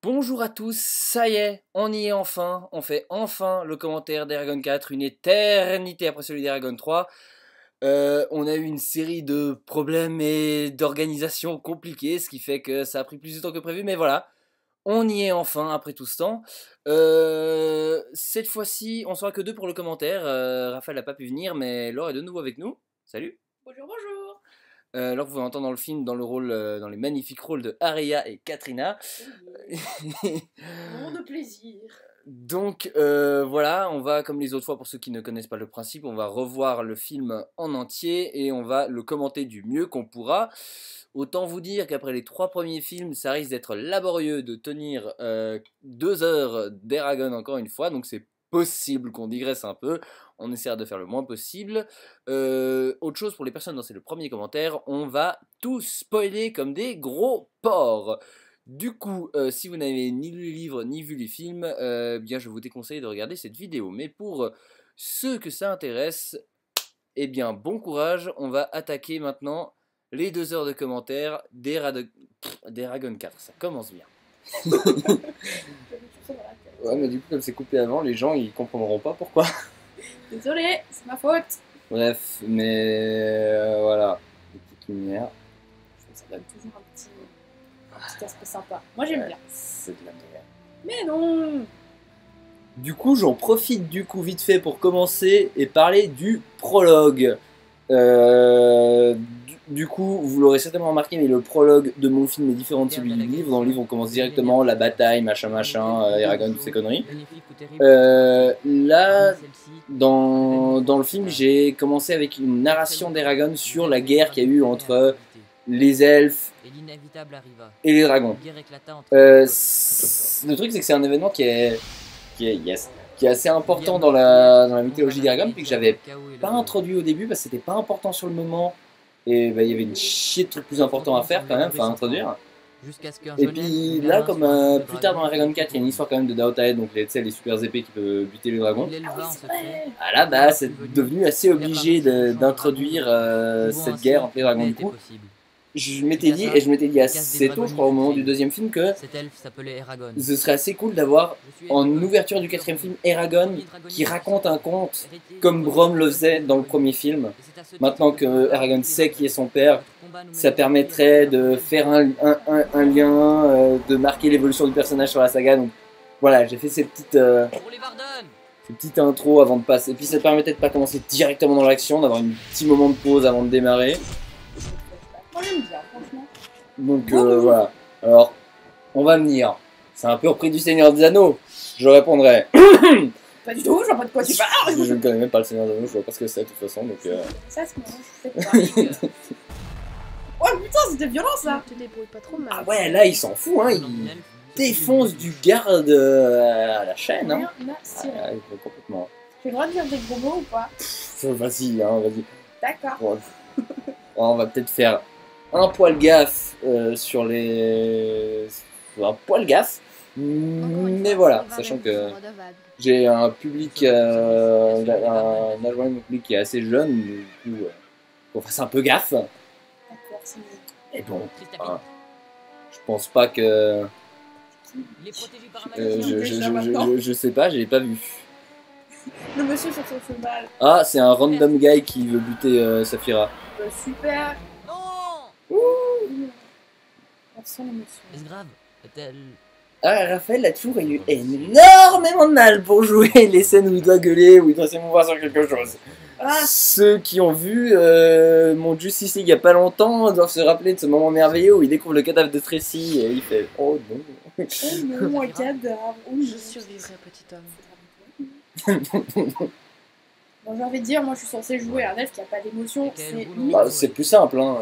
Bonjour à tous, ça y est, on y est enfin, on fait enfin le commentaire d'Eragon 4, une éternité après celui d'Eragon 3. On a eu une série de problèmes et d'organisation compliquées, ce qui fait que ça a pris plus de temps que prévu, mais voilà, on y est enfin après tout ce temps. Cette fois-ci, on sera que deux pour le commentaire, Raphaël n'a pas pu venir, mais Laure est de nouveau avec nous. Salut. Bonjour, bonjour. Laure, vous pouvez entendre dans le film, dans le rôle, dans les magnifiques rôles de Aria et Katrina. Moment de plaisir. Donc voilà, on va, comme les autres fois, pour ceux qui ne connaissent pas le principe, on va revoir le film en entier et on va le commenter du mieux qu'on pourra. Autant vous dire qu'après les 3 premiers films, ça risque d'être laborieux de tenir 2 heures d'Eragon encore une fois, donc c'est possible qu'on digresse un peu, on essaiera de faire le moins possible. Autre chose pour les personnes dont c'est le premier commentaire, on va tout spoiler comme des gros porcs. Du coup, si vous n'avez ni lu les livres ni vu les films, bien je vous déconseille de regarder cette vidéo. Mais pour ceux que ça intéresse, eh bien bon courage, on va attaquer maintenant les 2 heures de commentaires d'Eragon 4. Ça commence bien. Ouais, mais du coup, comme c'est coupé avant, les gens ils comprendront pas pourquoi. Désolé, c'est ma faute. Bref, mais voilà, des petites lumières. Ça donne toujours un petit aspect sympa. Moi j'aime bien. C'est de la merde. Mais non. Du coup, j'en profite vite fait pour commencer et parler du prologue. Du coup, vous l'aurez certainement remarqué, mais le prologue de mon film est différent de celui du livre. Dans le livre, on commence directement la bataille, machin, Eragon, toutes ces conneries. Là, dans le film, j'ai commencé avec une narration d'Eragon sur la guerre qu'il y a eu entre les elfes et les dragons. Le truc, c'est que c'est un événement qui est assez important dans la mythologie d'Eragon, puis que j'avais pas introduit au début parce que c'était pas important sur le moment. Et bah, il y avait une chier de trucs plus importants à faire quand même, enfin à introduire. Et puis là, comme plus tard dans Eragon 4, il y a une histoire quand même de Daotaed, donc les super épées qui peuvent buter les dragons. Ah là, bah, c'est devenu assez obligé d'introduire cette guerre entre les dragons. Du coup, je m'étais dit assez tôt, je crois, au moment du deuxième film, que ce serait assez cool d'avoir en ouverture du 4e film Eragon qui raconte un conte comme Brom le faisait dans le premier film. Maintenant que Eragon sait qui est son père, ça permettrait de faire un lien, de marquer l'évolution du personnage sur la saga. Donc voilà, j'ai fait ces petites intros avant de passer. Et puis ça permettait de pas commencer directement dans l'action, d'avoir un petit moment de pause avant de démarrer. Moi j'aime bien, franchement. Donc voilà. Alors, on va venir. C'est un peu repris du Seigneur des Anneaux. Je répondrai. Pas du tout, je vois pas de quoi tu parles. Je ne connais même pas le Seigneur des Anneaux, je vois pas ce que c'est de toute façon. Donc, Ça c'est marrant, je fais pas. Oh putain, c'était violent ça. Tu te débrouilles pas trop mal. Ah ouais, là il s'en fout, hein. Il défonce du garde à la chaîne. Hein. Complètement. J'ai le droit de dire des gros mots ou pas? Vas-y, hein, vas-y. D'accord. Bon, on va peut-être faire un poil gaffe sur les. Un poil gaffe. Mais voilà, sachant que j'ai un public, un âge moyen de mon public qui est assez jeune, du coup, qu'on fasse un peu gaffe. D'accord, c'est mieux. Et bon, je pense pas que. Je sais pas, j'ai pas vu. Le monsieur sur son cheval. Ah, c'est un random guy qui veut buter Saphira. Super. Non. Merci l'émotion. C'est grave. Ah, Raphaël a toujours eu énormément de mal pour jouer les scènes où il doit gueuler, où il doit s'émouvoir sur quelque chose. Ah, Ceux qui ont vu mon Justice League il y a pas longtemps doivent se rappeler de ce moment merveilleux où il découvre le cadavre de Tracy et il fait oh non. oh non, un cadavre. Oui, Je survivrai, petit homme. Bon, j'ai envie de dire, moi je suis censée jouer un elfe qui a pas d'émotion. C'est plus simple, hein.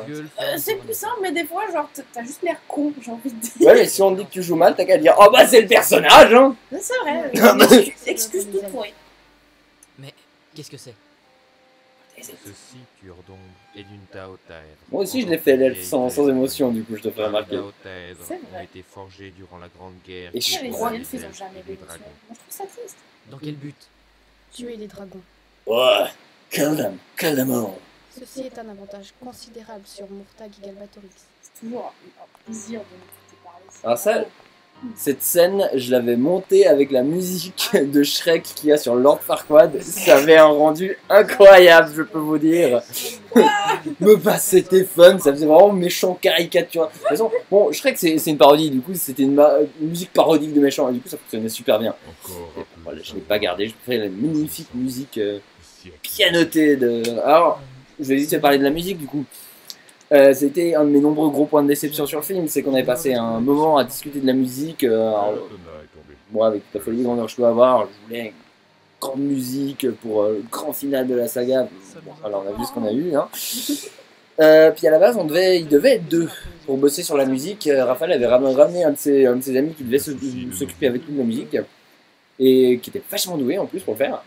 C'est plus simple, mais des fois, genre, t'as juste l'air con, j'ai envie de dire. Ouais, mais si on te dit que tu joues mal, t'as qu'à dire oh bah c'est le personnage, hein. C'est vrai. Non, mais- Excuse tout pourri. Mais qu'est-ce que c'est? Ceci, tueur d'ombre, est d'une Taotaed. Moi aussi je l'ai fait l'elfe sans émotion, du coup je te fais remarquer. Les Taotaed C'est ont vrai. été forgés durant la Grande Guerre. Et qui je Les crois- opposa elfes, ils ont elfes jamais et les d'émotion. dragons. Moi je trouve ça triste. Dans quel but? Tuer les dragons. Oh, kill them all. Ceci est un avantage considérable sur Murtag et Galbatorix. C'est toujours un plaisir de m'écouter parler. Alors ça, Cette scène, je l'avais montée avec la musique de Shrek qu'il y a sur Lord Farquaad. Ça avait un rendu incroyable, je peux vous dire. Mais bah, c'était fun, ça faisait vraiment méchant caricature. De toute façon, bon, Shrek c'est une parodie, du coup c'était une musique parodique de méchant, et du coup ça fonctionnait super bien. Et, voilà, je l'ai pas gardé, je préfère la magnifique musique pianotée de... Alors, je vais vite te parler de la musique du coup. C'était un de mes nombreux gros points de déception sur le film, c'est qu'on avait passé un moment à discuter de la musique. Moi, avec toute la folie grandeur que je peux avoir, je voulais une grande musique pour le grand final de la saga. Bon, alors on a vu ce qu'on a eu. Hein. Puis à la base, il devait être deux pour bosser sur la musique. Raphaël avait ramené un de ses amis qui devait s'occuper avec lui de la musique et qui était vachement doué en plus pour le faire.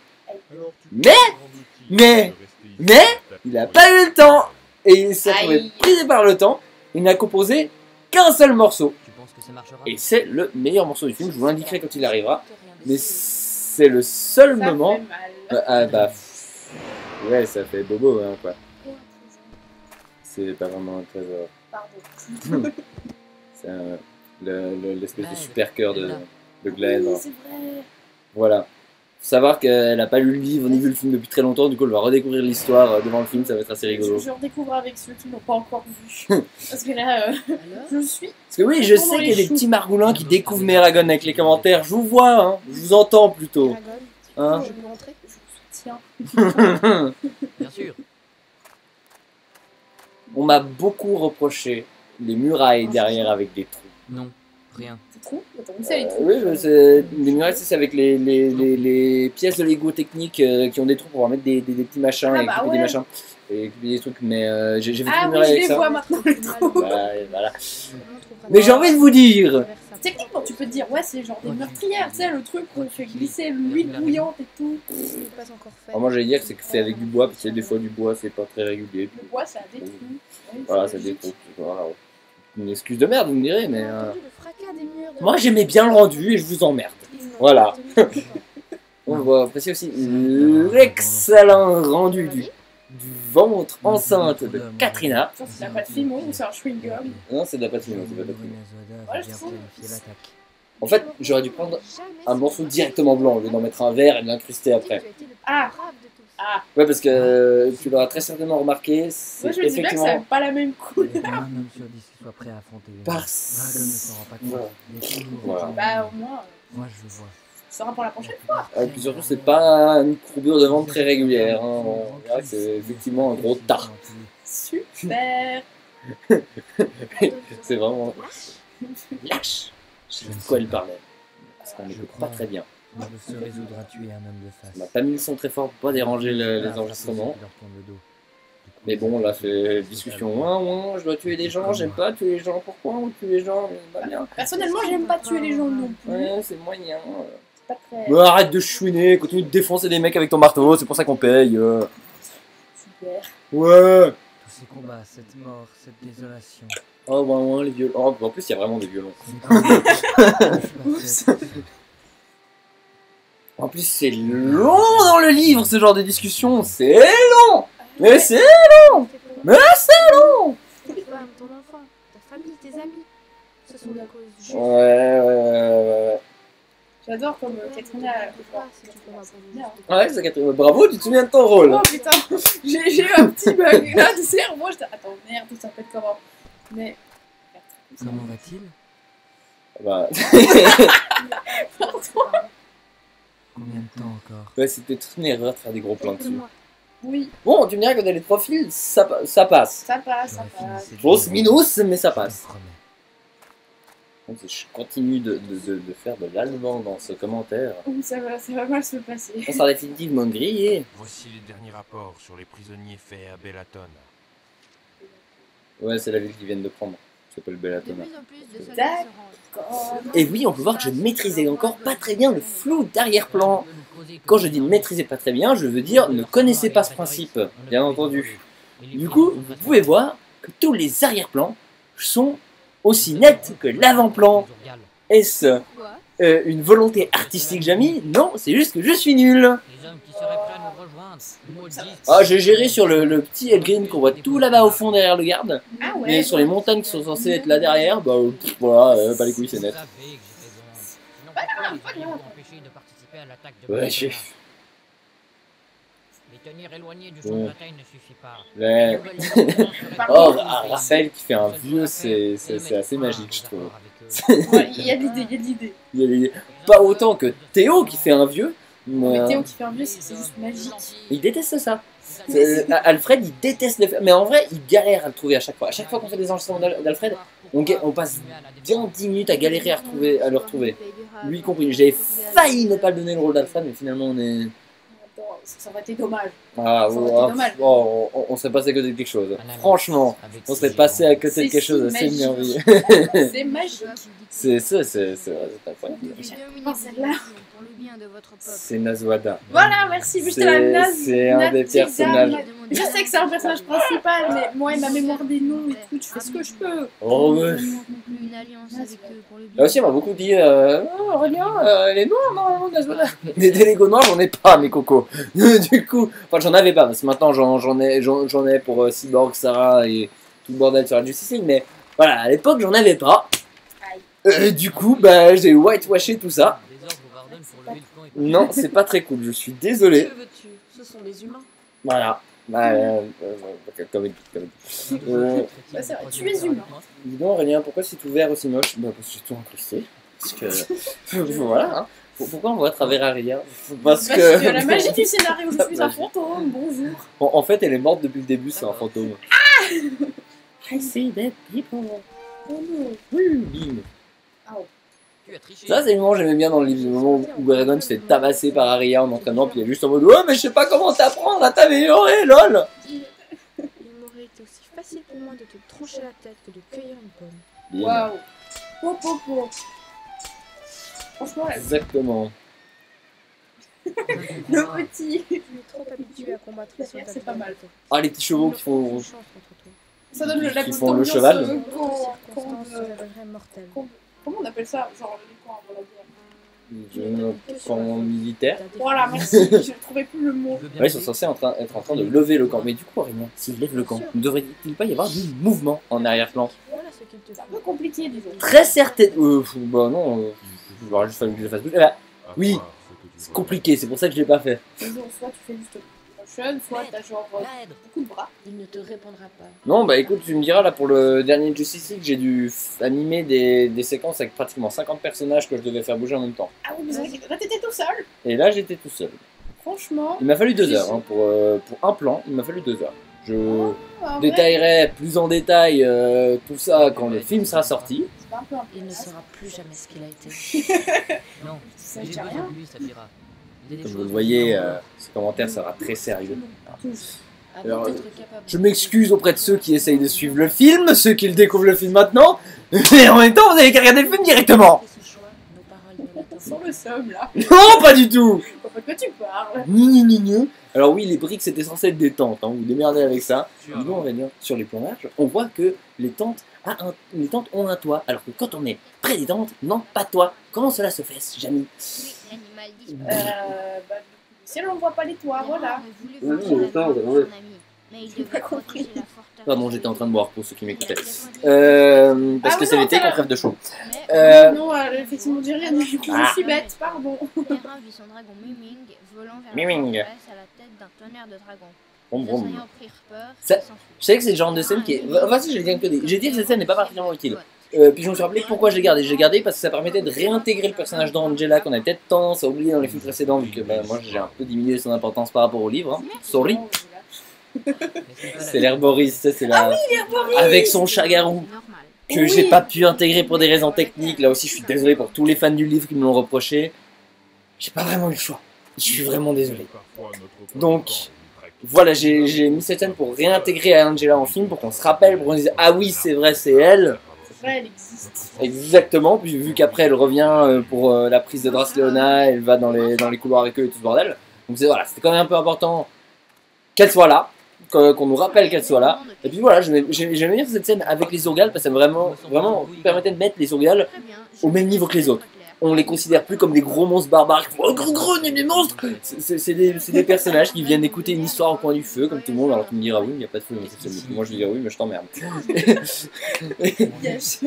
Mais il n'a pas eu le temps. Et il s'est trouvé pris par le temps, il n'a composé qu'un seul morceau. Et c'est le meilleur morceau du film, je vous l'indiquerai quand il arrivera. Mais c'est le seul moment... ouais, ça fait bobo, hein, quoi. C'est pas vraiment un trésor. Pardon. C'est l'espèce de super cœur de Glenn. Oui, c'est vrai. Voilà. Faut savoir qu'elle n'a pas lu le livre ni vu le film depuis très longtemps, du coup elle va redécouvrir l'histoire devant le film, ça va être assez rigolo. Je redécouvre avec ceux qui n'ont pas encore vu. Parce que là, je suis. Parce que oui, je sais qu'il y a des petits margoulins qui découvrent Eragon avec les commentaires, je vous vois, hein, je vous entends plutôt. Hein. Je peux rentrer? Je vous soutiens. Bien sûr. On m'a beaucoup reproché les murailles derrière avec des trous. Non, rien. C'est trop. Attends, où c'est les trous? Oui, les murailles, c'est avec les pièces de Lego techniques qui ont des trous pour pouvoir mettre des petits machins et équiper des machins. Et équiper des trucs, mais j'ai vu des murailles avec ça. Je les vois maintenant, les trous. Voilà. Mais j'ai envie de vous dire... Techniquement, tu peux te dire, ouais, c'est genre des meurtrières, tu sais, le truc où on fait glisser l'huile bouillante et tout. C'est pas encore fait. Alors moi, j'allais dire que c'est fait avec du bois, parce que des fois, du bois, c'est pas très régulier. Le bois, ça a des trous. Voilà, ça a des trous. Voilà. Une excuse de merde, vous me direz, mais... Moi, moi, j'aimais bien le rendu et je vous emmerde. Voilà. On va apprécier aussi l'excellent rendu du ventre enceinte de Katrina. Ça, c'est la pâte fimo ou c'est un chewing-gum? Non, c'est de la pâte fine, c'est de la pâte fine. Ouais, je trouve. En fait, j'aurais dû prendre un morceau directement blanc, au lieu d'en mettre un vert et de l'incruster après. Ah. Ouais, parce que tu l'auras très certainement remarqué, c'est Moi, je me dis bien que ça effectivement... n'a pas la même couleur. Un homme sur 10 soit prêt à affronter les Parce... Dragon ne s'en rend pas compte. Mais toujours Voilà. autant. Bah, au moins, Moi je le vois. ça sera pour la prochaine fois. Et puis surtout, c'est pas une courbure de ventre très régulière. Hein. On verra que c'est effectivement un gros tas. Super. C'est vraiment... Lâche. Je sais de quoi il parlait. Parce qu'on n'écoute pas très bien. Je se résoudre à tuer un homme de face. On n'a pas mis le son très fort pour pas déranger les enregistrements. Mais bon, là, c'est discussion. Ouais, je dois tuer des gens, j'aime pas tuer les gens. Pourquoi on tue les gens? Pas bien. Personnellement, j'aime pas tuer les gens non plus. Ouais, c'est moyen. C'est pas très. Mais arrête de chouiner, continue de défoncer des mecs avec ton marteau, c'est pour ça qu'on paye. Super. Ouais. Tous ces combats, cette mort, cette désolation. Oh, ouais, les violons. Oh, en plus, il y a vraiment des violons. En plus, c'est long dans le livre, ce genre de discussion. C'est long. Mais c'est long. Mais c'est long. Tes femmes, ton enfant, ta famille, tes amis. Ce sont la cause du jeu. Ouais. J'adore comme Katrina. Ouais, c'est Catherine. Bravo, tu te souviens de ton rôle. Oh putain, j'ai eu un petit bug là, tu sais, moi j'étais. Attends, merde, ça fait comment? Mais. Comment va-t-il? Bah. Pardon. Combien de temps encore? Ouais, c'était toute une erreur de faire des gros plans dessus. Oui, Bon, tu me diras que dans les profils, ça passe. ça passe, ça passe. Grosse minus, mais ça Je te passe. promets. Donc, je continue de faire de l'allemand dans ce commentaire. Oui, ça va mal se passer. On sera définitivement grillé. Voici les derniers rapports sur les prisonniers faits à Bellaton. Ouais, c'est la ville qu'ils viennent de prendre. Ça s'appelle De Bellatona. plus en plus de D'accord. soldats se rendent. Et oui, on peut voir que je maîtrisais encore pas très bien le flou d'arrière-plan. Quand je dis ne maîtrisez pas très bien, je veux dire ne connaissez pas ce principe, bien entendu. Du coup, vous pouvez voir que tous les arrière-plans sont aussi nets que l'avant-plan. Est-ce Quoi? une volonté artistique, Jamy? Non, c'est juste que je suis nul. Les hommes qui seraient prêts à nous rejoindre. Maudits. Ah, j'ai géré sur le petit Elgrin qu'on voit tout là-bas au fond derrière le garde. Ah ouais. Mais sur les montagnes qui sont censées être là derrière, bah pff, voilà, pas les couilles, c'est net. empêcher de participer à l'attaque de Ouais, Balthazar. chef. Les tenir éloignés du champ de bataille ne suffit pas. Ouais. Oh, Raphaël qui fait un vieux, c'est assez magique, je trouve. Ouais, il y a de l'idée, il y a de l'idée. Il y a pas autant que Théo qui fait un vieux, mais Mais Théo qui fait un vieux, c'est juste magique. il déteste ça. Alfred, il déteste le faire, mais en vrai, il galère à le trouver à chaque fois. À chaque fois qu'on fait des enregistrements d'Alfred, on passe bien 10 minutes à galérer à le retrouver. Lui compris. J'ai failli ne pas lui donner le rôle d'Alfred, mais finalement, on est... Ça aurait été dommage. Ah, Ça aurait été dommage. on serait passé à côté de quelque chose. Franchement, on serait passé à côté de quelque chose assez merveilleux. C'est magique. C'est incroyable. celle-là. C'est Nazwada. Voilà, merci. Mais j'étais la naze. C'est un des personnages. Je sais que c'est un personnage principal, mais moi, ma mémoire des noms et tout, je fais ce que je peux. Oh ouais. Là aussi, on m'a beaucoup dit oh, Aurélien, les noirs, non, Nazwada. Des Lego noirs, j'en ai pas, mes cocos. Du coup, enfin, j'en avais pas, parce que maintenant, j'en ai pour Cyborg, Sarah et tout le bordel sur la Justice League, mais voilà, à l'époque, j'en avais pas. Du coup, bah, j'ai whitewashé tout ça. Non, c'est pas très cool, je suis désolé. Que veux-tu? Ce sont des humains. Voilà. Comédie. C'est vrai, tu es humain. Dis donc, Aurélien, pourquoi c'est ouvert aussi moche? Bah, parce que j'ai tout incrusté. Parce que. Voilà, hein. Pourquoi on voit à travers Aria? Parce que. La magie du scénario, je suis un fantôme, bonjour. En fait, elle est morte depuis le début, c'est un fantôme. I see dead people. Oui, bim. Tu as triché. Ça, c'est le moment que j'aimais bien dans le livre, le moment où Eragon se fait tabasser par Aria en entraînement, puis il est juste en mode ouais, mais je sais pas comment t'apprendre à t'améliorer, lol. Il m'aurait été aussi facile pour moi de te trancher la tête que de cueillir une pomme. Bim. Waouh. Franchement, Exactement. le petit. Tu es trop habitué à combattre les soldats. C'est pas mal. Ah, les petits chevaux qui font. Ça donne la Qui font le cheval. Comment on appelle ça? Genre les camps avant la guerre. Une camp militaire. Voilà, merci. Je trouvais plus le mot. Ouais, ils sont censés être en train de lever le camp. Mais du coup, Aurélien, s'ils lèvent le camp, ne devrait-il pas y avoir du mouvement en arrière-plan? C'est un peu compliqué, disons. Très certain. Bah non, il aurait juste fallu que je le fasse bouger. Bah, oui, c'est compliqué, c'est pour ça que je l'ai pas fait. Disons, soit tu fais juste motion, soit t'as genre beaucoup de bras. Il ne te répondra pas. Non, bah écoute, tu me diras là pour le dernier Justice League, j'ai dû animer des séquences avec pratiquement 50 personnages que je devais faire bouger en même temps. Ah oui, mais c'est vrai que là t'étais tout seul. Et là, j'étais tout seul. Franchement. Il m'a fallu 2 heures hein, pour un plan, il m'a fallu 2 heures. Je En vrai, détaillerai plus en détail tout ça quand le film sera sorti. c'est pas un peu un Il ne sera plus jamais ce qu'il a été. Non, Ça j'ai dit besoin rien. de lui, Saphira. Il y a des Comme vous choses le voyez, qui ce commentaire sera très sérieux. Avant Alors, d'être capable Je m'excuse auprès de ceux qui essayent de suivre le film, ceux qui le découvrent le film maintenant, mais en même temps, vous avez qu'à regarder le film directement. ce choix, nos paroles ne l'attendent Sans le somme là. Non, pas du tout. Je vois pas de quoi tu parles. Ni. Alors oui, les briques, c'était censé être des tentes, hein, vous démerdez avec ça. Dis donc, Aurélien, sur les plans larges, on voit que les tentes ont un toit, alors que quand on est près des tentes, non, pas de toit. Comment cela se fait, Jamie? Bah, si on voit pas les toits, voilà. J'ai pas compris. Pardon, j'étais en train de boire pour ceux qui m'écoutaient. Parce que c'est l'été qu'on crève de chaud. Non, effectivement, on dit rien, du coup, je suis bête, pardon. Terrain vit son dragon Miming volant vers Miming. la forteresse à la tête d'un tonnerre de dragon. Brom, Les brom. assaillants prirent peur Ça- et s'enfuirent. Je sais que c'est le genre de scène qui est... Enfin si, j'ai dit que cette scène n'est pas particulièrement utile. Puis je me suis rappelé pourquoi je l'ai gardé. Je l'ai gardé parce que ça permettait de réintégrer le personnage d'Angela qu'on avait peut-être tendance à oublier dans les films précédents, vu que bah, moi j'ai un peu diminué son importance par rapport au livre. Hein. Sorry. C'est l'herboriste, c'est la... avec son chat-garou Normal. que j'ai pas pu intégrer pour des raisons techniques. Là aussi, je suis désolé pour tous les fans du livre qui me l'ont reproché. J'ai pas vraiment eu le choix. Je suis vraiment désolé. Donc, voilà, j'ai mis cette scène pour réintégrer Angela en film, pour qu'on se rappelle, pour qu'on se dise ah oui, c'est vrai, c'est elle. C'est vrai, elle existe. Exactement, puis vu qu'après elle revient pour la prise de Dras Leona, elle va dans les couloirs avec eux et tout ce bordel. Donc voilà, c'était quand même un peu important qu'elle soit là, qu'on nous rappelle qu'elle soit là. Et puis voilà, j'aimais bien cette scène avec les Urgals parce que ça vraiment permettait de mettre les Urgals Très bien. au même niveau que les autres. on les considère plus comme des gros monstres barbares qui font oh gros il y a des monstres. C'est des personnages qui viennent écouter une histoire au coin du feu comme tout le monde, alors tu me diras oui, il n'y a pas de feu homosexuel. Moi je vais dire oui, mais je t'emmerde. Yes.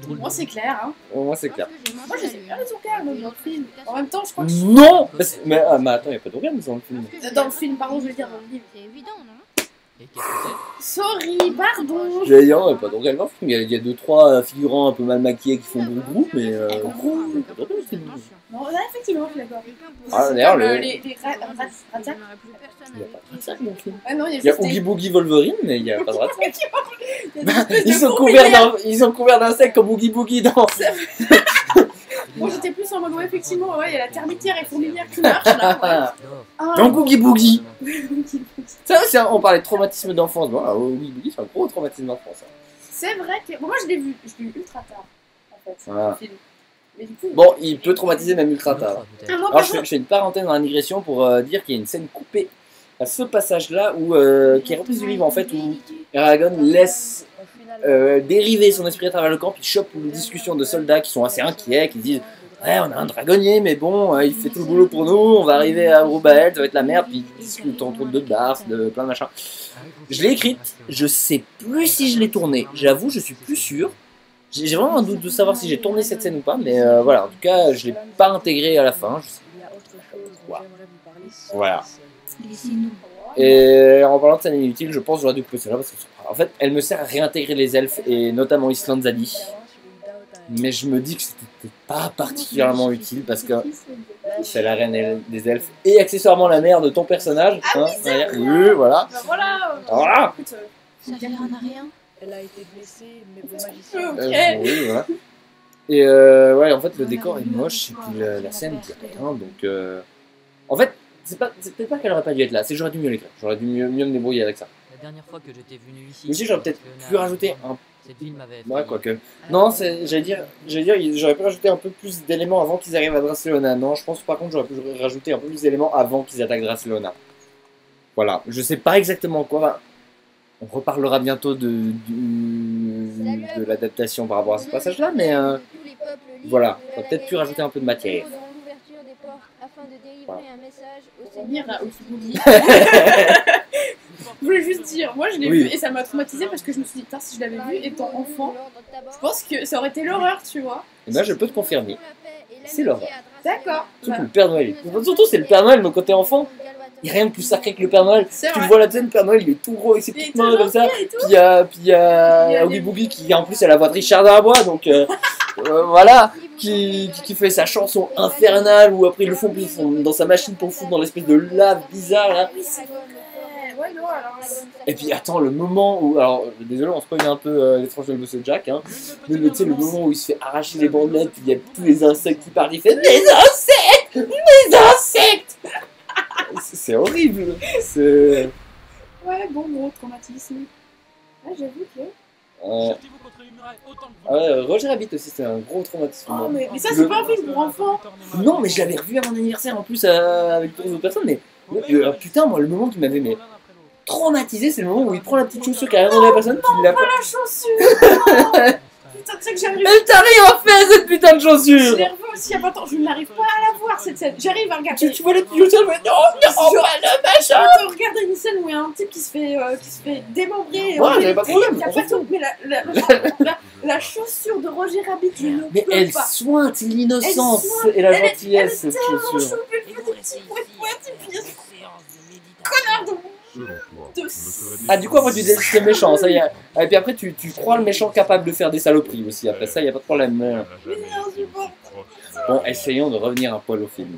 Moi c'est clair, hein. Moi c'est clair. Moi je sais bien les organes dans le film. En même temps, je crois que. Non mais attends, il n'y a pas d'organes dans le film. Dans le film, pardon, je veux dire dans le livre. C'est évident, non? Et qu'est-ce que Sorry, pardon. J'allais dire, il n'y a pas d'organes dans le film. Il y a 2-3 figurants un peu mal maquillés qui font gros mais. Il y a pas d'organes dans le film. Non, là, effectivement, je suis d'accord. Ah, d'ailleurs, Comme, le. les Ratiak. Il n'y a pas de Ratiak dans le film. Ah non, il y a Il y a juste Oogie des. Boogie Wolverine, mais il n'y a pas de Ratiak. Il y a des espèces de Ils sont fourmilières. couverts d'insectes comme Oogie Boogie dans. Moi j'étais plus en mode, ouais, effectivement, ouais, il y a la termitière et fourmilière qui marche là. Ah, Donc Oogie Boogie. Oogie. Ça, on parlait de traumatisme d'enfance. Bon, Oogie Boogie, c'est un gros traumatisme d'enfance. C'est vrai que. Bon, moi je l'ai vu ultra tard, en fait, Ah. le film. Mais du coup. Bon, il peut traumatiser même ultra tard. Ah, moi, Alors, par je contre, fais une parenthèse dans la digression pour dire qu'il y a une scène coupée à ce passage-là où, qui est reprise du livre en fait, où Eragon laisse dériver son esprit à travers le camp, puis chope une discussion de soldats qui sont assez inquiets, qui disent ouais, on a un dragonnier, mais bon, il fait tout le boulot pour nous, on va arriver à Brubael, ça va être la merde, puis ils discutent entre de Bars, de plein de machins. Je l'ai écrite, je sais plus si je l'ai tournée, j'avoue, je suis plus sûr. J'ai vraiment un doute de savoir si j'ai tourné cette scène ou pas, mais voilà, en tout cas, je l'ai pas intégrée à la fin. Voilà. Et en parlant de scène inutile, je pense que j'aurais dû couper celle-là parce que en fait, elle me sert à réintégrer les elfes et notamment Island Zadie. Mais je me dis que c'était pas particulièrement utile parce que c'est la reine des elfes et accessoirement la mère de ton personnage. Ah oui, c'est vrai. Oui, voilà. bah voilà. Voilà. Écoute, Ça sert à rien. Elle a été blessée, mais bon magicien. ok. Oui, voilà. Et ouais, en fait, le décor est moche et puis la scène est rien. Donc, en fait, c'est peut-être pas qu'elle aurait pas dû être là, c'est que j'aurais dû mieux l'écrire. J'aurais dû mieux me débrouiller avec ça. La dernière fois que j'étais venu ici. Mais si, j'aurais peut-être pu rajouter un. Cette ville m'avait. Ouais, quoique. Non, j'allais dire, j'aurais pu rajouter un peu plus d'éléments avant qu'ils arrivent à Dracélona. Non, je pense par contre, j'aurais pu rajouter un peu plus d'éléments avant qu'ils attaquent Dracélona. Voilà, je sais pas exactement quoi. On reparlera bientôt de l'adaptation par rapport à ce passage-là, mais voilà, on aurait peut-être pu rajouter un peu de matière. Voilà. Lire à Oogie. Je voulais juste dire, moi je l'ai Oui. vu et ça m'a traumatisé parce que je me suis dit, putain, si je l'avais vu étant enfant, je pense que ça aurait été l'horreur, tu vois. Et ben, je peux te confirmer. C'est l'horreur. D'accord. Surtout le Père Noël. Surtout, c'est le Père Noël, mais quand t'es enfant, il n'y a rien de plus sacré que le Père Noël. C'est Tu vrai. le vois la scène, le Père Noël, il est tout gros avec ses Il est petites tout mains comme ça. gentil et tout. Puis il y a Oogie Boogie qui, en plus, a la voix de Richard Darbois, donc voilà, qui fait sa chanson infernale où après ils le font dans sa machine pour foutre dans l'espèce de lave bizarre là. Oui, c'est vrai. Ouais, non, alors. Et puis attends, le moment où. Alors, désolé, on spoil un peu l'étrange de Monsieur Jack, hein. Mais tu sais, le moment où il se fait arracher les bandelettes, puis il y a tous les insectes qui partent, il fait les insectes! Les insectes! C'est horrible! C'est. Ouais, bon, gros traumatisme. Ouais, j'avoue que. Roger Rabbit aussi, c'est un gros traumatisme. Oh, mais ça, c'est pas un film pour enfants. Non, mais je l'avais revu à mon anniversaire en plus avec d'autres personnes, mais putain, moi, le moment qui m'avait traumatisé, c'est le moment où il prend la petite chaussure qui a rien dans la personne, puis il la. La chaussure. Putain, tu sais que j'arrive. Mais t'as rien fait cette putain de Je chaussure! l'ai revu aussi il y a pas longtemps. Je n'arrive pas à la voir cette scène. J'arrive à regarder. Tu vois la petite chaussure, mais non, non, pas le machin! Je regarder une scène où il y a un type qui se fait démembrer. Ouais, j'avais pas de problème, Il y a on pas s'en tout, mais la chaussure de Roger Rabbit, je ne Mais peux elle pas. sointe, c'est l'innocence Elle sointe, et la elle est gentillesse, cette tellement chaussure. chaude, elle fait des petits poètes, et puis connard de Ah, du coup, après, tu dis que c'est méchant, ça y est. Et puis après, tu crois le méchant capable de faire des saloperies aussi. Après ça, y a pas de problème. Bon, essayons de revenir un poil au film.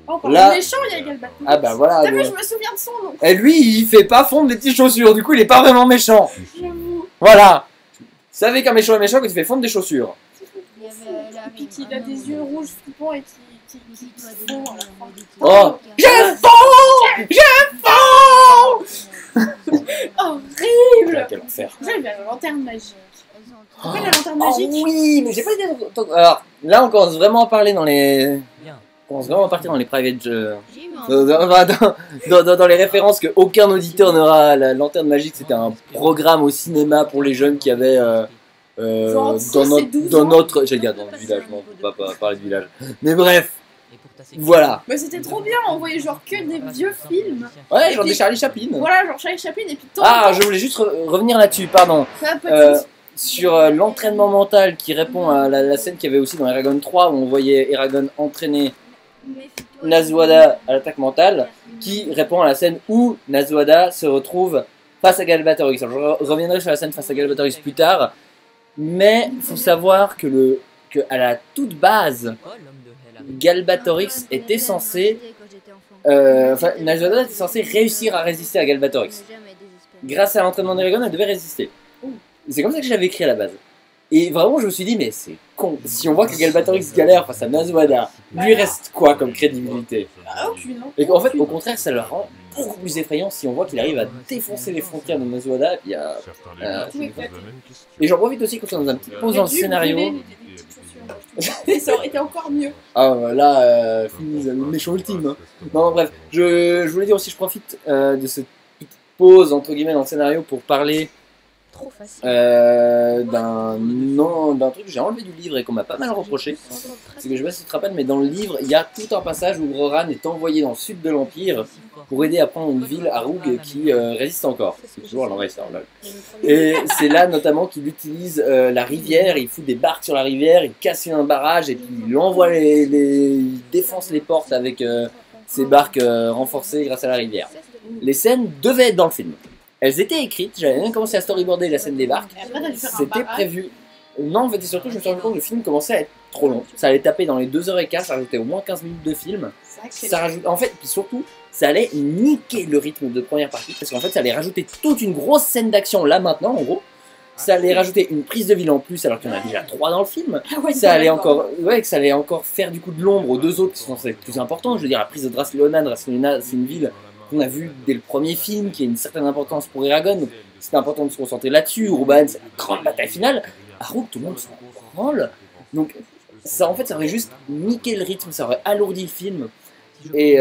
Oh, par Là- le méchant, il y a Gal Gadot. Ah bah voilà. T'as vu, mais- je me souviens de son nom. Et lui, il fait pas fondre des petites chaussures, du coup, il est pas vraiment méchant. J'avoue. Voilà. Vous savez qu'un méchant est méchant quand il fait fondre des chaussures. Et puis qu'il a des yeux rouges flippants et qui font à la fin. Oh, je fonds! Je fonds! Horrible. Quel enfer. J'avais la lanterne magique. Oh, Ouais, la lanterne magique. oui, mais j'ai pas idée. Alors, là, on commence vraiment à parler dans les. Bien. On commence vraiment à partir dans les private. J'ai eu un Dans les références que aucun auditeur n'aura. La lanterne magique, c'était un programme au cinéma pour les jeunes qui avaient Genre dans 6 et notre, 12 dans ans. notre, j'ai dit dans le village, non, on va pas parler de village. Mais bref, Et pour ta sécurité. voilà. Mais c'était trop bien, on voyait genre que des vieux films. Ouais, Et genre puis- des Charlie Chaplin. Voilà, genre Charlie Chaplin, et puis de temps Ah, en temps, je voulais juste revenir là-dessus, pardon. ça peut Euh, sur l'entraînement mental qui répond à la scène qu'il y avait aussi dans Eragon 3 où on voyait Eragon entraîner Nazuada à l'attaque mentale, qui répond à la scène où Nazuada se retrouve face à Galbatorix. Alors, je reviendrai sur la scène face à Galbatorix plus tard, mais il faut savoir que à la toute base, Oh, l'homme de Hell arrive. Galbatorix était censé, enfin Nazuada était censé réussir à résister à Galbatorix. Grâce à l'entraînement d'Eragon, elle devait résister. C'est comme ça que je l'avais écrit à la base. Et vraiment, je me suis dit, mais c'est con. Si on voit que Galbatorix galère face à Nazuada, lui reste quoi comme crédibilité? Ah, aucune, non. Et en fait, au contraire, ça le rend beaucoup plus effrayant si on voit qu'il arrive à défoncer les frontières de Nazuada. Et, puis, et j'en profite aussi quand on est dans un petit pause dans le scénario. Et ça aurait été encore mieux. Ah là, fini le méchant ultime. Hein. Non, bref, je voulais dire aussi, je profite de cette petite pause entre guillemets dans le scénario pour parler Trop facile. d'un truc que j'ai enlevé du livre et qu'on m'a pas mal reproché. C'est que je sais pas si tu te rappelles, mais dans le livre, il y a tout un passage où Roran est envoyé dans le sud de l'Empire pour aider à prendre une ville à Roug qui résiste encore. C'est toujours l'envahisseur, là. Et c'est là notamment qu'il utilise la rivière, il fout des barques sur la rivière, il casse un barrage et puis il envoie il défonce les portes avec ses barques renforcées grâce à la rivière. Les scènes devaient être dans le film. Elles étaient écrites, j'avais même commencé à storyboarder la scène des barques. Et après, t'as dû faire un C'était barrage. prévu. Non, en fait, et surtout, je me suis rendu compte que le film commençait à être trop long. Ça allait taper dans les 2h15, ça rajoutait au moins 15 minutes de film. C'est vrai que c'est Ça rajoute, en fait, puis surtout, ça allait niquer le rythme de première partie, parce qu'en fait, ça allait rajouter toute une grosse scène d'action là maintenant, en gros. Ça allait rajouter une prise de ville en plus, alors qu'il y en a déjà 3 dans le film. Ah ouais, Ça allait d'accord. encore, ouais, que ça allait encore faire du coup de l'ombre aux deux autres qui sont censés être plus importants. Je veux dire, la prise de Drasleona, c'est une ville qu'on a vue dès le premier film, qui a une certaine importance pour Eragon. Donc c'était important de se concentrer là-dessus. Urban, c'est la grande bataille finale. À Rogue, tout le monde s'en branle. Donc ça, en fait, ça aurait juste niqué le rythme, ça aurait alourdi le film. Et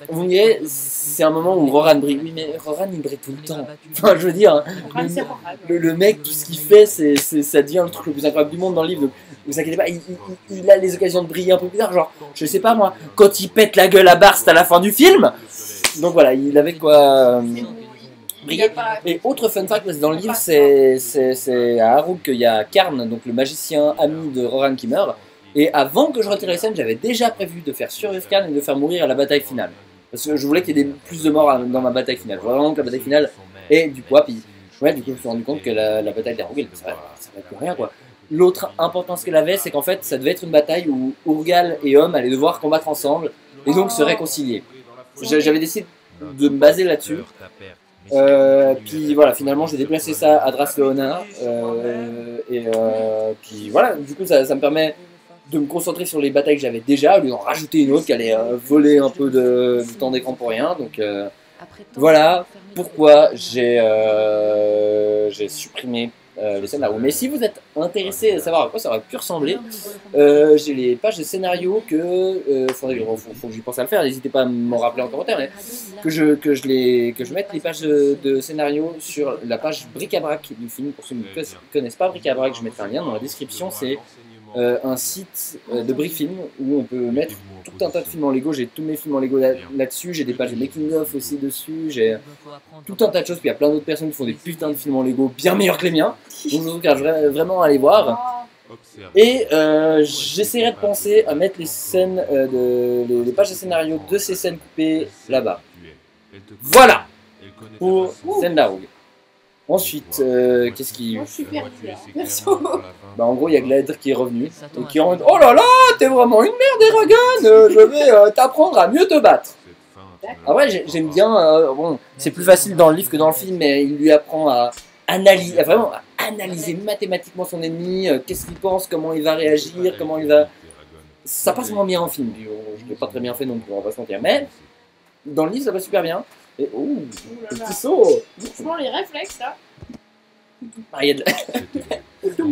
vous me direz, c'est un moment où Roran brille. Oui, mais Roran il brille tout le temps. Enfin, je veux dire, Roran, c'est Roran. le mec, tout ce qu'il fait, ça devient le truc le plus incroyable du monde dans le livre. Donc, ne vous inquiétez pas, il a les occasions de briller un peu plus tard. Genre, je sais pas moi, quand il pète la gueule à Barst à la fin du film. Donc voilà, il avait quoi briller. Et autre fun fact, parce que dans le livre, c'est à Harrow qu'il y a Karn, donc le magicien ami de Roran qui meurt. Et avant que je retire les scènes, j'avais déjà prévu de faire survivre Karn et de le faire mourir à la bataille finale. Parce que je voulais qu'il y ait plus de morts dans ma bataille finale. Je voulais vraiment que la bataille finale ait du poids. Puis, ouais, du coup, je me suis rendu compte que la bataille d'Harrow, ça va plus rien, quoi. L'autre importance qu'elle avait, c'est qu'en fait, ça devait être une bataille où Urgal et Homme allaient devoir combattre ensemble et donc se réconcilier. J'avais décidé de me baser là-dessus. Puis voilà, finalement j'ai déplacé ça à Drasleona puis voilà, du coup ça me permet de me concentrer sur les batailles que j'avais déjà au lieu d'en rajouter une autre qui allait voler un peu de temps d'écran pour rien. Donc voilà pourquoi j'ai supprimé les scénarios. Mais si vous êtes intéressé à savoir à quoi ça aurait pu ressembler, j'ai les pages de scénario que faut que j'y pense à le faire, n'hésitez pas à m'en rappeler en commentaire, mais que je mette les pages de scénario sur la page bric-à-brac du film. Pour ceux qui ne connaissent pas bric-à-brac, je mettrai un lien dans la description. C'est un site de Brickfilm où on peut mettre tout un tas de films en Lego. J'ai tous mes films en Lego là-dessus, j'ai des pages de making-of aussi dessus, j'ai tout un tas de choses. Puis il y a plein d'autres personnes qui font des putains de films en Lego bien meilleurs que les miens. Donc je vous encourage vraiment à aller voir. Et j'essaierai de penser à mettre les scènes, les pages de scénario de ces scènes coupées là-bas. Voilà pour scène d'Harrow. Ensuite, qu'est-ce qui... Moi, je suis perdue, là. Merci. Bah, en gros, il y a Glad qui est revenu et qui est en mode oh là là, t'es vraiment une merde, Eragon, je vais t'apprendre à mieux te battre. Après, j'aime bien, bon, c'est plus facile dans le livre que dans le film, mais il lui apprend à analyser, vraiment à analyser mathématiquement son ennemi, qu'est-ce qu'il pense, comment il va réagir, comment il va... Ça passe moins bien en film, je l'ai pas très bien fait donc on va pas se mentir, mais dans le livre ça passe super bien. Et oh, le petit saut. Franchement, les réflexes, là. Ah, il y a de... Je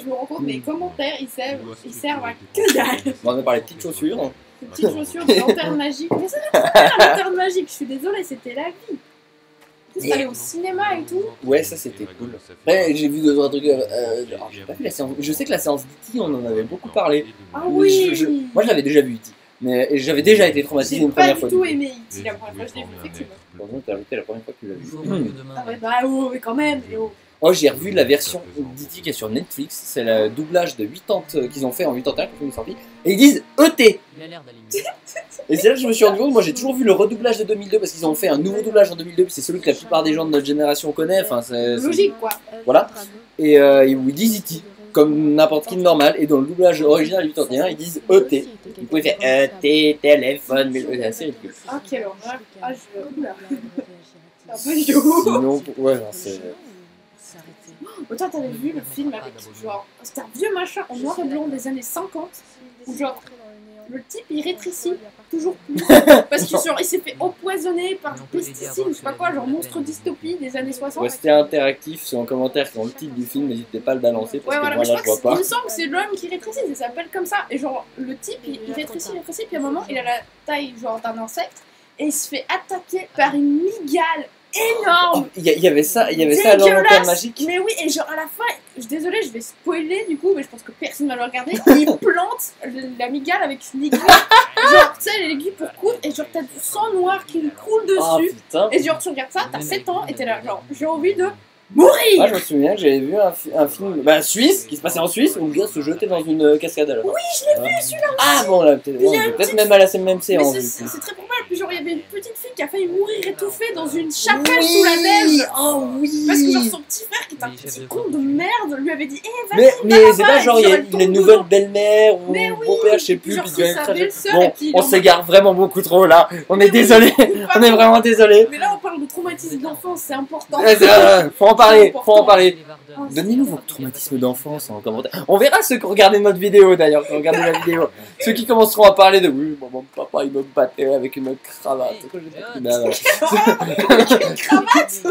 me rends compte, mes commentaires, ils servent à que dalle. On va parler de petites chaussures. Ces petites chaussures de lanterne magique. Mais ça n'a pas la lanterne magique, je suis désolée, c'était la vie. plus aller au cinéma et tout. Ouais, ça c'était cool. Après, j'ai vu d'autres trucs. Alors, j'ai pas vu la séance. Je sais que la séance d'E.T., on en avait beaucoup parlé. Ah oui. Moi, je l'avais déjà vu, E.T. Mais j'avais déjà été traumatisé une première fois. J'ai pas du tout aimé E.T. la première fois que je l'ai vu, effectivement. Par contre, t'as arrêté la première fois que tu l'as vu. Ah ouais, bah oh, mais quand même. Oh. Oh, j'ai revu la version d'E.T. qui est sur Netflix. C'est le doublage de 80 qu'ils ont fait en 81 quand le film est sorti. Et ils disent E.T. Il a l'air d'aller Et c'est là que je me suis rendu compte. Moi, j'ai toujours vu le redoublage de 2002 parce qu'ils ont fait un nouveau doublage en 2002. Puis c'est celui que la plupart des gens de notre génération connaît. Enfin, c'est Logique, quoi. Voilà. Et où ils disent E.T. comme n'importe qui de normal. Et dans le doublage original 81, ils disent E.T. Vous pouvez faire E.T. téléphone. Mais c'est assez ridicule. Ah, quelle horreur. Ah, je. Oula. C'est un peu chaud. Sinon, ouais, non, c'est. Autant t'avais vu le film avec genre. C'était un vieux machin en noir et blanc des années 50. Où genre. Le type il rétrécit toujours plus. Parce qu'il il s'est fait empoisonner par des pesticides, je sais pas quoi, genre monstre dystopie des années 60. Ouais, c'était interactif, c'est en commentaire dans le titre du film, n'hésitez pas à le balancer parce Ouais, que voilà, moi mais là je vois pas. il me semble que c'est l'homme qui rétrécit, ça s'appelle comme ça. Et genre, le type il rétrécit, puis à un moment il a la taille genre d'un insecte et il se fait attaquer par une migale énorme. Il y avait ça à l'Oriental Magique. Mais oui, et genre à la fin, je suis désolée, je vais spoiler du coup, mais je pense que personne ne va le regarder. Il plante la migale avec une aiguille. Genre, tu sais, l'aiguille pour coudre, et genre t'as du sang noir qui lui coule dessus. Putain. Et genre, tu regardes ça, t'as 7 ans, et t'es là, genre, j'ai envie de mourir. Moi je me souviens que j'avais vu un film suisse, qui se passait en Suisse, où le gars se jetait dans une cascade à la fin. Oui, je l'ai vu celui-là. Ah bon, là, peut-être même à la même Mais séance. c'est très probable. Puis genre, il y avait une petite fille qui a failli mourir étouffée dans une chapelle sous la neige. Oh oui. Parce que genre son petit frère, qui est un petit con de merde, lui avait dit eh, Mais vas-y, c'est pas genre il y a une nouvelle belle-mère ou beau-père, je sais plus. Genre, puis c'est sa belle-sœur, bon, et puis on s'égare vraiment beaucoup trop là. On est désolé. On est vraiment désolé. Mais là, on parle de traumatisme d'enfance, c'est important. Faut en parler, faut en parler. Oh, Donnez-nous vos traumatismes d'enfance en commentaire. On verra ceux qui ont regardé notre vidéo d'ailleurs, qui ont regardé la vidéo. Ceux qui commenceront à parler de oui, mon papa il me battait avec une cravate. Une cravate.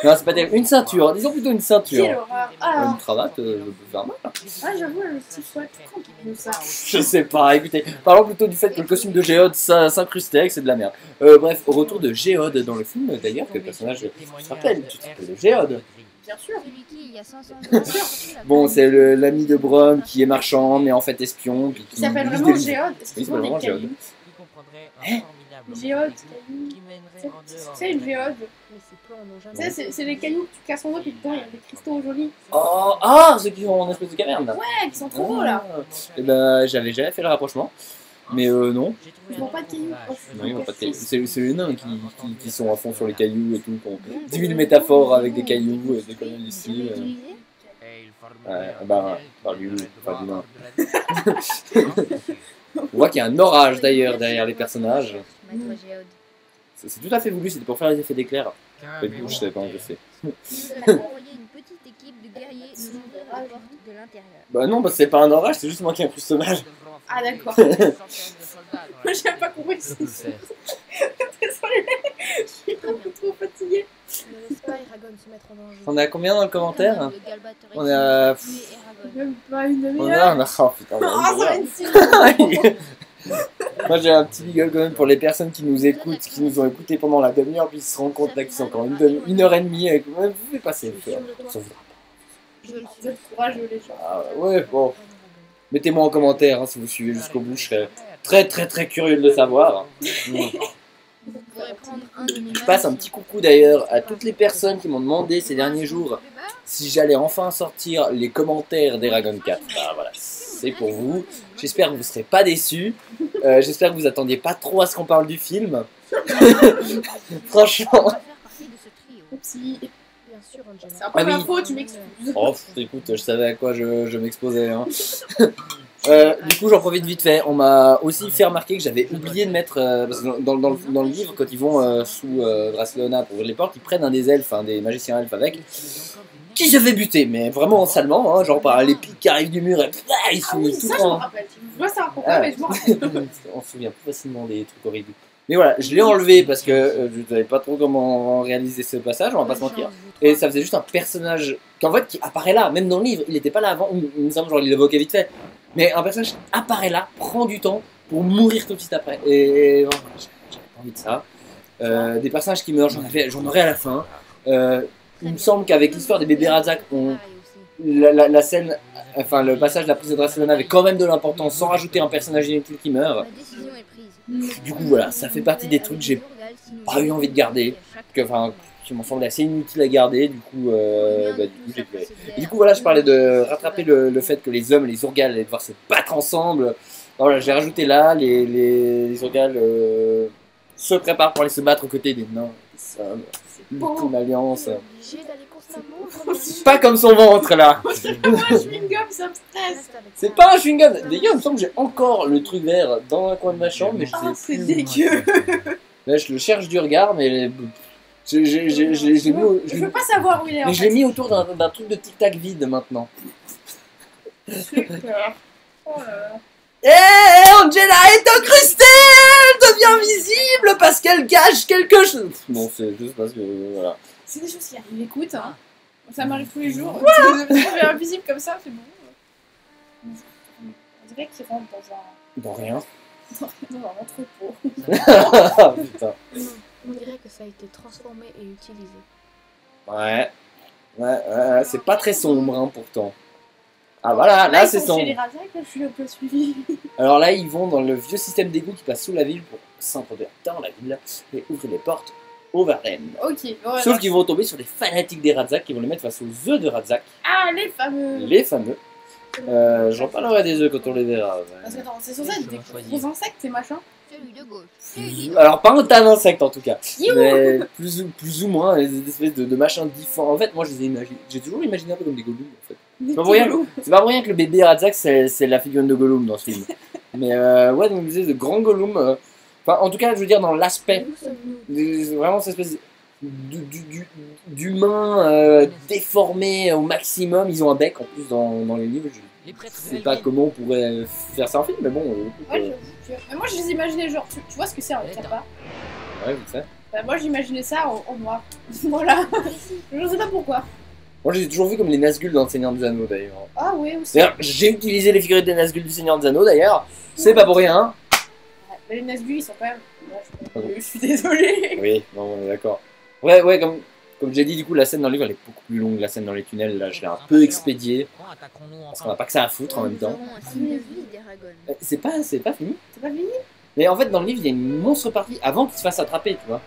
Non, c'est pas terrible. Une ceinture, disons plutôt une ceinture. Quelle horreur. Ah, Une cravate, ça peut faire mal. j'avoue, le petit chouette, comme ça. Je sais pas, écoutez, parlons plutôt du fait que le costume de Géode s'incrustait avec, c'est de la merde. Bref, au retour de Géode dans le film, d'ailleurs, que le personnage se rappelle, tu te rappelles de Géode. Bien sûr. Bon, c'est l'ami de Brom qui est marchand, mais en fait espion. Puis Il s'appelle vise vraiment des- Géode. Est-ce Oui, qu'ils c'est ont des vraiment Géode. cailloux Hein Géode, cailloux. C'est une géode. Tu sais, c'est les cailloux que tu casses en dos, puis dedans il y a des cristaux jolis. Oh, ceux qui sont en espèce de caverne là. Ouais, qui sont trop beaux là. Et ben, j'avais jamais fait le rapprochement. Mais non. Ils n'ont pas de cailloux. Oh, Non, ils ont pas de cailloux. C'est les nains qui sont à fond sur les cailloux et tout. Qui ont 10 000 métaphores avec des cailloux, des conneries ici. Ouais, par du nain. On voit qu'il y a un orage d'ailleurs derrière les personnages. C'est tout à fait voulu, c'était pour faire les effets d'éclair. Mais du coup, je savais pas, je sais. Nous avons envoyé une petite équipe de guerriers nous ouvrir la porte de l'intérieur. Bah non, c'est pas un orage, c'est juste moi qui ai un crustomage. Ah d'accord. Moi j'ai pas compris. Désolée, je suis beaucoup trop fatiguée. Ne laisse pas Eragon se mettre en danger. On est à combien dans le commentaire? Le Galbat On est à... tuer Eragon. Même pas une On demi-heure. a... Oh putain, on a Ah, une ça va demi-heure. être si Moi j'ai un petit big up quand même pour les personnes qui nous écoutent, qui nous ont écoutés pendant la demi-heure, puis ils se rendent compte là qu'ils sont encore une heure et demie avec... Ouais, vous pouvez passer, ça vous voudra Je le suis. Vous êtes courageux les gens. pas. Ah, ouais, bon. Mettez-moi en commentaire hein, si vous suivez jusqu'au bout, je serais très curieux de le savoir. Vous pourrez prendre un de mes Je passe un petit coucou d'ailleurs à toutes les personnes qui m'ont demandé ces derniers jours si j'allais enfin sortir les commentaires d'Eragon 4. Ah voilà, c'est pour vous. J'espère que vous ne serez pas déçus. J'espère que vous attendiez pas trop à ce qu'on parle du film. Franchement. On va faire partie de ce trio. Oupsie. Bien sûr, Angela. C'est un peu Ah ma oui. faute, tu m'excuses. Oh, écoute, je savais à quoi je m'exposais. Hein. Du coup, j'en profite vite fait. On m'a aussi fait remarquer que j'avais oublié de mettre. Parce que dans le livre, quand ils vont sous Dracleona pour ouvrir les portes, ils prennent un des elfes, des magiciens elfes avec, qui se fait buter, mais vraiment salement, hein, genre par les pics qui arrivent du mur et ils Ah sont oui, tout ça je me en. rappelle. Tu vois, c'est un Ah. problème, mais je me rappelle. On se souvient plus facilement des trucs horribles. Mais voilà, je l'ai enlevé parce que je ne savais pas trop comment réaliser ce passage, on va pas se mentir. Et ça faisait juste un personnage qu'en fait qui apparaît là, même dans le livre, il n'était pas là avant, il me semble genre il l'évoquait vite fait. Mais un personnage apparaît là, prend du temps pour mourir tout de suite après. Et bon, j'avais pas envie de ça. Des personnages qui meurent, j'en aurai à la fin. Il me semble qu'avec l'histoire des bébés Razak, la scène, enfin le passage de la prise de Dracélana avait quand même de l'importance sans rajouter un personnage inutile qui meurt. Du coup voilà, ça fait partie des trucs que j'ai pas eu envie de garder, qui m'ont semblé assez inutile à garder, du coup j'ai fait. Et du coup voilà, je parlais de rattraper le fait que les hommes et les Urgal allaient devoir se battre ensemble. Voilà, j'ai rajouté là, les Urgal se préparent pour aller se battre aux côtés des nains, des hommes, une alliance. Pas comme son ventre là. C'est pas un chewing-gum, ça me stresse. C'est pas un chewing-gum. D'ailleurs, il me semble que j'ai encore le truc vert dans un coin de ma chambre, mais je sais C'est plus. dégueu. Là, je le cherche du regard, mais je l'ai mis, Je veux pas savoir où il est en mais je l'ai fait. mis autour d'un truc de tic-tac vide maintenant. J'ai peur. Oh là là. Eh, Angela est incrustée, elle devient visible parce qu'elle cache quelque chose. Non, c'est juste parce que voilà. C'est des choses qui arrivent, écoute, hein. Ça m'arrive tous les jours. De devenir invisible comme ça, c'est bon. On dirait qu'il rentre Dans rien. dans un entrepôt. Ah, putain. On dirait que ça a été transformé et utilisé. Ouais, c'est pas très sombre hein, pourtant. Ah voilà, là c'est ils sont chez sombre. les Razak, là je suis un peu suivi. Alors là, ils vont dans le vieux système d'égout qui passe sous la ville pour s'introduire dans la ville et ouvrir les portes au Varenne. Ok, voilà. Sauf qu'ils vont tomber sur des fanatiques des Razak qui vont les mettre face aux œufs de Razak, Ah, les fameux. les fameux. J'en parlerai des œufs quand on les verra. Parce que attends, c'est censé être des gros insectes et machin. Celui de gauche. Alors pas un tas d'insectes en tout cas, Youhou. mais plus ou moins des espèces de machins différents. En fait, moi je les ai imaginés, j'ai toujours imaginé un peu comme des golems en fait. Des pas pour rien. petits loups. C'est pas pour rien que le bébé Razak c'est la figurine de Gollum dans ce film. Mais ouais, donc vous de grands Gollum. Enfin, en tout cas, je veux dire dans l'aspect, Où sommes-nous? vraiment cette espèce d'humain déformé au maximum. Ils ont un bec en plus dans les livres. Je sais pas comment on pourrait faire ça en film, mais bon. Ouais, j'avoue que- Mais moi je les imaginais genre, tu vois ce que c'est un kappa? Ouais, vite fait. Bah, moi j'imaginais ça en noir. Voilà. Je sais pas pourquoi. Moi, j'ai toujours vu comme les Nazgûl dans le Seigneur des Anneaux d'ailleurs. Ah ouais, aussi. D'ailleurs, j'ai utilisé les figurines des Nazgûl du Seigneur des Anneaux d'ailleurs. C'est pas pour rien. Ouais, mais les Nazgûl ils sont quand même. Ouais, je suis désolée. Oui, non, on est d'accord. Ouais, comme j'ai dit, du coup, la scène dans le livre elle est beaucoup plus longue. La scène dans les tunnels, là, je l'ai un peu expédiée. Parce qu'on n'a pas que ça à foutre en même temps. Nous avons un signe de vie d'Eragon. C'est pas fini. C'est pas fini? Mais en fait, dans le livre, il y a une monstre partie avant qu'il se fasse attraper, tu vois.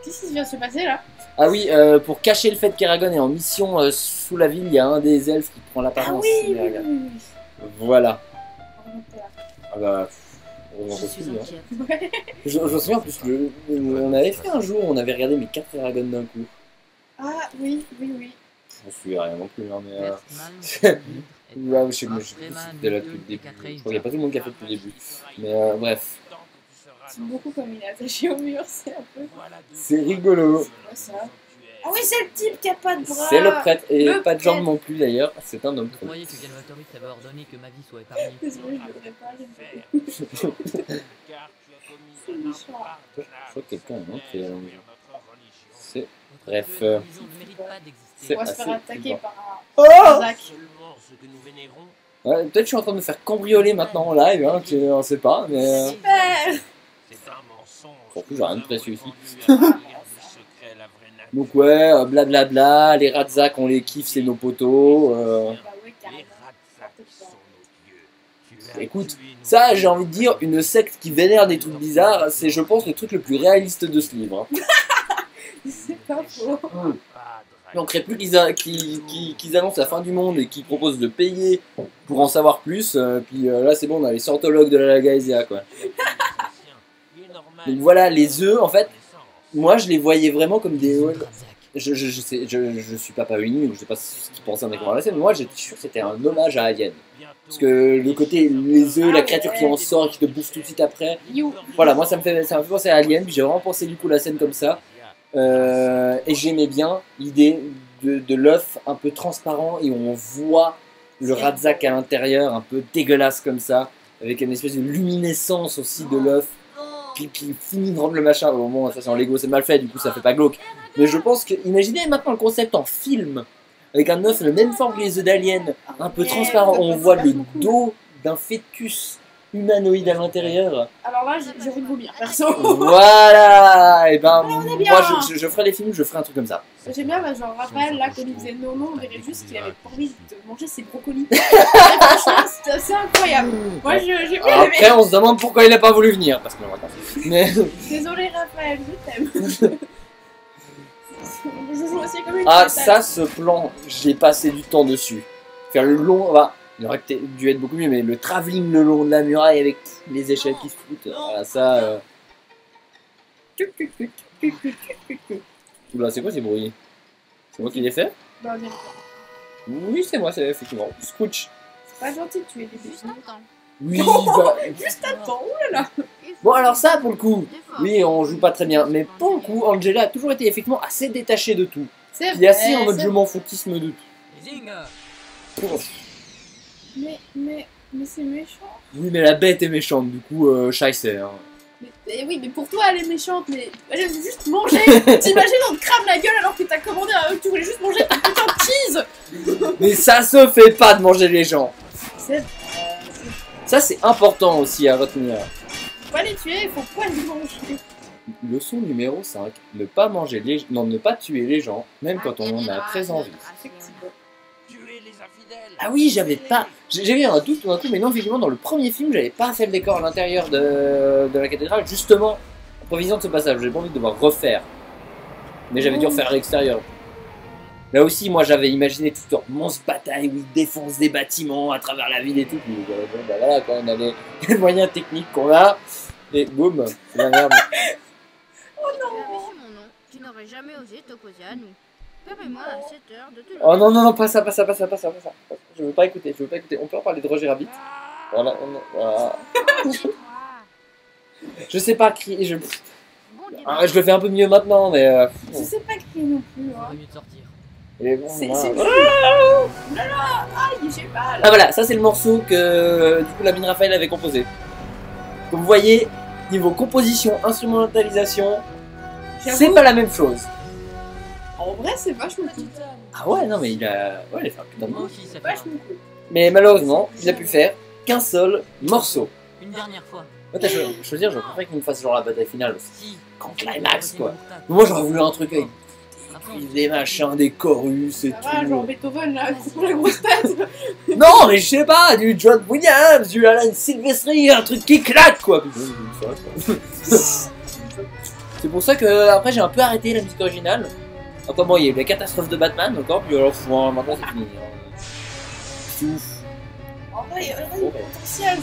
Qu'est-ce qui vient de se passer là? Ah oui, pour cacher le fait qu'Eragon est en mission sous la ville, il y a un des elfes qui prend Ah l'apparence oui, d'Eragon. oui. Voilà. On remonte là. Ah bah, on en Je peut suis plus, hein. inquiète. Ouais. Je me souviens en plus, on avait fait un jour, on avait regardé mes 4 Eragon d'un coup. Ah oui. Je m'en souviens rien non plus, hein, mais. Westman, Ouais, je sais pas, c'était là depuis le début. Je crois qu'il n'y a pas tout le monde qui a fait depuis le début. Mais bref, C'est beaucoup comme il est attaché au mur, c'est un peu. c'est rigolo. Ouais, ça. Ah oui, c'est le type qui a pas de bras. C'est le prêtre, et Le pas de jambes prêtre. non plus d'ailleurs, c'est un homme Vous prêtre. croyez que Galvatorix avait ordonné que ma vie soit épargnée? Désolé, je devrais pas. C'est méchant. Je crois que quelqu'un a montré. C'est. Bref, Votre religion ne mérite pas d'exister. c'est On va se assez faire attaquer flippant. par Oh un Razak. Ouais, peut-être que je suis en train de me faire cambrioler maintenant en live, hein, on sait pas, mais. Super. En plus, j'ai rien de précieux ici. Donc, ouais, blablabla, les Razak, on les kiffe, c'est nos potos. Bah ouais, carrément. Écoute, ça, j'ai envie de dire, une secte qui vénère des trucs bizarres, c'est, je pense, le truc le plus réaliste de ce livre. Hein. C'est pas faux. Il manquerait plus qu'ils annoncent la fin du monde et qu'ils proposent de payer pour en savoir plus. Puis là, c'est bon, on a les scientologues de la Lagaïsia, quoi. Donc voilà, les œufs, en fait, moi, je les voyais vraiment comme des... Je suis pas Paolini, donc je sais pas ce qu'ils pensaient en écoutant la scène, mais moi, j'étais sûr que c'était un hommage à Alien. Parce que le côté, les œufs, la créature qui en sort et qui te bouffe tout de suite après... You. Voilà, moi, ça me fait penser à Alien, puis j'ai vraiment pensé du coup la scène comme ça. Et j'aimais bien l'idée de l'œuf un peu transparent et où on voit le Razak à l'intérieur, un peu dégueulasse comme ça, avec une espèce de luminescence aussi de l'œuf qui finit de rendre le machin. Au moment, ça c'est en Lego, c'est mal fait, du coup ça fait pas glauque. Mais je pense que, imaginez maintenant le concept en film, avec un œuf de la même forme que les œufs d'Alien, un peu transparent, où on voit le dos d'un fœtus humanoïde à l'intérieur. Alors là, j'ai envie de vomir, perso. Voilà. Et ben, on est bien. moi, je ferai les films, je ferai un truc comme ça. J'aime bien, bah, genre Raphaël, là, comme il disait non, non, on dirait juste qu'il avait pas envie de manger ses brocolis. Et franchement, c'est assez incroyable. Moi, j'ai bien aimé. Après, on se demande pourquoi il a pas voulu venir, parce que mais Désolé, Raphaël, je t'aime. Je joue aussi comme une ah, patate. ça, ce plan, j'ai passé du temps dessus. Faire le long, bah, il aurait dû être beaucoup mieux, mais le travelling le long de la muraille avec les échelles qui se foutent, voilà, ça. Oula, c'est quoi ces bruits? C'est moi qui les fais? Bah, on dirait pas. Oui, c'est moi, c'est effectivement. Scooch. C'est pas gentil de tuer des bébés. Juste un temps. Oui, bah. Juste attends, oulala. Bon, alors ça, pour le coup, oui, on joue pas très bien, mais pour le coup, Angela a toujours été effectivement assez détachée de tout. C'est Il est assez en mode c'est je m'en foutisme de Zing. tout. Mais c'est méchant. Oui, mais la bête est méchante, du coup, scheisse, hein. Oui, mais pour toi, elle est méchante, mais elle aime juste manger. T'imagines, on te crame la gueule alors que t'as commandé tu voulais juste manger ta putain de cheese. Mais ça se fait pas de manger les gens. C'est Ça, c'est important aussi à retenir. faut pas les tuer, il faut pas les manger. Leçon numéro 5. Ne pas manger les... Non, ne pas tuer les gens, même quand on en a très envie. Effectivement. Tuer les infidèles. Ah oui, j'avais pas... J'ai eu un doute tout d'un coup, mais non, effectivement, dans le premier film, j'avais pas fait le décor à l'intérieur de la cathédrale, justement, en prévision de ce passage. J'avais pas envie de devoir refaire. Mais j'avais dû refaire à l'extérieur. Là aussi, moi, j'avais imaginé toute leur immense bataille où ils défoncent des bâtiments à travers la ville et tout. Puis, bon, bah voilà, quand on a les moyens techniques qu'on a, et boum, c'est la merde. Mon nom, tu n'aurais jamais osé t'opposer à nous. Permets-moi à cette heure de te Oh non, non, non, pas ça, pas ça, pas ça, pas ça, pas ça. Je veux pas écouter, je veux pas écouter. On peut en parler de Roger Rabbit. Voilà, voilà. Je sais pas crier, je le fais un peu mieux maintenant, mais... Je sais pas crier non plus. Hein. Vaut mieux de sortir. et bon, C'est. voilà. Oulala, aïe, j'ai mal. Ah voilà, ça c'est le morceau que du coup Lamine Raphaël avait composé. Comme vous voyez, niveau composition, instrumentalisation, c'est J'avoue, pas la même chose. en vrai, c'est vachement cool. Ah ouais, non mais il a... Ouais, il a fait un putain de Moi boulot. aussi, ça fait Vachement cool. Mais malheureusement, il a pu faire qu'un seul morceau. une dernière fois. Moi, t'as choisir, je préfère qu'il me fasse genre la bataille finale aussi. Si. Grand climax, quoi. Après, Moi j'aurais voulu un truc avec on des machins, des chorus et Ça va, genre tout. Beethoven là, coupe la grosse tête. Non mais je sais pas, du John Williams, du Alan Silvestri, un truc qui claque quoi. C'est pour ça que après j'ai un peu arrêté la musique originale. Après bon, il y a eu la catastrophe de Batman encore, puis alors maintenant c'est fini. C'est ouf. En vrai, il y a du potentiel.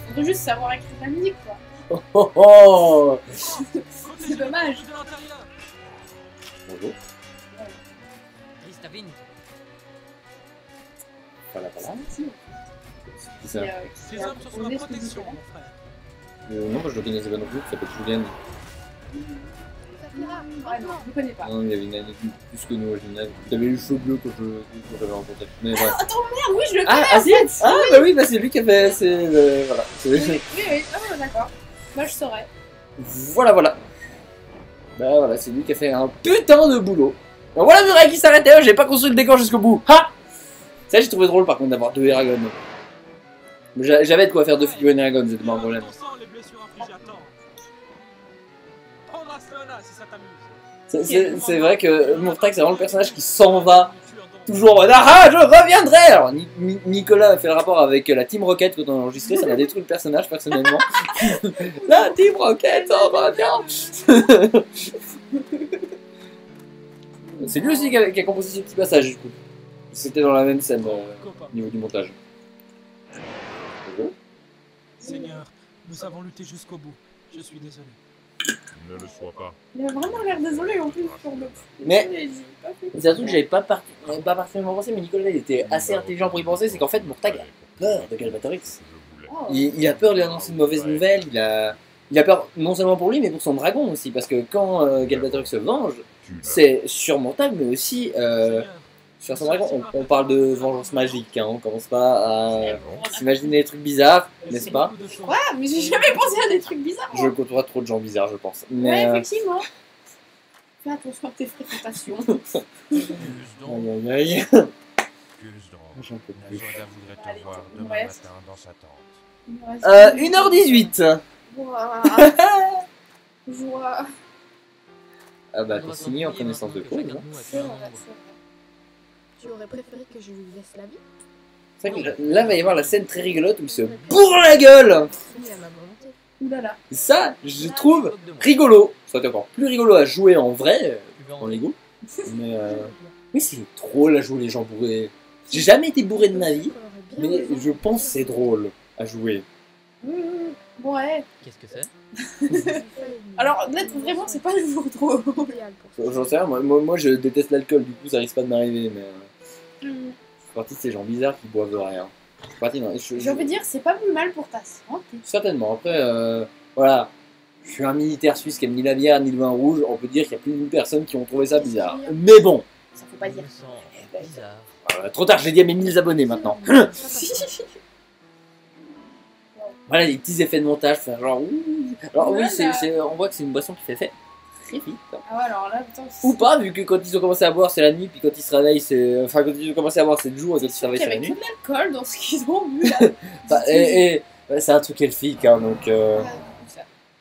Faudrait juste savoir écrire la musique quoi. Oh oh oh. C'est dommage. Bonjour. Christophe, Voilà, voilà. C'est ça. Ces hommes sont sous ma protection, mon frère. Non, moi je le connaissais pas non plus, il s'appelle Julien. Safira, Ouais, non, je connais pas. Non, il y avait une année plus que nous au gymnase. Il avait les cheveux bleus quand j'avais rencontré. Mais ouais. Attends, merde, oui, je le connais Ah, en si fait. Ah, bah oui, bah c'est lui qui a fait. Voilà. Oui, ah, d'accord. Moi, je saurais. Voilà, voilà. Bah voilà, c'est lui qui a fait un putain de boulot. Donc voilà, muraille qui s'arrêtait, j'ai pas construit le décor jusqu'au bout. Ha! Ça, j'ai trouvé drôle par contre d'avoir deux Eragon. J'avais de quoi faire deux figurines Eragon, c'était pas un problème. Les blessures infligées à temps. Embrasse Léona si ça t'amuse. C'est vrai que Mourtak, c'est vraiment le personnage qui s'en va. Toujours en mode ah, je reviendrai. Alors Nicolas a fait le rapport avec la Team Rocket quand on a enregistré, ça m'a détruit le personnage personnellement. La Team Rocket, on revient. C'est lui aussi qui a composé ce petit passage du coup. C'était dans la même scène au niveau du montage. Seigneur, nous avons lutté jusqu'au bout. Je suis désolé. Ne le sois pas. Il a vraiment l'air désolé en plus sur le. Mais c'est un truc que j'avais pas particulièrement pensé, mais Nicolas il était assez intelligent pour y penser, c'est qu'en fait Mourtag a peur de Galbatorix. Je voulais. Oh. Il a peur de lui annoncer une mauvaise nouvelle, il a peur non seulement pour lui mais pour son dragon aussi, parce que quand Galbatorix se venge, Tu l'as. c'est sur Mourtag mais aussi sur son dragon. On parle de vengeance magique, hein, on commence pas à s'imaginer des trucs bizarres, n'est-ce pas? Ouais, mais j'ai jamais pensé à des trucs bizarres. Je côtoie trop de gens bizarres je pense. Ouais, Mais, effectivement. Fais attention à tes fréquentations. Accuse donc. aïe aïe aïe. Accuse donc. J'en peux plus. Nazoda voudrait te Allez, voir on demain reste. matin dans sa tente. 1h18. Ouah. Joie. Ah bah t'es signé en connaissance de cause. Hein. C'est vrai, c'est vrai. Tu aurais préféré que je lui laisse la vie? C'est vrai que là va y avoir la scène très rigolote où il se bourre la gueule. Oui, à ma volonté. Oulala. Ça, je trouve rigolo. Ça va être encore plus rigolo à jouer en vrai, en Lego. Mais oui, c'est drôle à jouer les gens bourrés. J'ai jamais été bourré de ma vie, mais je pense que c'est drôle à jouer. Ouais. Qu'est-ce que c'est? Alors, là, vraiment, c'est pas le jour trop. J'en sais rien, moi je déteste l'alcool, du coup ça risque pas de m'arriver, mais je fais partie de ces gens bizarres qui boivent de rien. Je fais partie Je veux dire, c'est pas plus mal pour ta santé. certainement, après, voilà, je suis un militaire suisse qui aime ni la bière ni le vin rouge, on peut dire qu'il y a plus d'une personne qui ont trouvé ça bizarre. Mais bon, Ça faut pas dire. Je me sens bizarre. trop tard, j'ai dit à mes 1000 abonnés maintenant. Voilà les petits effets de montage, faire genre ouh. Alors oui, on voit que c'est une boisson qui fait effet très vite. Ah ouais, alors là, putain. Ou pas, vu que quand ils ont commencé à boire c'est la nuit, puis quand ils se réveillent c'est... Enfin quand ils ont commencé à boire c'est le jour, et quand ils se réveillent Il y c'est la avait nuit. que de l'alcool dans ce qu'ils ont vu là. Enfin, ouais, c'est un truc elfique, hein, donc...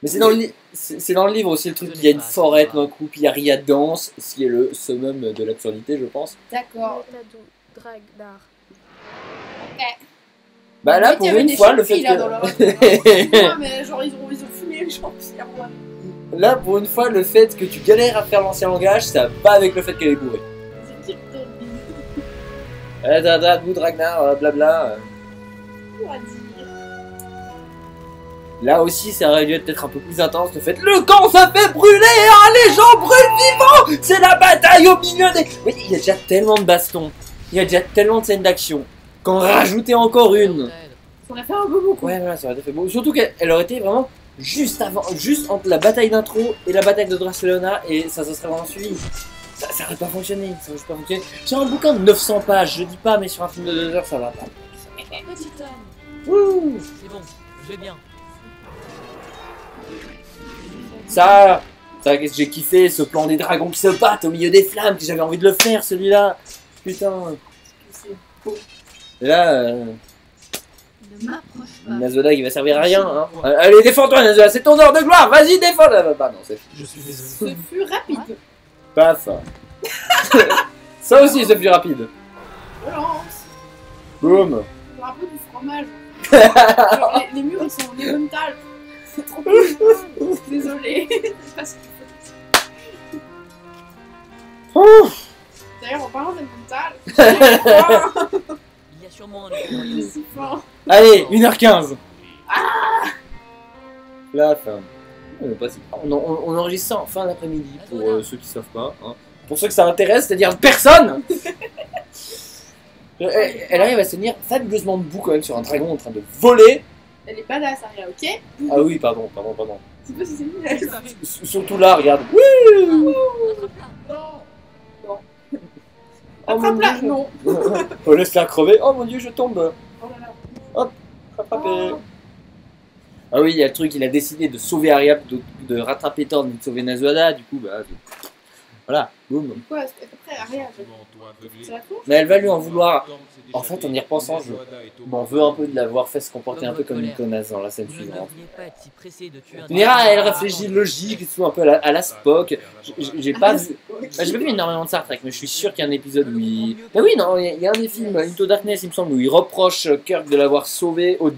Mais c'est dans, c'est dans le livre aussi le truc qu'il y a une forêt tout d'un coup, puis il y a Ria danse, ce qui est le summum de l'absurdité je pense. D'accord. Dragdar. Ok. Bah là En fait, il pour y avait une des fois le champignons, fait là, dans leur- que... Ouais, mais genre ils ont fumé les champignons. Ouais. Là pour une fois le fait que tu galères à faire l'ancien langage, ça va pas avec le fait qu'elle est bourrée. C'est qui le Bout Ragnar, blabla. on va dire. Là aussi, ça aurait dû être peut-être un peu plus intense. Le fait, le camp ça fait brûler, hein, les gens brûlent vivants. C'est la bataille au milieu des. Oui, il y a déjà tellement de bastons. Il y a déjà tellement de scènes d'action. Qu'en rajouter encore une. Ça aurait fait un peu beaucoup. Ouais, voilà, ça aurait été fait beau. Surtout qu'elle aurait été vraiment juste avant, juste entre la bataille d'intro et la bataille de Dracellona, et ça se serait vraiment suivi. Ça aurait pas fonctionné. Ça aurait juste pas fonctionné. Sur un bouquin de 900 pages, je dis pas, mais sur un film de 2 heures, ça va pas. Petit homme. Ouh. C'est bon, je vais bien. Ça, j'ai kiffé ce plan des dragons qui se battent au milieu des flammes, que j'avais envie de le faire celui-là. Putain. Et là, Ne m'approche pas. Nazoda qui va servir à rien. Hein. Allez, défends-toi Nazoda, c'est ton heure de gloire, vas-y, défends. Bah non, c'est Je suis Ce désolé. fut rapide. pas ça. Ça aussi, c'est plus rapide. Relance. Boum. C'est un peu du fromage. Genre, les murs ils sont en emmental. C'est trop cool. Désolé. C'est pas ce qu'il faut. Ouf. D'ailleurs, en parlant d'emmental, Il y a sûrement un c'est si fort. Allez, 1h15. La fin. On enregistre ça en fin d'après-midi pour ceux qui savent pas. Hein. Pour ceux que ça intéresse, c'est-à-dire personne. Elle arrive à se tenir fabuleusement debout quand même sur un dragon en train de voler. Elle est badass, Aria, ok? Ah oui, pardon. C'est pas si c'est mieux. Surtout là, regarde. Oui. Non. Oh mon Attrape-la. Dieu. Non. On laisse la crever. Oh mon dieu, je tombe. Oh là là. Rattrapé. Oh. Ah oui, il y a le truc, il a décidé de sauver Arya plutôt que de rattraper Thorn et de sauver Nazuada. Du coup, bah. Voilà, boum. Quoi? Après, Aria, c'est la cour? Mais elle va lui en vouloir. En fait, en y repensant, je m'en veux un peu de l'avoir fait se comporter un peu comme une connasse dans la scène Vous ne suivante. devriez pas être si pressé de tuer un Tu me diras, elle réfléchit logique et tout, un peu à la Spock. J'ai pas vu. Bah, j'ai pas vu énormément de Star Trek, mais je suis sûr qu'il y a un épisode où il. Bah oui, non, il y a un des films, Into Darkness, il me semble, où il reproche Kirk de l'avoir sauvé au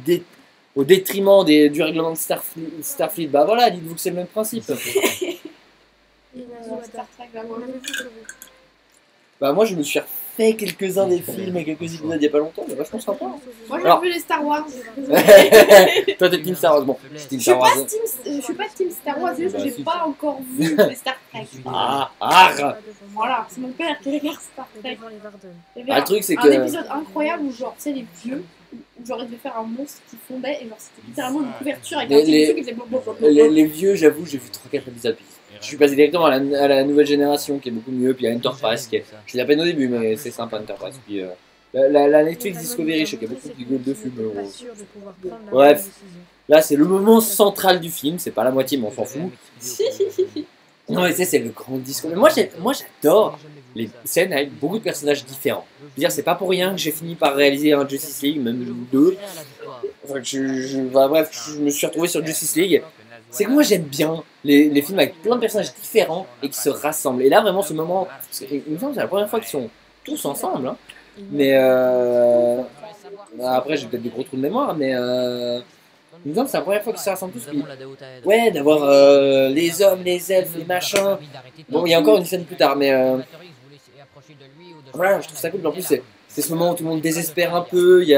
détriment du règlement de Starfleet. Bah voilà, dites-vous que c'est le même principe. Star Trek, là, moi. Bah moi, je me suis refait quelques-uns des films et quelques épisodes il y a pas longtemps, mais vachement sympa. Moi, j'ai Alors- vu les Star Wars. Toi, t'es Team Star Wars. Bon, c'est Team Je suis Star Wars. pas team Star Wars, c'est juste que Bah, j'ai si. pas encore vu les Star Trek. Ah. Voilà, c'est mon père qui regarde Star Trek. Devant les Varden. Il y Ah, avait le truc, c'est un que. épisode incroyable où genre, tu sais, les vieux, où genre ils devaient faire un monstre qui fondait et genre c'était littéralement une couverture avec un Les- petit truc qui faisait blablabla. Les vieux, j'avoue, j'ai vu 3-4 épisodes. Je suis passé directement à la nouvelle génération qui est beaucoup mieux, puis à Enterprise qui est. Je l'ai à peine au début, mais c'est sympa Enterprise. Puis la Netflix Discovery, je sais qu'il y a beaucoup qui gueulent dessus, mais Pas bon. sûr de pouvoir prendre la Bref. bonne décision. Là, c'est le moment central du film, c'est pas la moitié, mais on s'en fout. Non, mais tu sais, c'est le grand discours. Mais moi, j'adore les scènes avec beaucoup de personnages différents. Je veux dire, c'est pas pour rien que j'ai fini par réaliser un Justice League, même deux. enfin, bref, je me suis retrouvé sur Justice League. C'est que moi j'aime bien les films avec plein de personnages différents et qui se rassemblent. Et là vraiment ce moment, il me semble que c'est la première fois qu'ils sont tous ensemble. Hein. Mais après j'ai peut-être des gros trous de mémoire, mais il me semble que c'est la première fois qu'ils se rassemblent tous. Puis, ouais, d'avoir les hommes, les elfes, les machins. Bon, il y a encore une scène plus tard, mais voilà, je trouve ça cool. En plus c'est ce moment où tout le monde désespère un peu. Il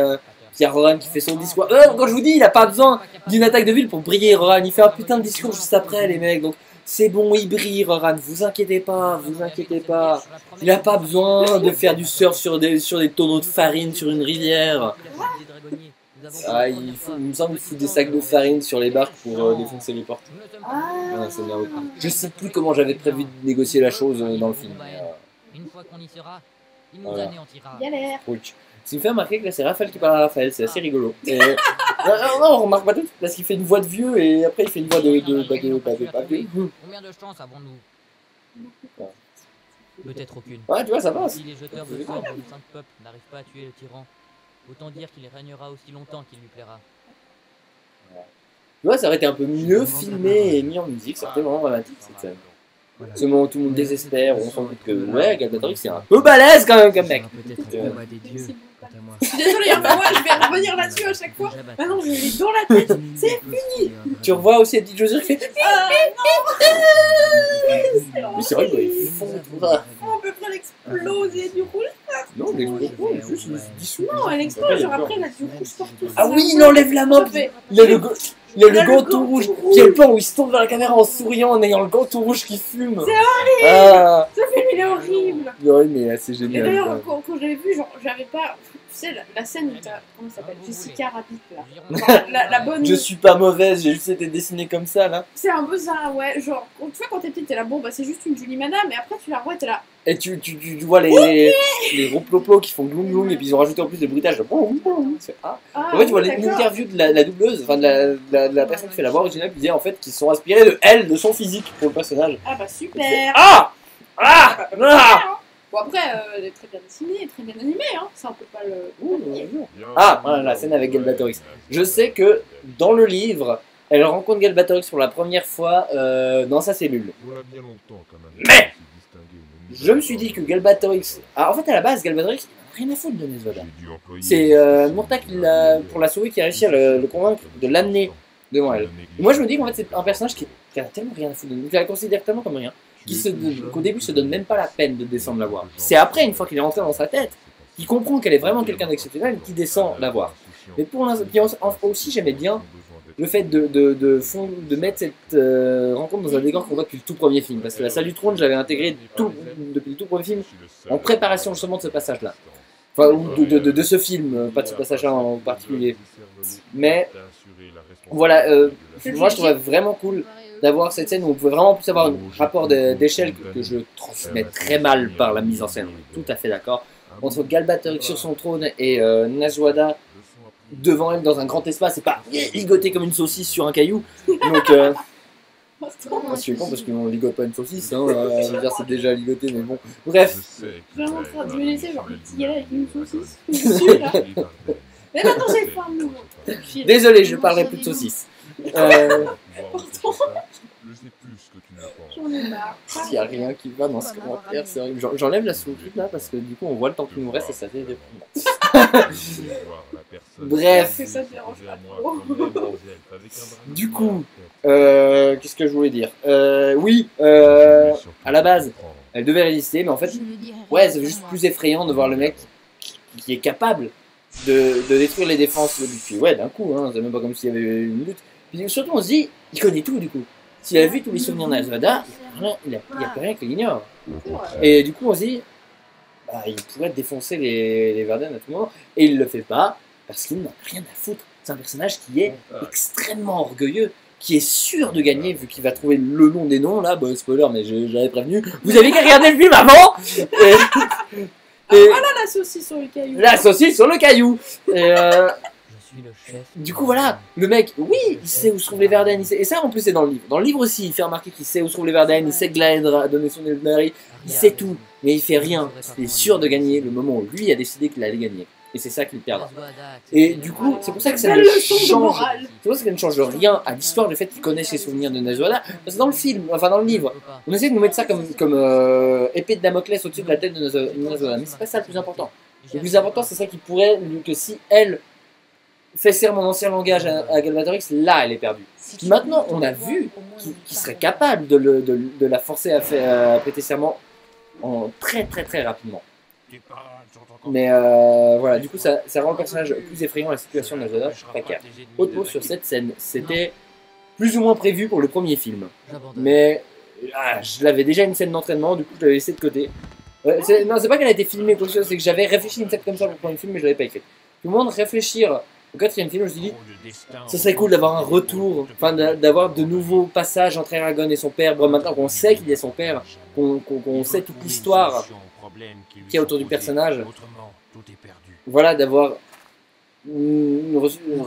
y a Rohan qui fait son discours. Quand je vous dis, il a pas besoin d'une attaque de ville pour briller, Rohan. Il fait un putain de discours juste après, les mecs. Donc c'est bon, il brille, Rohan. Vous inquiétez pas, vous inquiétez pas. Il a pas besoin de faire du surf sur des tonneaux de farine sur une rivière. Ah, il me semble qu'il fout des sacs de farine sur les barques pour défoncer les portes. Ah, c'est bien. Je sais plus comment j'avais prévu de négocier la chose dans le film. Une fois qu'on y sera, il nous anéantira. Galère. Ce qui me fait remarquer que là c'est Raphaël qui parle à Raphaël, c'est assez rigolo. Et, non, on remarque pas tout, parce qu'il fait une voix de vieux et après il fait une voix de vieux. Combien de chances avons-nous? Peut-être aucune. Ouais, tu vois, ça passe. Si les jeteurs de sorts du Saint-Peuple n'arrivent pas à tuer le tyran, autant dire qu'il régnera aussi longtemps qu'il lui plaira. Tu vois, ça aurait été un peu mieux filmé et mis en musique, ça aurait été vraiment dramatique cette scène. Ce moment où tout le monde désespère, on sent que ouais, Galbatorix c'est un peu balèze quand même comme mec. Je suis désolée, hein, moi je vais revenir là-dessus à chaque fois. Maintenant je l'ai dans la tête, c'est fini. Tu revois aussi la petite Josie qui fait. Mais c'est vrai qu'il fond. On peut pas l'exploser du rouge. Non, l'explosion, juste il se dissout. Non, elle explose, genre après elle a du rouge partout. Ah oui, il enlève la main. Il y a le gant tout rouge. Il y a le plan où il se tourne vers la caméra en souriant en ayant le gant tout rouge qui fume. C'est horrible. Ce film il est horrible. Ouais, mais c'est génial. Et d'ailleurs, quand je l'avais vu, genre, j'avais pas. Tu sais, la scène où t'as. Comment ça s'appelle? Jessica Rabbit, là. La bonne. Je suis pas mauvaise, j'ai juste été dessinée comme ça, là. C'est un peu ça, ouais. Genre, tu vois, quand t'es petite, t'es là, bon, bah c'est juste une Julie Mana, mais après tu la revois, t'es là. Et tu vois les gros ploplos qui font gloum gloum, et puis ils ont rajouté en plus des bruitages de boum boum. En fait, tu vois l'interview de la doubleuse, enfin de la personne qui fait la voix originale, qui disait en fait qu'ils sont inspirés de elle, de son physique pour le personnage. Ah bah super. Bon après, elle est très bien dessinée, très bien animée, hein. Ça on peut pas le... Voilà, la scène avec Galbatorix. Je sais que dans le livre, elle rencontre Galbatorix pour la première fois dans sa cellule. Mais je me suis dit que Galbatorix... en fait à la base, Galbatorix, il n'a rien à foutre de Nesvoda. C'est Murta qui pour la sauver qui a réussi à le convaincre de l'amener devant elle. Et moi je me dis qu'en fait c'est un personnage qui a tellement rien à foutre de nous, qui la considère tellement comme rien. Qu'au début se donne même pas la peine de descendre la voir. C'est après, une fois qu'il est rentré dans sa tête, qu'il comprend qu'elle est vraiment quelqu'un d'exceptionnel et qu'il descend la voir. Mais pour l'instant, aussi j'aimais bien le fait de mettre cette rencontre dans un décor qu'on voit depuis le tout premier film. Parce que la salle du trône, j'avais intégré depuis le tout premier film en préparation justement de ce passage-là. Enfin, ou de ce film, pas de ce passage-là en particulier. Mais voilà, moi je trouvais vraiment cool d'avoir cette scène où on pouvait vraiment plus avoir un rapport d'échelle que je transmets très mal par la mise en scène, on est tout à fait d'accord, entre Galbatorix sur son trône et Naswada devant elle dans un grand espace et pas ligoté comme une saucisse sur un caillou. Donc c'est con parce qu'on ligote pas une saucisse, hein, je veux dire c'est déjà ligoté mais bon, bref. Vraiment en train de me laisser genre petit gars avec une saucisse, je suis sûre là. Mais maintenant j'ai faim. Désolé, je parlerai plus de saucisse. J'en ai marre. Il n'y a rien qui va dans ce commentaire, c'est horrible. J'enlève la sous-titre là parce que du coup on voit le temps qu'il nous reste et ça fait déprimant. Bref. Du coup, qu'est-ce que je voulais dire? Oui, à la base, elle devait résister, mais en fait, ouais, c'est juste plus effrayant de voir le mec qui est capable de détruire les défenses. Puis ouais, d'un coup, hein, c'est même pas comme s'il y avait une lutte. Puis surtout, on se dit, il connaît tout du coup. S'il a vu tous les souvenirs d'Azvada, il n'y a plus rien qu'il ignore. Et du coup, on se dit, il pourrait défoncer les Varden à tout moment. Et il le fait pas, parce qu'il n'a rien à foutre. C'est un personnage qui est extrêmement orgueilleux, qui est sûr de gagner, vu qu'il va trouver le nom des noms. Là, bon, spoiler, mais j'avais prévenu. Vous avez qu'à regarder le film avant voilà la saucisse sur le caillou. La saucisse sur le caillou. Et Le chef. du coup voilà, le mec, oui, il sait où se trouvent les Varden, et ça en plus c'est dans le livre. Dans le livre aussi, il fait remarquer qu'il sait où se trouvent les Varden, il sait que Glaedra a donné son Eldari, il sait tout, mais il fait rien. Il est sûr de gagner le moment où lui a décidé qu'il allait gagner. Et c'est ça qu'ils perdent. Kazuhada a Et accepté du la coup, morale. c'est pour ça que ça Belle ne leçon de change. morale. C'est pour ça que ça ne change rien à l'histoire, le fait qu'ils connaissent les souvenirs de Nazuada. Parce que dans le film, enfin dans le livre, on essaie de nous mettre ça comme épée de Damoclès au-dessus de la tête de Nazuada. Mais c'est pas ça le plus important. Le plus important, c'est ça qui pourrait, que si elle fait serment d'ancien langage à Galvatorix, là elle est perdue. Maintenant, on a vu qu'il serait capable de la forcer à prêter serment très très très rapidement. Mais voilà, du coup, ça rend le personnage plus effrayant, la situation de Nazuada, très clair. Autre mot sur cette scène, c'était plus ou moins prévu pour le premier film. J'abandonne. Mais je l'avais déjà une scène d'entraînement, du coup je l'avais laissé de côté. Non, c'est pas qu'elle a été filmée, quoi que ce soit, c'est que j'avais réfléchi une scène comme ça pour le premier film, mais je l'avais pas écrite. Tout le monde réfléchir au quatrième film, je me suis dit, ça serait cool d'avoir un retour, enfin d'avoir de nouveaux passages entre Eragon et son père. Bon, maintenant qu'on sait qu'il est son père, qu'on sait toute l'histoire qu'il y a autour du personnage, voilà, d'avoir une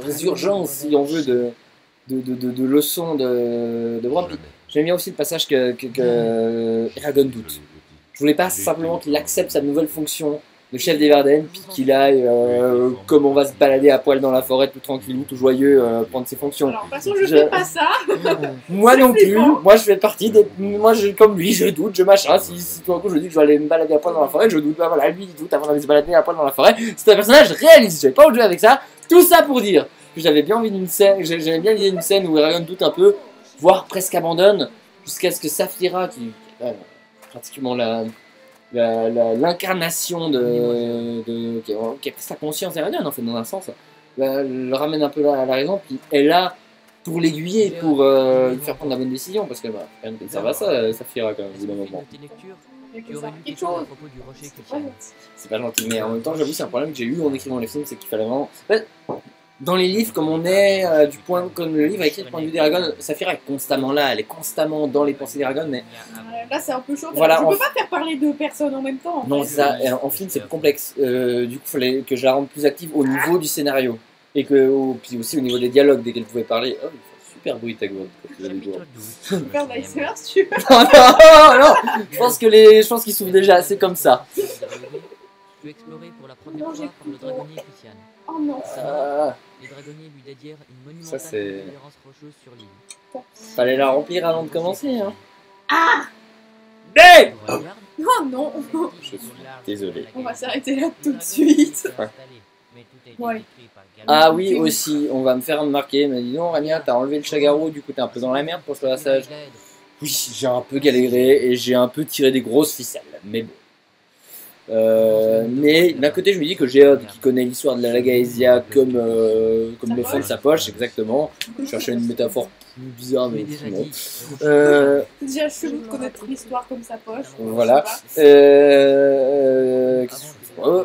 résurgence, si on veut, de leçons de Bran. Puis j'aime bien aussi le passage que Eragon doute. Je voulais pas simplement qu'il accepte sa nouvelle fonction de chef des Verden, puis qu'il aille, comme on va se balader à poil dans la forêt, tout tranquillou, tout joyeux, prendre ses fonctions. Alors, de toute façon, je fais pas ça. Moi non plus, flippant. moi je fais partie des... Moi, comme lui, je doute, je machin. Si tout d'un coup je dis que je vais aller me balader à poil dans la forêt, je doute. Bah voilà, lui il doute avant d'aller se balader à poil dans la forêt. C'est un personnage réaliste, j'avais pas envie de jouer avec ça. Tout ça pour dire que j'avais bien envie d'une scène, j'avais bien l'idée d'une scène où Eragon doute un peu, voire presque abandonne, jusqu'à ce que Saphira, qui est pratiquement l'incarnation qui a sa conscience d'Eragon en fait, dans un sens, le ramène un peu à la raison, puis elle a pour l'aiguiller, pour lui faire prendre la bonne décision, parce que quand même qu'elle serve à ça, Saphira quand même, au bout d'un moment. Tu aurais lu Quelque quelque chose à chose. propos du rocher C'est pas Kutian. gentil. C'est pas gentil, mais en même temps, j'avoue, c'est un problème que j'ai eu en écrivant les films, c'est qu'il fallait vraiment. En fait, dans les livres, comme on est comme le livre est écrit du point de vue d'Eragon, Saphira est constamment là, elle est constamment dans les pensées d'Eragon, mais Là, c'est un peu chaud. Voilà, je en peux pas faire parler deux personnes en même temps. En non, fait. c'est ça. Et en film, c'est plus complexe. Du coup, il fallait que je la rende plus active au niveau du scénario et puis aussi au niveau des dialogues dès qu'elle pouvait parler. Oh, il fait super bruit ta gourde quand tu as des gourdes. Super nicer, si tu veux. Non, non, non. Je pense qu'ils souffrent déjà assez comme ça. Tu explorer pour la première Non, fois par le dragonnier Kutian. Oh non. Les dragonniers lui dédièrent une Ça, monumentale c'est- protubérance rocheuse sur l'île. Fallait la remplir avant de commencer. Hein. Ah Hey Regarde, Oh non. Je suis désolé. On va s'arrêter là tout de suite. Ouais. Ouais. Ah oui, aussi, on va me faire remarquer. Mais dis donc, Rania, t'as enlevé le Chagaro, du coup t'es un peu dans la merde pour ce passage. Oui, j'ai un peu galéré et j'ai un peu tiré des grosses ficelles, mais bon. Mais d'un côté, je me dis que Géode, qui connaît l'histoire de la Lagaesia comme le fond de sa poche, exactement. Je cherchais une métaphore plus bizarre, mais non. C'est déjà chelou de connaître l'histoire comme sa poche. Voilà. Je sais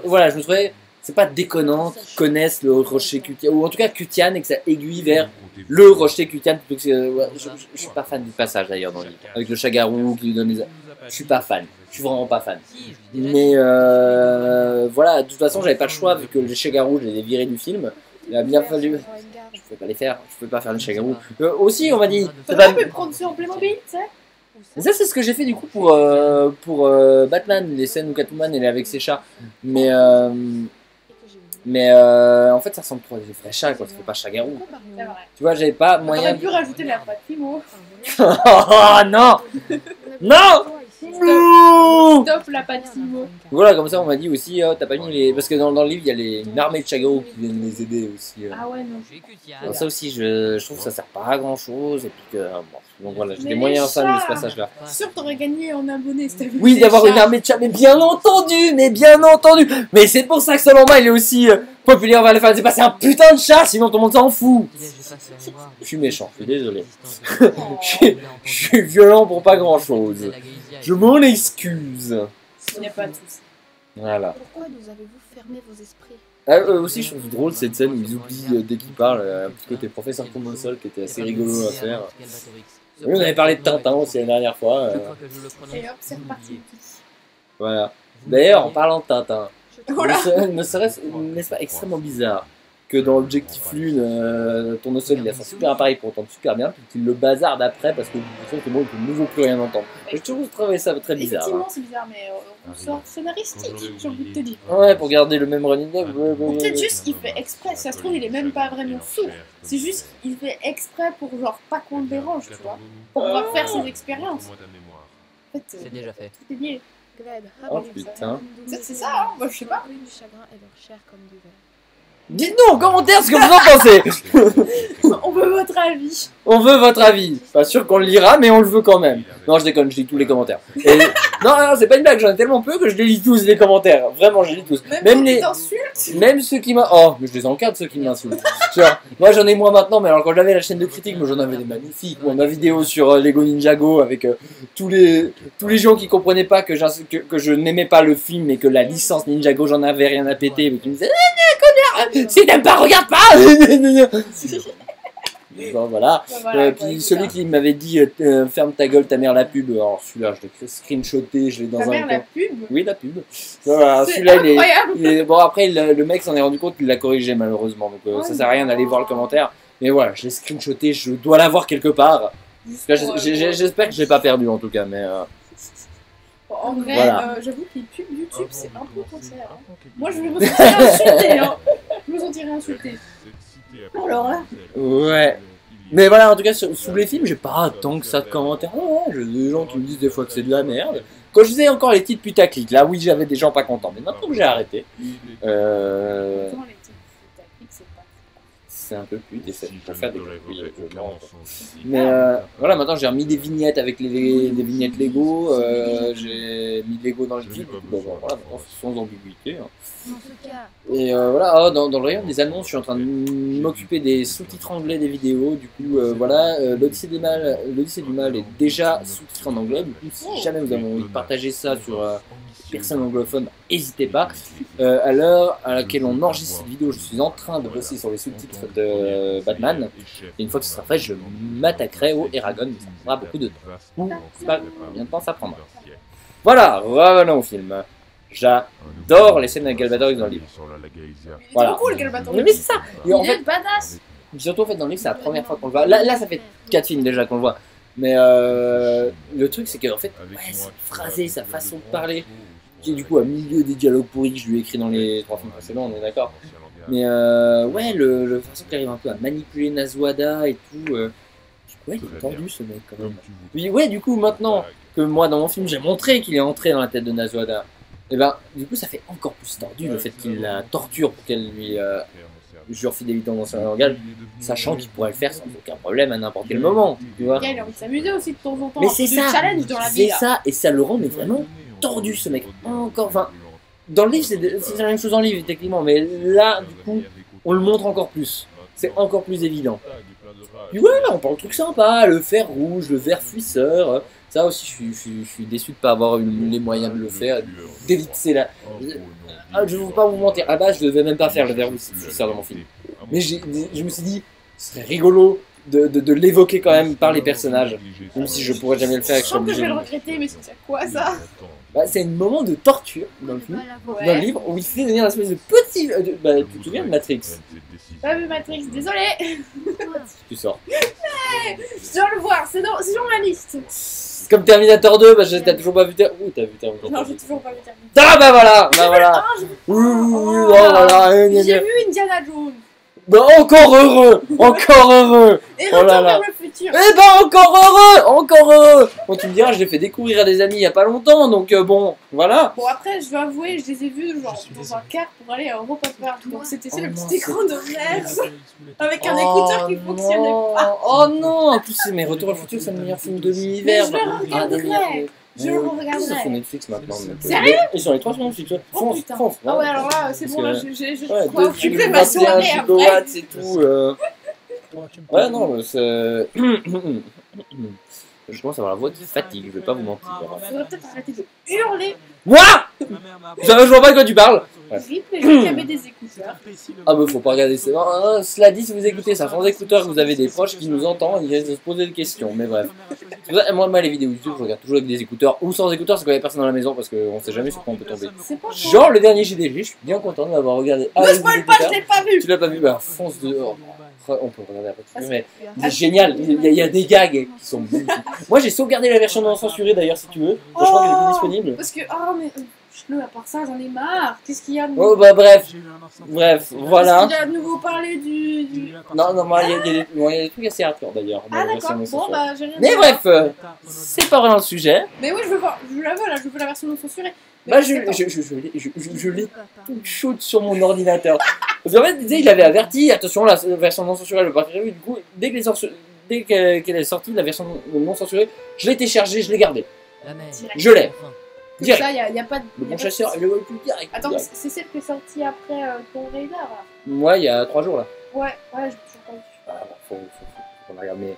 Voilà, je me trouvais. C'est pas déconnant qu'ils connaissent le rocher Kutian, ou en tout cas Kutian, et que ça aiguille vers le rocher Kutian. Plutôt que ouais, je suis pas fan du passage d'ailleurs dans le livre. Avec le Chagarou qui lui donne les. Je suis pas fan. Je suis vraiment pas fan. Mais voilà, de toute façon, j'avais pas le choix vu que les Chagarou, je les ai virés du film. Il a bien fallu. Je pouvais pas les faire. Je pouvais pas faire les Chagarou. Aussi, on m'a dit. pas. T'aurais pu prendre sur Playmobil, tu sais. Et ça, c'est ce que j'ai fait du coup pour Batman, les scènes où Catwoman elle est avec ses chats. Mais en fait, ça ressemble trop à des vrais chats, quoi. Ça fait pas Chagarou. C'est vrai. Tu vois, j'avais pas moyen. T'aurais pu rajouter la patte Timo. Oh non! Non! Ouh! Stop la patte Timo. Voilà, comme ça, on m'a dit aussi, t'as pas mis les. Parce que dans le livre, il y a une armée de Chagarou qui viennent les aider aussi. Ah ouais, non. Alors ça aussi, je trouve que ça sert pas à grand chose. Et puis que. Bon, donc voilà, j'ai Mais des moyens les fans de ce chats passage-là. Je suis sûr que t'aurais gagné en abonnés si t'avais vu Oui, ces d'avoir une chats. armée de chats, mais bien entendu, Mais c'est pour ça que Solomba il est aussi populaire vers les fans. C'est pas c'est un putain de chat, sinon tout le monde s'en fout. Je suis méchant, je suis désolé. Je suis violent pour pas grand chose. Je m'en excuse. Ce n'est pas tous. Voilà. Pourquoi nous avez-vous fermé vos esprits? Aussi, je trouve drôle cette scène où ils oublient dès qu'ils parlent un petit côté professeur Tournesol qui était assez rigolo à faire. Oui, on avait parlé de Tintin aussi la dernière fois. Et hop, c'est reparti. Voilà. D'ailleurs, en parlant de Tintin, Voilà. ne serait-ce n'est-ce pas extrêmement bizarre que dans Objectif Lune, Tournesol il a son super appareil pour entendre super bien, puis qu'il le bazarde après parce que de toute façon, moi, il peut nouveau plus rien entendre. J'ai toujours trouvé ça très bizarre. Effectivement, Hein. c'est bizarre, mais on sort scénaristique, j'ai envie de te dire. Ouais, pour garder le même running gag. Peut-être juste qu'il fait exprès, ça se trouve, il est même pas vraiment sourd. C'est juste qu'il fait exprès pour genre pas qu'on le dérange, tu vois. Pour pouvoir faire ses expériences. En fait, C'est déjà fait. tout est lié. Gleb, Oh rappelez-vous, putain. C'est ça, hein, moi je sais pas. le bruit du chagrin est leur chair comme du verre. Dites-nous en commentaire ce que vous en pensez. On veut votre avis. On veut votre avis. Pas sûr qu'on le lira, mais on le veut quand même. Non, je déconne, je lis tous les commentaires. Et... non, c'est pas une blague, j'en ai tellement peu que je les lis tous les commentaires. Vraiment, je les lis tous. Même les... Même ceux qui m'insultent. Oh, mais je les encadre ceux qui m'insultent. Genre, moi j'en ai moins maintenant, mais alors quand j'avais la chaîne de critique, moi j'en avais des magnifiques. Moi, ma vidéo sur Lego Ninjago avec tous les gens qui comprenaient pas que je n'aimais pas le film et que la licence Ninjago j'en avais rien à péter, mais qui me disaient connard, si t'aimes pas, regarde pas. Bon, voilà. Puis celui qui m'avait dit ferme ta gueule, ta mère la pub. Alors celui-là, je l'ai screenshoté, je l'ai dans Ta un mère la coin. pub. Oui, la pub. Voilà, C'est celui-là, incroyable. bon, après, le mec s'en est rendu compte qu'il l'a corrigé malheureusement. Donc ça sert à rien d'aller voir le commentaire. Mais voilà, je l'ai screenshoté, je dois l'avoir quelque part. J'espère que je l'ai pas perdu en tout cas. Mais En vrai, voilà. j'avoue que les pubs YouTube, c'est un peu cancer. Hein. Moi, je me sentirais insultée. Hein. Je me sentirais insultée. Alors là. Ouais. Mais voilà, en tout cas, sous les films, j'ai pas tant que ça de commentaires. Ouais, j'ai des gens qui me disent des fois que c'est de la merde. Quand je faisais encore les titres putaclic, là, oui, j'avais des gens pas contents. Mais maintenant que j'ai arrêté, c'est un peu pute et c'est pour faire des couilles avec le blanc. Mais voilà, maintenant j'ai remis des vignettes avec des vignettes Lego. J'ai mis Lego dans le film. Bon, voilà, maintenant, sans ambiguïté. Hein. Et voilà, dans le rayon des annonces, je suis en train de m'occuper des sous-titres anglais des vidéos. Du coup, voilà, l'Odyssée du mal est déjà sous-titré en anglais. Du coup, si jamais vous avez envie de partager ça sur personne anglophone, n'hésitez pas. À l'heure à laquelle on enregistre cette vidéo, je suis en train de bosser sur les sous-titres de Batman. Et une fois que ce sera fait, je m'attaquerai au Eragon. Ça prendra beaucoup de temps. C'est pas combien de temps ça prendra. Voilà, revenons au film. J'adore les scènes avec Galbatorix dans le livre. Voilà. C'est cool, Galbatorix. Mais c'est ça. Et en Il fait, est badass. surtout en fait dans le livre, c'est la première fois qu'on le voit. Là, ça fait 4 films déjà qu'on le voit. Mais le truc, c'est qu'en fait, ouais, sa phrasé, sa façon de parler, qui est du coup à milieu des dialogues pourris que je lui ai écrits dans les 3 films précédents, on est d'accord. Mais ouais, le façon qu'il arrive un peu à manipuler Naswada et tout. Ouais, il est tordu ce mec quand même. Puis ouais, du coup, maintenant que moi dans mon film j'ai montré qu'il est entré dans la tête de Naswada, et ben du coup ça fait encore plus tordu le fait qu'il la torture pour qu'elle lui jure fidélité dans son langage, sachant qu'il pourrait le faire sans aucun problème à n'importe quel moment, tu vois. Il a envie de s'amuser aussi de temps en temps. Mais c'est ça, challenge dans la vie. c'est ça, et ça le rend mais vraiment tordu ce mec. Encore, enfin, dans le livre c'est la même chose dans le livre techniquement, mais là du coup on le montre encore plus. C'est encore plus évident. Puis ouais, on parle de trucs sympas, le fer rouge, le ver fuisseur. Ça aussi, je suis déçu de ne pas avoir eu les moyens de le faire, d'éviter la... Je ne vais pas vous mentir, à la base, je ne devais même pas faire le ver fuisseur dans mon film. Mais je me suis dit, ce serait rigolo de l'évoquer quand même par les personnages, même si je pourrais jamais le faire avec Je sens que je vais le regretter, mais c'est quoi ça? Bah, c'est un moment de torture dans le film, Ouais. dans le livre, où il fait devenir une espèce de petit... tu te souviens de Matrix? Pas vu Matrix, désolé. Tu sors. Je dois le voir, c'est sur ma liste. Comme Terminator 2, bah t'as toujours pas vu Terminator... Oui, t'as vu Terminator 2. Non, j'ai toujours pas vu Terminator. Ah bah voilà, bah voilà. Ah, j'ai vu- Oh voilà. J'ai vu Indiana Jones. Bah encore heureux, encore heureux. Et Oh là Retour là. vers le futur. Eh ben encore heureux, encore heureux. Bon tu me diras, je l'ai fait découvrir à des amis il y a pas longtemps, donc bon, voilà. Bon après, je dois avouer, je les ai vus genre dans un car pour aller à Europa Park. Donc c'était le petit écran de merde avec un écouteur qui fonctionnait pas. Oh non, en plus c'est mes Retour à le futur, c'est le meilleur film de l'univers. Mais je le regarderai. Je le Ils sont sur regarderai. Netflix maintenant. Sérieux? Ils sont les 3 sur Netflix. Oh Fonce, putain. fonce. Ah ouais, alors là, c'est Parce bon, là, que- je Ouais, pourrais occuper ma 21 soirée après. gigawatts et tout. Ouais, non, mais c'est. Je commence à avoir la voix qui fatigue, je vais pas vous mentir. Faudrait peut-être arrêter de hurler. Moi Je vois pas de quoi tu parles. Rip les gens qui avaient des écouteurs. Ah bah faut pas regarder ça. Cela dit, si vous écoutez ça sans écouteurs, vous avez des proches qui nous entendent, ils risquent de se poser des questions, mais bref. C'est pour ça, moi, les vidéos YouTube, je regarde toujours avec des écouteurs ou sans écouteurs, c'est quand il n'y a personne dans la maison parce qu'on sait jamais sur quoi on peut tomber. C'est pas Genre le dernier GDG, je suis bien content de l'avoir regardé. Ne spoil pas, je l'ai pas vu. Tu l'as pas vu, bah fonce dehors. On peut regarder après, mais c'est génial, il y a des gags qui sont magnifiques. Moi j'ai sauvegardé la version non censurée d'ailleurs si tu veux, je crois qu'elle est plus disponible. Parce que, mais à part ça, j'en ai marre. Qu'est-ce qu'il y a de Oh bah bref, voilà. Est-ce qu'il a de nouveau parlé du... Non, moi il y a des trucs assez hardcore d'ailleurs. Ah d'accord, bon bah j'ai rien mais à dire. bref, c'est pas vraiment le sujet. Mais oui, je veux la veux là, je veux la version non censurée. Bah je l'ai toute chaude sur mon ordinateur. Parce qu'en fait, il avait averti, attention, la version non censurée, elle veut pas faire du coup, dès qu'elle est sortie, la version non censurée, je l'ai téléchargée, je l'ai gardée. Je l'ai. Comme ça, y a pas de... Le bon chasseur, il le voit plus direct. Attends, c'est celle qui est sortie après Tomb Raider là. Ouais, il y a 3 jours là. Ouais, je me suis pas vu. Ah, faut qu'on la regarde, mais...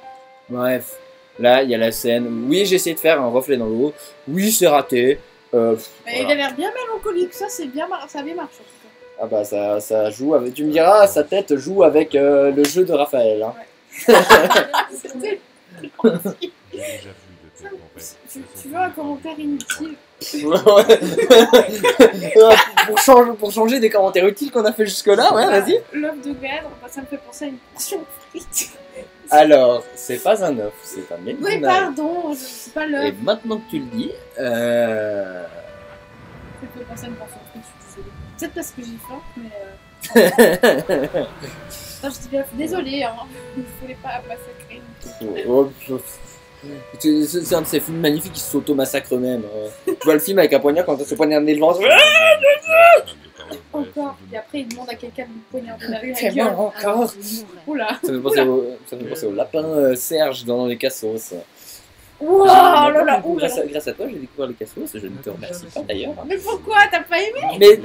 Bref, là, il y a la scène. Oui, j'ai essayé de faire un reflet dans l'eau. Oui, c'est raté. Mais voilà. il a l'air bien mélancolique, ça a bien marché en tout cas. Ah bah ça joue avec... Tu me diras, sa tête joue avec le jeu de Raphaël. Hein. Ouais. C'était... Tu veux un commentaire inutile? pour changer des commentaires utiles qu'on a fait jusque là, ouais, vas-y. L'œuf de Guèdre, ça me fait penser à une portion frite. Alors, c'est pas un œuf, c'est un mélange. Oui, pardon, c'est pas l'œuf. Et maintenant que tu le dis, Ça me fait penser à une portion frite, je suis désolée. Peut-être parce que j'ai faim, mais non, je dis bien, désolée, hein. Je voulais pas massacrer. C'est un de ces films magnifiques qui s'auto-massacrent eux-mêmes. Tu vois le film avec un poignard quand on se poignarder le ventre. Encore. Et après, il demande à quelqu'un de lui poignarder la gueule. C'est mort encore. Oula. Ça me fait penser au lapin Serge dans les cassos. Wow, là, Grâce à toi, j'ai découvert les cassos. Je ne te remercie pas d'ailleurs. Mais pourquoi? T'as pas aimé? Mais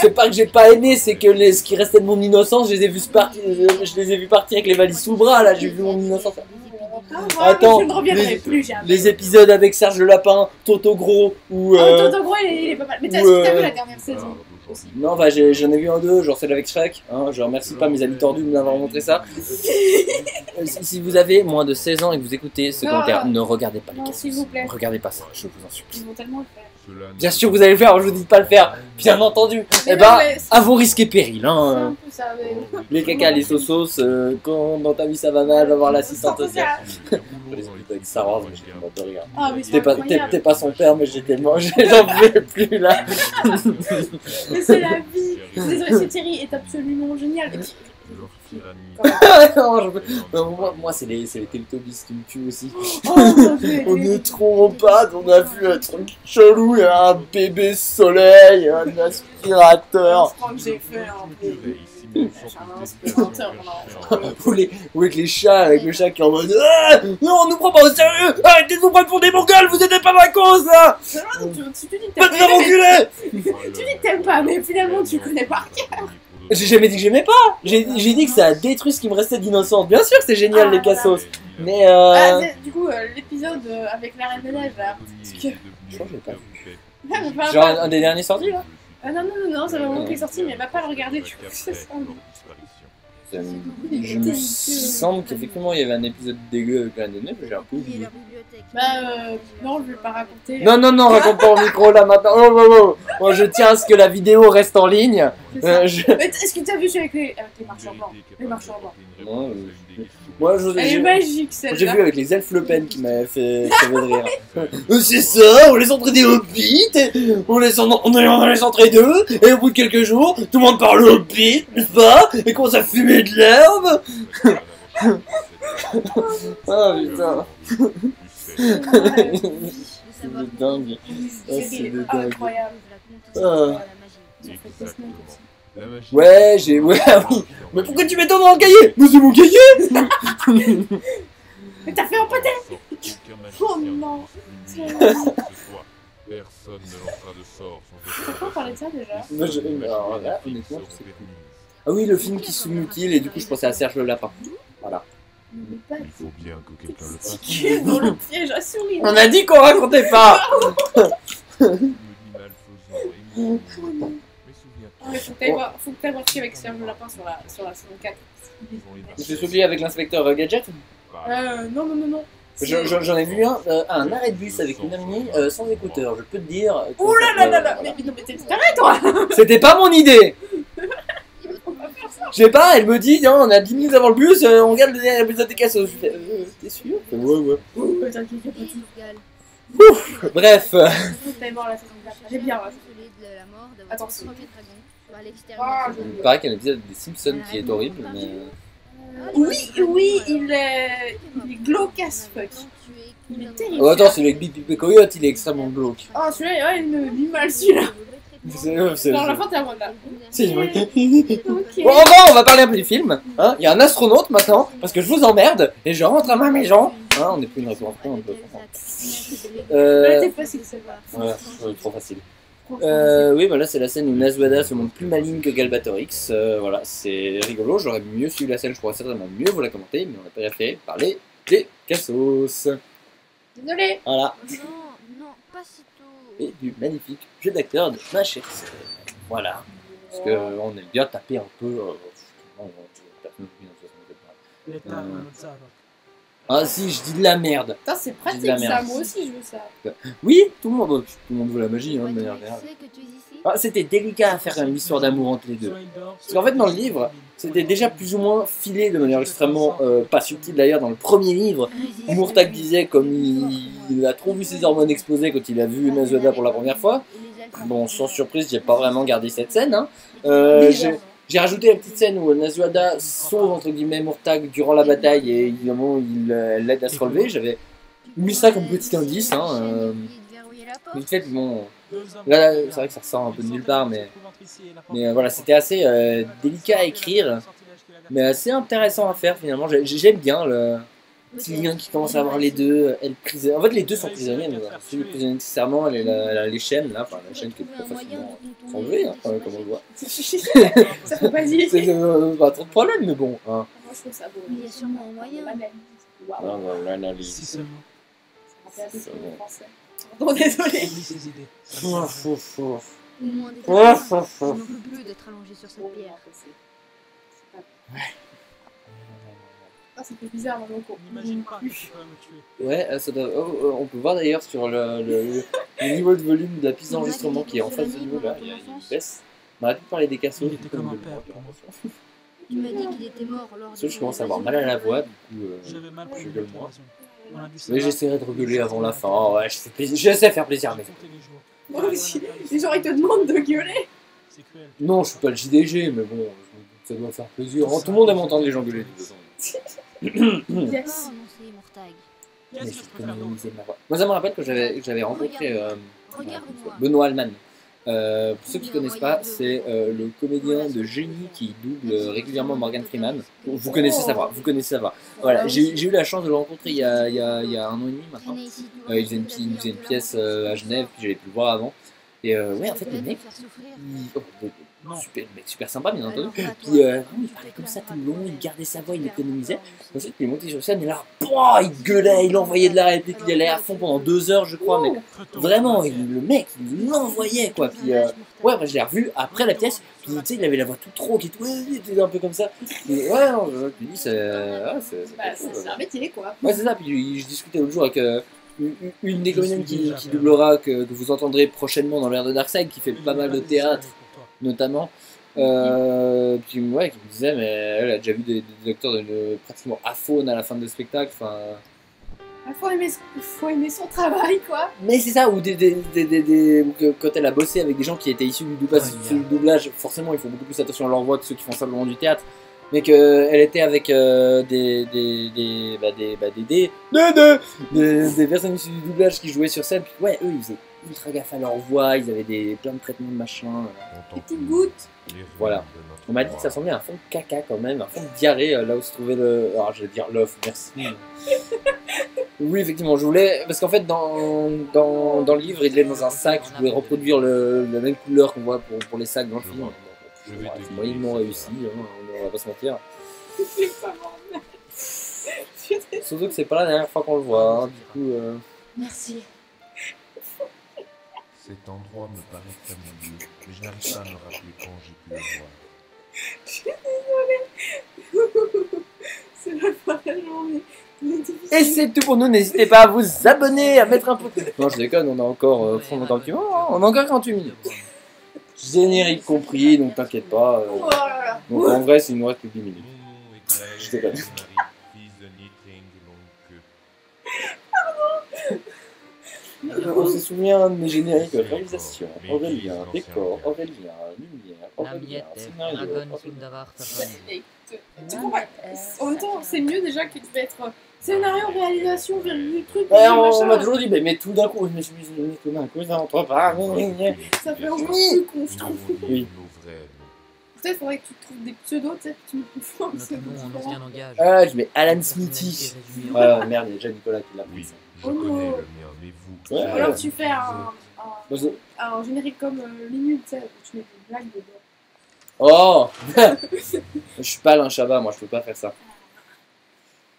c'est pas que j'ai pas aimé, c'est que ce qui restait de mon innocence, je les ai vus partir avec les valises sous le bras. Là, j'ai vu mon innocence. Attends, je ne reviendrai plus jamais. Les épisodes avec Serge le Lapin, Toto Gros ou. Toto Gros, il est pas mal. Mais est-ce que t'as vu la dernière saison aussi? Non, bah j'en ai vu un deux, genre celle avec Shrek. Hein, je remercie pas mes amis tordus de m'avoir montré ça. Si vous avez moins de 16 ans et que vous écoutez ce commentaire, ne regardez pas les cassos. S'il vous plaît. Regardez pas ça, je vous en supplie. Ils vont tellement le faire. Bien sûr, vous allez le faire, je vous dis de pas le faire, bien entendu. Eh bah, à vos risques et périls. Hein. C'est un peu ça, mais... Les caca, les sausos, quand dans ta vie ça va mal, va voir l'assistante sociale. Avec Star Wars, j'étais mort de rire. Ah, mais t'es pas son père, mais j'étais mort, j'en pouvais plus là. Mais c'est la vie. Désolé, cette série est absolument géniale. Moi c'est les Teletubbies qui me tuent aussi. On ne trompe pas, on a vu un truc chelou, un bébé soleil, un aspirateur. Je crois que j'ai fait un aspirateur. Ou avec les chats, avec le chat qui est en mode non, on nous prend pas au sérieux, arrêtez de vous prendre pour des mongols, vous aidez pas ma cause là. Tu dis que pas de faire enculer. Tu dis que t'aimes pas, mais finalement tu connais par cœur. J'ai jamais dit que j'aimais pas. J'ai dit que ça a détruit ce qui me restait d'innocence. Bien sûr que c'est génial les cassos. Mais du coup, l'épisode avec la Reine des Neiges là. Je crois que je l'ai pas vu. Genre un des derniers sortis là. Non, ça va vraiment qu'il est sorti, mais va pas le regarder. Je me semble qu'effectivement il y avait un épisode dégueu avec la Reine des Neiges, j'ai un peu oublié. Non, je vais pas raconter. Non, raconte pas au micro là maintenant. Oh. Moi je tiens à ce que la vidéo reste en ligne. Mais est-ce que t'as vu celui avec les marcheurs blancs? Les marcheurs blancs. Non, moi elle est magique celle-là. J'ai vu avec les elfes Le Pen qui m'avaient fait rire. C'est ça, on les entraînait hobbits, on les entraînait deux, et au bout de quelques jours, tout le monde parle hobbit, n'est-ce pas? Et commence à fumer de l'herbe. Ah putain. C'est de dingue. C'est incroyable. Ouais, oui. Mais pourquoi tu mets ton dans le cahier? Mais c'est mon cahier. Mais t'as fait un pâté. Oh non. Personne ne lancera de sort sans Pourquoi on parlait de ça déjà? Alors là, honnêtement, je sais plus. Ah oui, le film qui se mutile, et du coup je pensais à Serge le Lapin. Voilà. il faut bien que quelqu'un le fasse. Stické dans le piège à souris. On a dit qu'on racontait pas. Faut que t'ailles voir ce qu'il y a avec Serge le Lapin sur la saison 4. Je suis soufflé avec l'inspecteur Gadget. Non. J'en ai vu un arrêt de bus avec une amie sans écouteurs. Je peux te dire. Ouh là là là là. Mais non, mais t'es taré, toi. C'était pas mon idée. Je sais pas, elle me dit, non, on a 10 minutes avant le bus, on regarde la bibliothèque à sauce. Je fais, t'es sûr? Ouais, ouais. Ouh, t'inquiète, y a pas de soucis. Ouf, bref. T'es mort la saison 4. Elle est bien, là. Attention. Ah, Il paraît qu'il y a un épisode des Simpsons qui est horrible, mais. oui, oui, il est glauque as fuck. Il est terrible. Oh, attends, celui avec Bip Bip et Coyote, il est extrêmement glauque. Oh, celui-là, ouais, il me dit mal, celui-là. C'est Non, la fin, t'es à moi, là. C'est Ok. Bon, on va parler un peu du film. Hein. Il y a un astronaute maintenant, parce que je vous emmerde, et je rentre à ma maison. Hein, on n'est plus une réponse, on peut comprendre. C'était facile, celle-là. Voilà, trop facile. Oui, voilà, c'est la scène où Naswada se montre plus maligne que Galbatorix. Voilà, c'est rigolo. J'aurais mieux suivi la scène, je pourrais certainement mieux vous la commenter, mais on a préféré parler des Cassos. Désolé. Voilà. Non, non, pas si tôt. Et du magnifique jeu d'acteur de ma chère sœur. Voilà. Parce qu'on aime bien taper un peu. L'état Mozart. Ah si, je dis de la merde. Putain, c'est Dis pratique, de la ça. merde. Moi aussi, je veux ça. Oui, tout le monde veut la magie, hein, de manière générale. Ah, c'était délicat à faire une histoire d'amour entre les deux. Parce qu'en fait, dans le livre, c'était déjà plus ou moins filé de manière extrêmement pas subtile d'ailleurs. Dans le premier livre, Murtagh disait, comme il a trop vu ses hormones exploser quand il a vu Naswada pour la première fois. Bon, sans surprise, j'ai pas vraiment gardé cette scène. Hein. J'ai rajouté la petite scène où Naswada sauve entre guillemets Murtagh durant la bataille et évidemment elle l'aide à se relever. J'avais mis ça comme petit indice. Hein, vite fait, bon, là c'est vrai que ça ressort un peu de nulle part, mais voilà, c'était assez délicat à écrire, mais assez intéressant à faire finalement. J'aime bien le petit lien qui commence à avoir les deux. En fait, les deux sont prisonniers, mais voilà. Celui prisonnier nécessairement, elle a les chaînes là, enfin la chaîne qui peut facilement s'enlever, hein, comme on le voit. Ça faut pas dire. C'est pas trop de problème, mais bon. Hein. Moi, je trouve ça beau. Il y a sûrement un moyen. Waouh. L'analyse. Si seulement. Ça rappelle un peu le français. Pardon, désolé. Oublie ses idées. Au moins des Ouais, personnes. Je n'en peux plus d'être allongé sur cette pierre. Ah, ça fait bizarre, mon loco. N'imagine pas que tu peux me tuer. Ouais, ça doit... on peut voir d'ailleurs sur le niveau de volume de la piste d'enregistrement qui est en face de nous là, il y a une baisse. On arrête de parler des cassos. Il était comme un père pour moi. Tu m'as dit qu'il était mort lors Parce que je commence à avoir mal à la voix, du coup J'avais mal pris je le gueule moins. poison. On a dû Mais j'essaierai de rigoler avant la fin. Ouais, je sais faire plaisir à mes gens. Moi aussi. Les gens, ils te demandent de gueuler. C'est cruel. Non, je suis pas le JDG, mais bon, ça doit faire plaisir. Tout le monde aime entendre les gens gueuler. Yes. annoncé Murtagh. Mais Qu'est-ce je que tu peux préfères d'autre minimiser ma voix. Moi, ça me rappelle que j'avais rencontré Regarde-moi. Benoît Alman. Pour ceux qui ne connaissent pas, c'est le comédien de génie qui double régulièrement Morgan Freeman. Vous connaissez sa voix, Voilà, j'ai eu la chance de le rencontrer il y a 1 an et demi maintenant. Il faisait une pièce à Genève, puis j'avais pu le voir avant. Et ouais, en fait, le mec, super sympa, bien entendu. Puis il parlait comme ça tout le long, il gardait sa voix, il l'économisait. Ensuite, il est monté sur scène et là, il gueulait, il envoyait de la réplique, il allait à fond pendant 2 heures, je crois. Mais vraiment, le mec, il l'envoyait quoi. Puis ouais, après, je l'ai revu après la pièce. Puis tu sais, il avait la voix toute rauque et tout, il était un peu comme ça. Et, ouais, non, je te dis, c'est un métier, quoi. Ouais, c'est ça. Puis je discutais l'autre jour avec une des comédiennes qui doublera, que vous entendrez prochainement dans l'ère de Darkseid, qui fait pas mal de théâtre notamment. Puis ouais, qui me disait, mais elle a déjà vu des acteurs pratiquement aphone à la fin de spectacle. Enfin. Il faut aimer son travail, quoi. Mais c'est ça, ou quand elle a bossé avec des gens qui étaient issus du doublage, forcément ils font beaucoup plus attention à leur voix que ceux qui font simplement du théâtre. Mais qu'elle était avec des personnes issues du doublage qui jouaient sur scène. Puis ouais, eux ils faisaient ultra gaffe à leur voix, ils avaient plein de traitements de machin. Des petites gouttes. Voilà. On m'a dit que ça semblait un fond de caca quand même, un fond de diarrhée là où se trouvait le. Alors je vais dire l'œuf, merci. Oui, effectivement, je voulais. Parce qu'en fait, dans le livre, il est dans un sac, je voulais reproduire la même couleur qu'on voit pour les sacs dans le film. C'est moyennement réussi, hein, on va pas se mentir. C'est pas bon. Surtout que c'est pas la dernière fois qu'on le voit, hein, du coup. Merci. Cet endroit me paraît familier, mais je n'arrive pas à me rappeler quand j'ai pu le voir. Je suis désolée. C'est la fin. la journée. Et c'est tout pour nous, n'hésitez pas à vous abonner, à mettre un peu... Non, je déconne, on a encore, on a encore 48 minutes. Générique compris, donc t'inquiète pas. Oh là là. Donc en vrai, il nous reste plus que 10 minutes. Je déconne. On se souvient de mes génériques de réalisation. Aurélien, décor, Aurélien, lumière, Aurélien, scénario. Tu comprends? En même temps, c'est mieux déjà que tu vas être scénario, réalisation, virgule, truc. Ouais, machin. on m'a toujours dit, mais tout d'un coup, je me suis mis tout d'un coup, ça rentre pas. Ça fait encore plus con, je trouve. Oui. Peut-être faudrait que tu trouves des pseudos, tu sais, que tu me confonds. Notamment en ancien langage. Ah, je mets Alan Smithy. Ah merde, il y a déjà Nicolas qui l'a pris. Ça. Oh non. Ouais. Alors tu fais un Vas-y. générique comme Linux, tu sais, où tu mets des blagues dedans. Oh. Je suis pas Alain Chabat, moi je peux pas faire ça.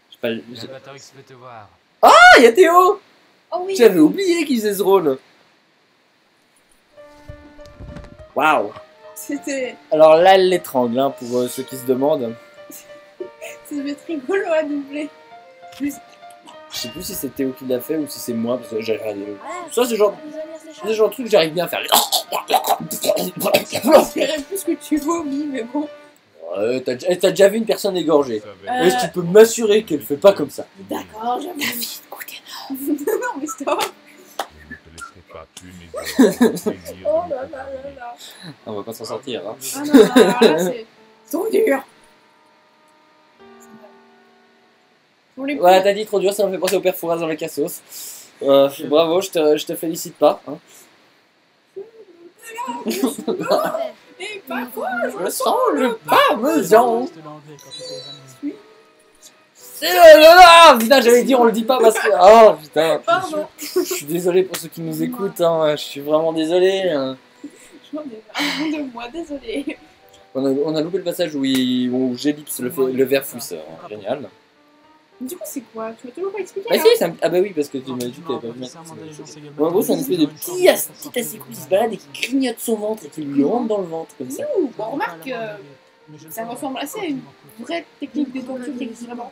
Je suis pas... Galbatorix veut te voir. Ah, il y a Théo. Oh oui. J'avais oublié qu'il faisait ce rôle. Waouh. C'était... Alors là, elle l'étrangle, hein, pour ceux qui se demandent. Ça devait être rigolo à doubler. Je sais plus si c'est Théo qui l'a fait ou si c'est moi, parce que j'ai regardé. Ça, c'est genre de truc que j'arrive bien à faire. Je dirais plus que tu vomis, mais bon. T'as déjà vu une personne égorgée. Euh, Est-ce que tu peux m'assurer qu'elle fait pas comme ça? D'accord, j'avoue. Non, mais stop. Oh là là là là. On va pas s'en sortir, hein. Ah non, alors là, c'est trop dur. Pour les Voilà, t'as dit trop dur, ça me fait penser au père Fouras dans les cassos. Bravo, je te félicite pas. Hein. Et parfois, Je sens le parmesan. C'était l'anglais quand t'étais jeune. Putain, j'allais dire, on le dit pas parce que... Oh putain, pardon. je suis désolé pour ceux qui nous écoutent, hein. Je suis vraiment désolé. Hein. J'en ai marre de moi, désolé. On a loupé le passage où j'ellipse le verre fousseur. Hein. Génial. Du coup, c'est quoi? Tu m'as toujours pas expliqué? Bah hein si, ah bah oui, parce que tu m'as dit que t'avais pas vu. En gros, c'est un espèce de petit asticot qui se balade et qui grignote son ventre et qui lui rentre dans le ventre comme ça. Ouh, bon, remarque, ça ressemble assez à une vraie technique de torture qui existe vraiment.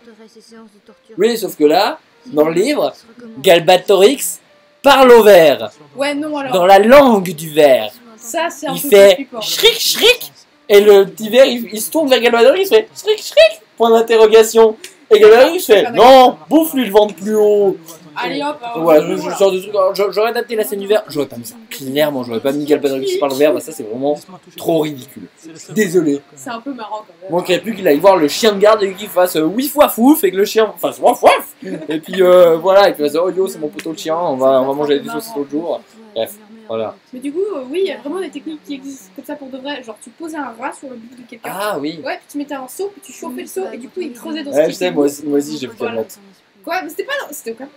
Oui, sauf que là, dans le livre, Galbatorix parle au verre, Ouais, non, alors. dans la langue du verre. Ça, c'est un Il peu fait plus flippant. shriek shriek et le petit verre il se tourne vers Galbatorix, il fait shriek shriek, point d'interrogation. Et Galbatorix fait non, bouffe-lui le ventre plus haut. Allez hop, Ouais, je sors de trucs. J'aurais adapté la scène du verre, j'aurais pas mis ça. Clairement, j'aurais pas mis Galbatorix qui parle au verre, bah ça c'est vraiment trop ridicule. Désolé. c'est un peu marrant quand même. Manquerait plus qu'il aille voir le chien de garde et qu'il fasse oui fois fouf et que le chien fasse waf waf. Et puis voilà, il fasse oh yo, c'est mon poteau de chien, on va manger des saucisses l'autre jour. Bref, voilà. Mais du coup, oui, il y a vraiment des techniques qui existent comme ça pour de vrai. Genre, tu posais un rat sur le but de quelqu'un. Ah oui. Ouais, puis tu mettais un seau, puis tu chauffais le seau, et du coup, il creusait dans ce Ouais, je qui sais, était moi mou. aussi j'ai fait la Voilà. note. Quoi? Mais c'était pas dans... C'était au cas.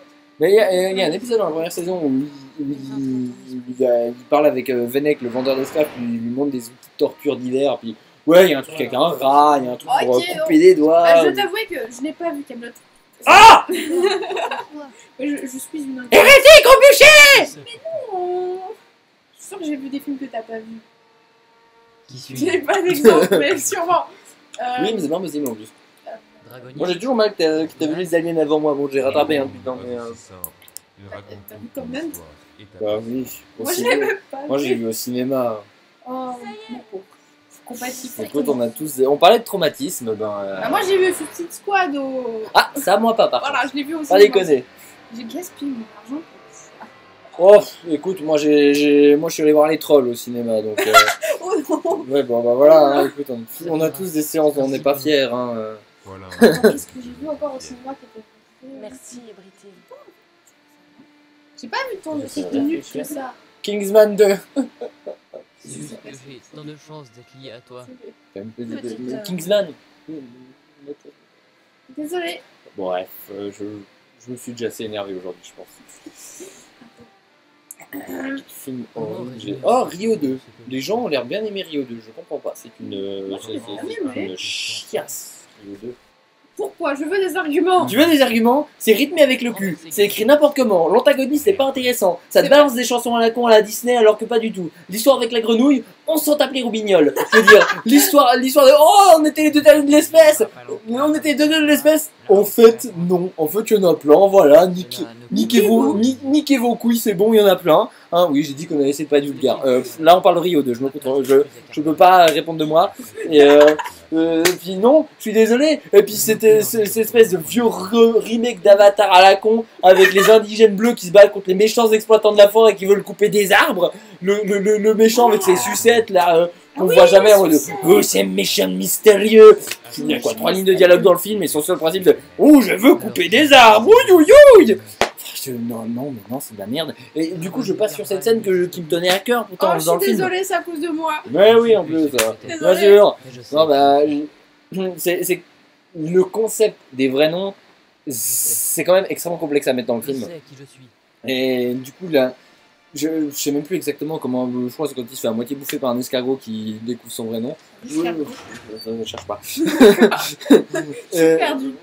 Mais il y a un épisode dans la première saison où il parle avec Venek, le vendeur d'esclaves, puis il lui montre des outils de torture divers, puis ouais, il y a un truc avec un rat, il y a un truc pour Ok, couper des doigts. Bah, je t'avouer que je n'ai pas vu Camelot. Ah Mais je suis une Hérétique au bûcher. Oh. Je suis sûre que j'ai vu des films que t'as pas vu. Qui suis J'ai pas d'exemple, mais sûrement. Oui, mais c'est pas possible en plus. Dragonnier. Moi j'ai toujours mal que t'as vu les aliens avant moi, bon j'ai rattrapé un putain, mais... T'as vu Covenant? Bah oui, au Moi, je cinéma. l'ai même pas Moi vu. j'ai vu au cinéma. Oh, mon pauvre. Compatible. Écoute, on a tous... On parlait de traumatisme, Ah, moi, j'ai vu Suicide Squad au... Ah, ça moi pas par Voilà, contre. je l'ai vu aussi. Pas déconner. J'ai gaspillé mon argent. Oh, écoute, moi je suis allé voir les trolls au cinéma, donc... Oh non. Ouais, bon bah voilà, hein, écoute, on a tous des séances où on n'est pas fiers, hein. Voilà. Attends, qu'est-ce que j'ai vu encore au cinéma qui était... Merci, Brité. J'ai pas vu ton truc de nul que ça. Kingsman 2. J'ai tant de chance d'être lié à toi. Kingsman. Désolée. Bref, je me suis déjà assez énervé aujourd'hui, je pense. Film oh, Rio 2. Les gens ont l'air bien aimer Rio 2, je comprends pas. C'est une chiasse, Rio 2. Pourquoi? Pourquoi? Je veux des arguments. Tu veux des arguments? C'est rythmé avec le cul, c'est écrit n'importe comment, l'antagoniste n'est pas intéressant, ça te balance des chansons à la con à la Disney alors que pas du tout. L'histoire avec la grenouille, on s'en tape les roubignoles. Je veux dire, l'histoire de oh, on était les deux derniers de l'espèce, on était les deux derniers de l'espèce. En fait, non, en fait, il y en a plein, voilà, niquez vos couilles, c'est bon, il y en a plein. Hein, oui, j'ai dit qu'on allait essayer de pas être vulgaire. Là, on parle de Rio 2, je peux pas répondre de moi. Et puis non, je suis désolé. Et puis c'était cette espèce de vieux remake d'Avatar à la con avec les indigènes bleus qui se battent contre les méchants exploitants de la forêt qui veulent couper des arbres. Le méchant avec ses sucettes là. On voit jamais en mode oh, c'est méchant mystérieux. Il y a quoi, 3 lignes de dialogue dans le film et son seul principe de oh, je veux couper des arbres. Ouïe. Non, c'est de la merde. Et du coup, je passe sur cette scène qui me tenait à cœur pourtant dans le film. Je suis désolée, c'est à cause de moi. Ouais, oui, en plus. Bien sûr. Non, bah, c'est le concept des vrais noms, c'est quand même extrêmement complexe à mettre dans le film. Et du coup, là, je sais même plus exactement comment. Je crois que c'est quand il se fait à moitié bouffer par un escargot qui découvre son vrai nom. Je ne cherche pas. Perdu.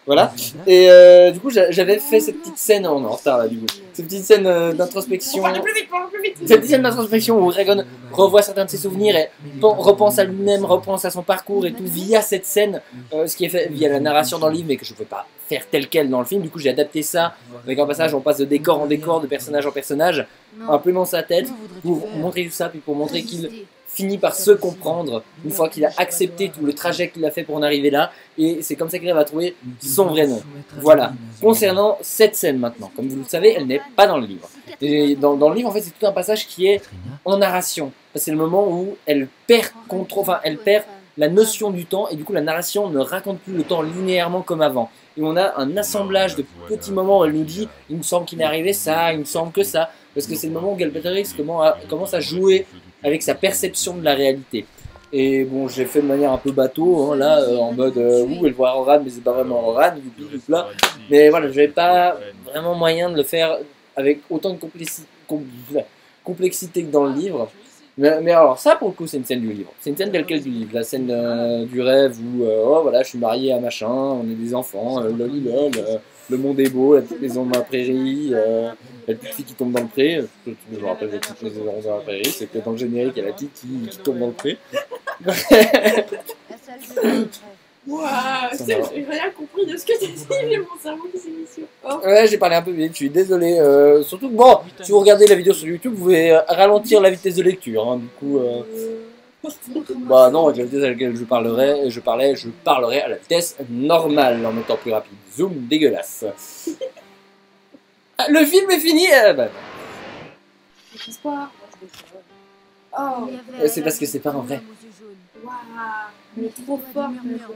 Voilà. Et du coup, j'avais fait cette petite scène, on est en retard là du coup, cette petite scène d'introspection. Parle plus vite. Cette petite scène d'introspection où Eragon revoit certains de ses souvenirs et repense à lui-même, repense à son parcours et tout via cette scène, ce qui est fait via la narration dans le livre mais que je ne peux pas faire tel quel dans le film. Du coup, j'ai adapté ça avec un passage, on passe de décor en décor, de personnage en personnage, un peu dans sa tête pour montrer tout ça, puis pour montrer qu'il finit par se comprendre une fois qu'il a accepté tout le trajet qu'il a fait pour en arriver là, et c'est comme ça qu'il va trouver son vrai nom. Voilà. Concernant cette scène maintenant, comme vous le savez, elle n'est pas dans le livre. Et dans le livre, en fait, c'est tout un passage qui est en narration. C'est le moment où elle perd contrôle, enfin, elle perd la notion du temps, et du coup, la narration ne raconte plus le temps linéairement comme avant. Et on a un assemblage de petits moments où elle nous dit il me semble qu'il est arrivé ça, il me semble que ça, parce que c'est le moment où Galbatorix commence à jouer avec sa perception de la réalité. Et bon, j'ai fait de manière un peu bateau, hein, là, en mode elle voit Roran, mais c'est pas vraiment Roran, là. Mais voilà, j'avais pas vraiment moyen de le faire avec autant de complexité que dans le livre. Mais alors, ça pour le coup, c'est une scène du livre. C'est une scène telle quelle du livre. La scène du rêve où, oh voilà, je suis marié à machin, on est des enfants, lolilol, le monde est beau, la petite maison dans la prairie, la petite fille qui tombe dans le pré. Je me rappelle la petite maison dans la prairie, c'est que dans le générique, il y a la petite qui tombe dans le pré. Ouah, j'ai rien compris de ce que tu dis, j'ai mon cerveau qui s'est mis sur. Oh. Ouais, j'ai parlé un peu vite, je suis désolé. Surtout que bon, si vous regardez la vidéo sur YouTube, vous pouvez ralentir la vitesse de lecture. Hein, du coup, bah non, avec la vitesse à laquelle je parlerai à la vitesse normale en mettant plus rapide. Zoom dégueulasse. Le film est fini. Bah. Espoir. Oh. C'est parce que c'est pas en vrai. Waouh. Elle est trop forte.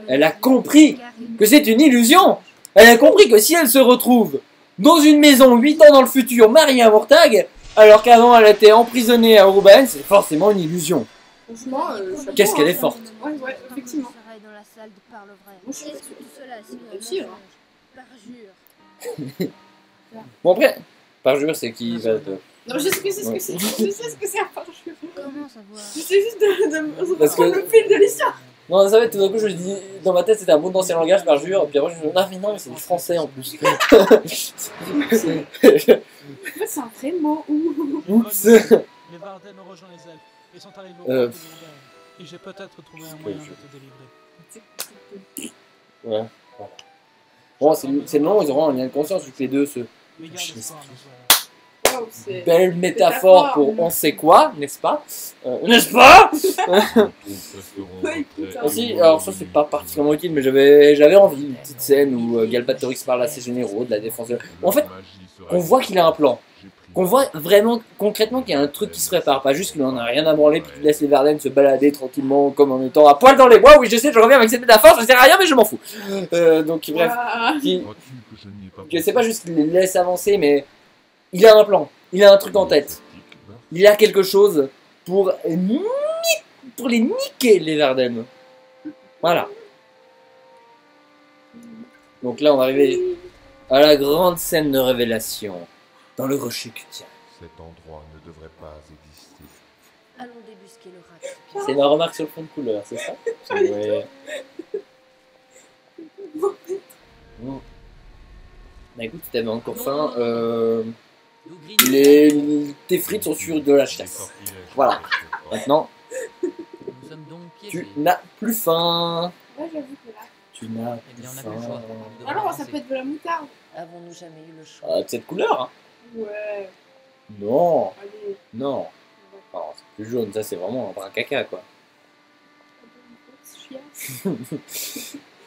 Elle a compris que c'est une illusion. Elle a compris que si elle se retrouve dans une maison 8 ans dans le futur, mariée à Mortag, alors qu'avant elle était emprisonnée à Uruban, c'est forcément une illusion. Franchement, qu'est-ce qu'elle est forte. Ouais, effectivement. Bon après, parjure c'est qui va te... Non, je sais ce que c'est. Je sais ce que c'est à parjure. Comment savoir? J'essaie juste de Parce prendre que... le fil de l'histoire. Non, ça va, tout d'un coup, je dis, dans ma tête, c'était un mot d'ancien langage, parjure, et puis après, je me dis, ah, mais non, c'est du français en plus. En fait, c'est un vrai mot. Oups. Les Varden ont rejoint les elfes et sont arrivés au port de Lourdes. Et j'ai peut-être trouvé un moyen de te délivrer. Ouais. Bon, c'est le moment où ils auront un lien de conscience, vu que les deux se... Mais garde espoir, Wow, belle métaphore pour on sait quoi, n'est-ce pas? N'est-ce pas? Aussi, alors ça c'est pas particulièrement utile, mais j'avais envie d'une petite scène où Galbatorix parle à ses généraux de la défense. En fait, qu'on voit qu'il a un plan. Qu'on voit vraiment concrètement qu'il y a un truc qui se prépare, pas juste qu'il en a rien à branler puis qu'il laisse les Varden se balader tranquillement comme en étant à poil dans les bois. Oui, je sais, je reviens avec cette métaphore, ça sert à rien, mais je m'en fous. Donc bref, que c'est pas juste qu'il les laisse avancer, mais il a un plan, il a un truc en tête, il a quelque chose pour les niquer les Varden. Voilà. Donc là, on va arriver à la grande scène de révélation. Dans le rocher Cutia. Cet endroit ne devrait pas exister. Allons débusquer le rat. C'est ma remarque sur le fond de couleur, c'est ça? Ouais. Bah écoute, si t'avais encore faim, D'où tes frites sont sur de la chasse. Voilà. Maintenant, Nous sommes donc tu piégés. n'as plus faim. Ouais, j'avoue que là. Tu n'as Eh bien, on plus n'a plus le choix. faim. Nous devons Alors, ça avancer. peut être de la moutarde. Avons-nous jamais eu le choix? Ah, de cette couleur, hein. Ouais. Non, Allez. non. Oh, c'est plus jaune, ça c'est vraiment un brin caca quoi.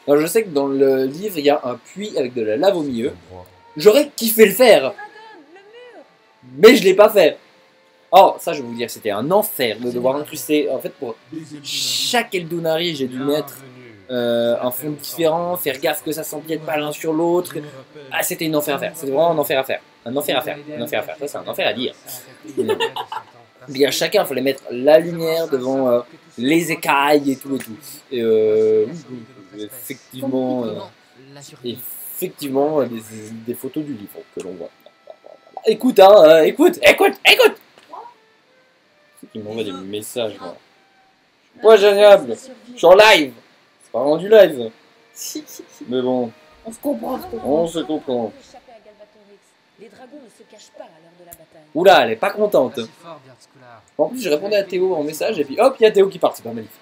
Alors je sais que dans le livre il y a un puits avec de la lave au milieu. J'aurais kiffé le faire, mais je l'ai pas fait. Oh, ça je vais vous dire, c'était un enfer de devoir incruster. En fait, pour chaque Eldunari, j'ai dû mettre un fond différent, faire gaffe que ça s'empiète pas l'un sur l'autre. Ah, c'était un enfer à faire. C'était vraiment un enfer à faire. Un enfer à faire. Un enfer à faire. Ça, c'est un enfer à dire. Bien, chacun, il fallait mettre la lumière devant les écailles et tout et tout. Et effectivement, La surprise. effectivement des photos du livre que l'on voit. Écoute, hein, écoute. C'est qui m'envoie des messages, moi. Ouais, génial. Je suis en live. C'est pas vraiment du live. Mais bon, On se comprend, on se comprend. on se comprend. Échapper à Galbatorix. Les dragons ne se cachent pas à l'heure de la bataille. Oula, elle est pas contente. Pas si fort, Bjartskular. En plus, je répondais à Théo en message et puis hop, il y a Théo qui part. C'est pas magnifique.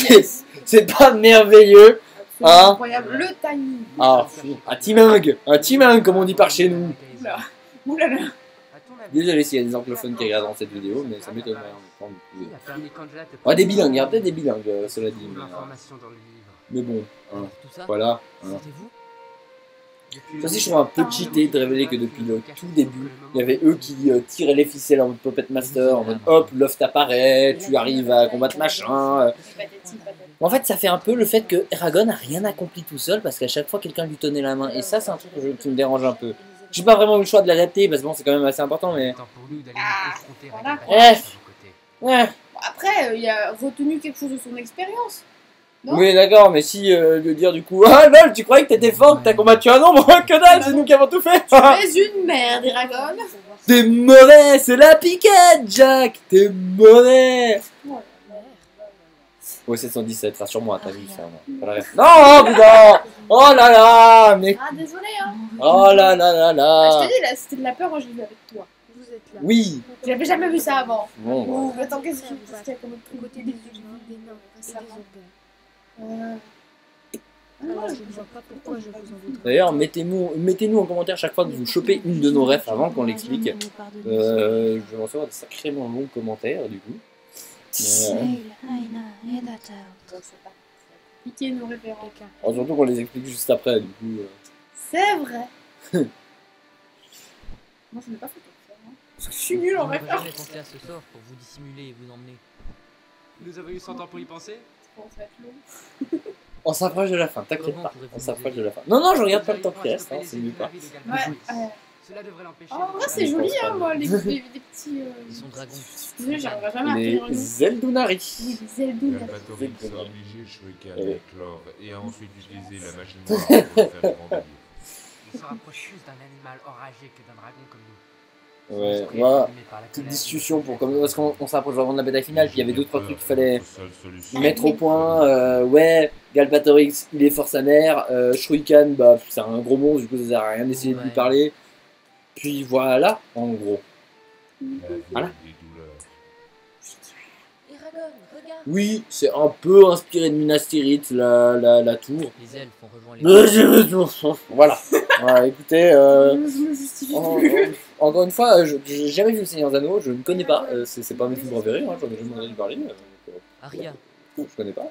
Yes. C'est pas merveilleux. Absolument Hein? incroyable. Le timing. Ah, un timing comme on dit par chez nous. Oula. Oulala. Désolé s'il y a des anglophones qui regardent cette vidéo, mais ça m'étonnerait en même temps. Ouais, des bilingues, il y a peut-être des bilingues, cela dit. Mais bon, hein, Tout ça, voilà. Hein. sentez-vous? Ça aussi, je trouve un peu cheaté de révéler que depuis le tout début, il y avait eux qui tiraient les ficelles en mode Puppet Master, en mode hop, l'œuf t'apparaît, tu arrives à combattre machin. Patati, patati. En fait, ça fait un peu le fait que Eragon n'a rien accompli tout seul parce qu'à chaque fois, quelqu'un lui tenait la main. Et ça, c'est un truc qui me dérange un peu. J'ai pas vraiment eu le choix de l'adapter parce que bon, c'est quand même assez important, mais. Voilà. Ouais. Bon, après, il a retenu quelque chose de son expérience. Non. Oui, d'accord, mais si de dire du coup, ah lol, tu croyais que t'étais fort, que t'as combattu un nombre, que dalle, c'est nous qui avons tout fait. Mais une merde, Eragon. T'es mauvais, c'est la piquette, Jack. T'es mauvais. Ouais, 717, rassure-moi, t'as vu ça. Moi. Pas la ref. Non, putain. Oh là là, mais. Ah, désolé, hein. Oh là là là Ah, là. je te dis, là, c'était de la peur, moi je l'ai vu avec toi. Vous êtes là. Oui. J'avais jamais vu ça avant. Bon, bah. Ouh, attends, qu'est-ce qu'il y a comme autre truc? Côté des humains, des nains et des ogres. Alors, je ne vois pas pourquoi je vous en voudrais. D'ailleurs, mettez-nous en commentaire chaque fois que vous chopez une de nos refs avant qu'on l'explique. Je vais recevoir des sacrément longs commentaires du coup. Piquer nos références. Alors, surtout qu'on les explique juste après du coup. C'est vrai. Moi, je n'ai pas fait comme ça. Hein. Parce que je suis nulle en Vous n'aurez référence. jamais pensé à ce sort pour vous dissimuler et vous emmener. Nous avons eu 100 ans pour y penser. Ça va être long. On s'approche de la fin, t'inquiète Comment pas. pourrez-vous On nous s'approche aider? de la fin. Non, non, je regarde pas le temps qui reste, hein, c'est nul pas. Ouais. Cela devrait l'empêcher. Oh, en vrai, c'est joli, hein, moi, les petits. Son dragon. Désolé, j'arriverai jamais à tenir une. Les Eldunari. Oui, les ailes douces. Galbatorix a obligé Shuriken à éclore et a ensuite utilisé la magie noire pour faire le grand délire. Il se rapproche plus d'un animal enragé que d'un dragon comme nous. Ouais, voilà. Petite discussion pour comme parce qu'on s'approche vraiment de la bataille finale, puis il y avait d'autres trucs qu'il fallait mettre au point. Ouais, Galbatorix, il est fort sa mère. Shuriken, bah c'est un gros monstre, du coup ça sert à rien d'essayer de lui parler. Puis voilà, en gros. Voilà. Eragon, regarde. Oui, c'est un peu inspiré de Minas Tirith, la tour. Les elfes ont rejoint les. Voilà. Voilà, écoutez, Je me justifie plus. encore une fois, j'ai jamais vu le Seigneur des Anneaux, je ne connais pas. C'est pas mes films préférés, hein, j'en ai jamais entendu parler. Aria, Je connais pas.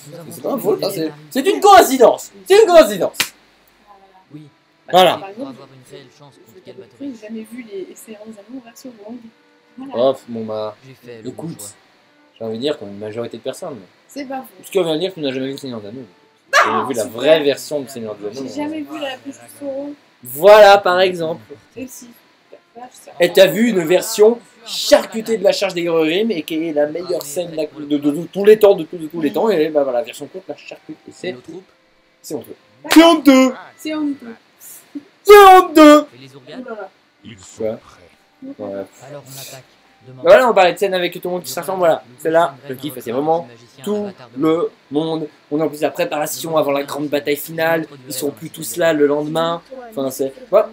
nous avons C'est pas un faute, hein, trouvé c'est une coïncidence. C'est une coïncidence. Oui. Voilà. Par Pour exemple, avoir une réelle chance contre j'ai Galbatorix. jamais vu les Seigneurs des Anneaux version longue. Voilà. Oh, bon bah, J'ai fait le bon écoute, choix. j'ai envie de dire comme une majorité de personnes. C'est pas faux. Ce qui revient à dire que tu n'as jamais vu le Seigneur des Anneaux. Tu as vu la vraie version du Seigneur des Anneaux. J'ai jamais vu la pêche du Sauron. Voilà, par exemple. Et si. Et t'as vu une version charcutée de la charge des Rohirrim et qui est la meilleure scène de tous les temps, de tous les temps. Et bah voilà, la version courte la charcute. Et Et c'est nos troupes honteux. C'est honteux. C'est honteux. C'est honteux. et les Ourgades. Oulala. Ils sont Ouais. prêts. Ouais. Alors on attaque. Voilà, on parlait de scène avec tout le monde qui se rassemble, voilà. Celle-là, je kiffe, c'est vraiment tout le monde. On a en plus la préparation avant la grande bataille finale. Ils sont plus tous là le lendemain. Enfin, c'est... Voilà.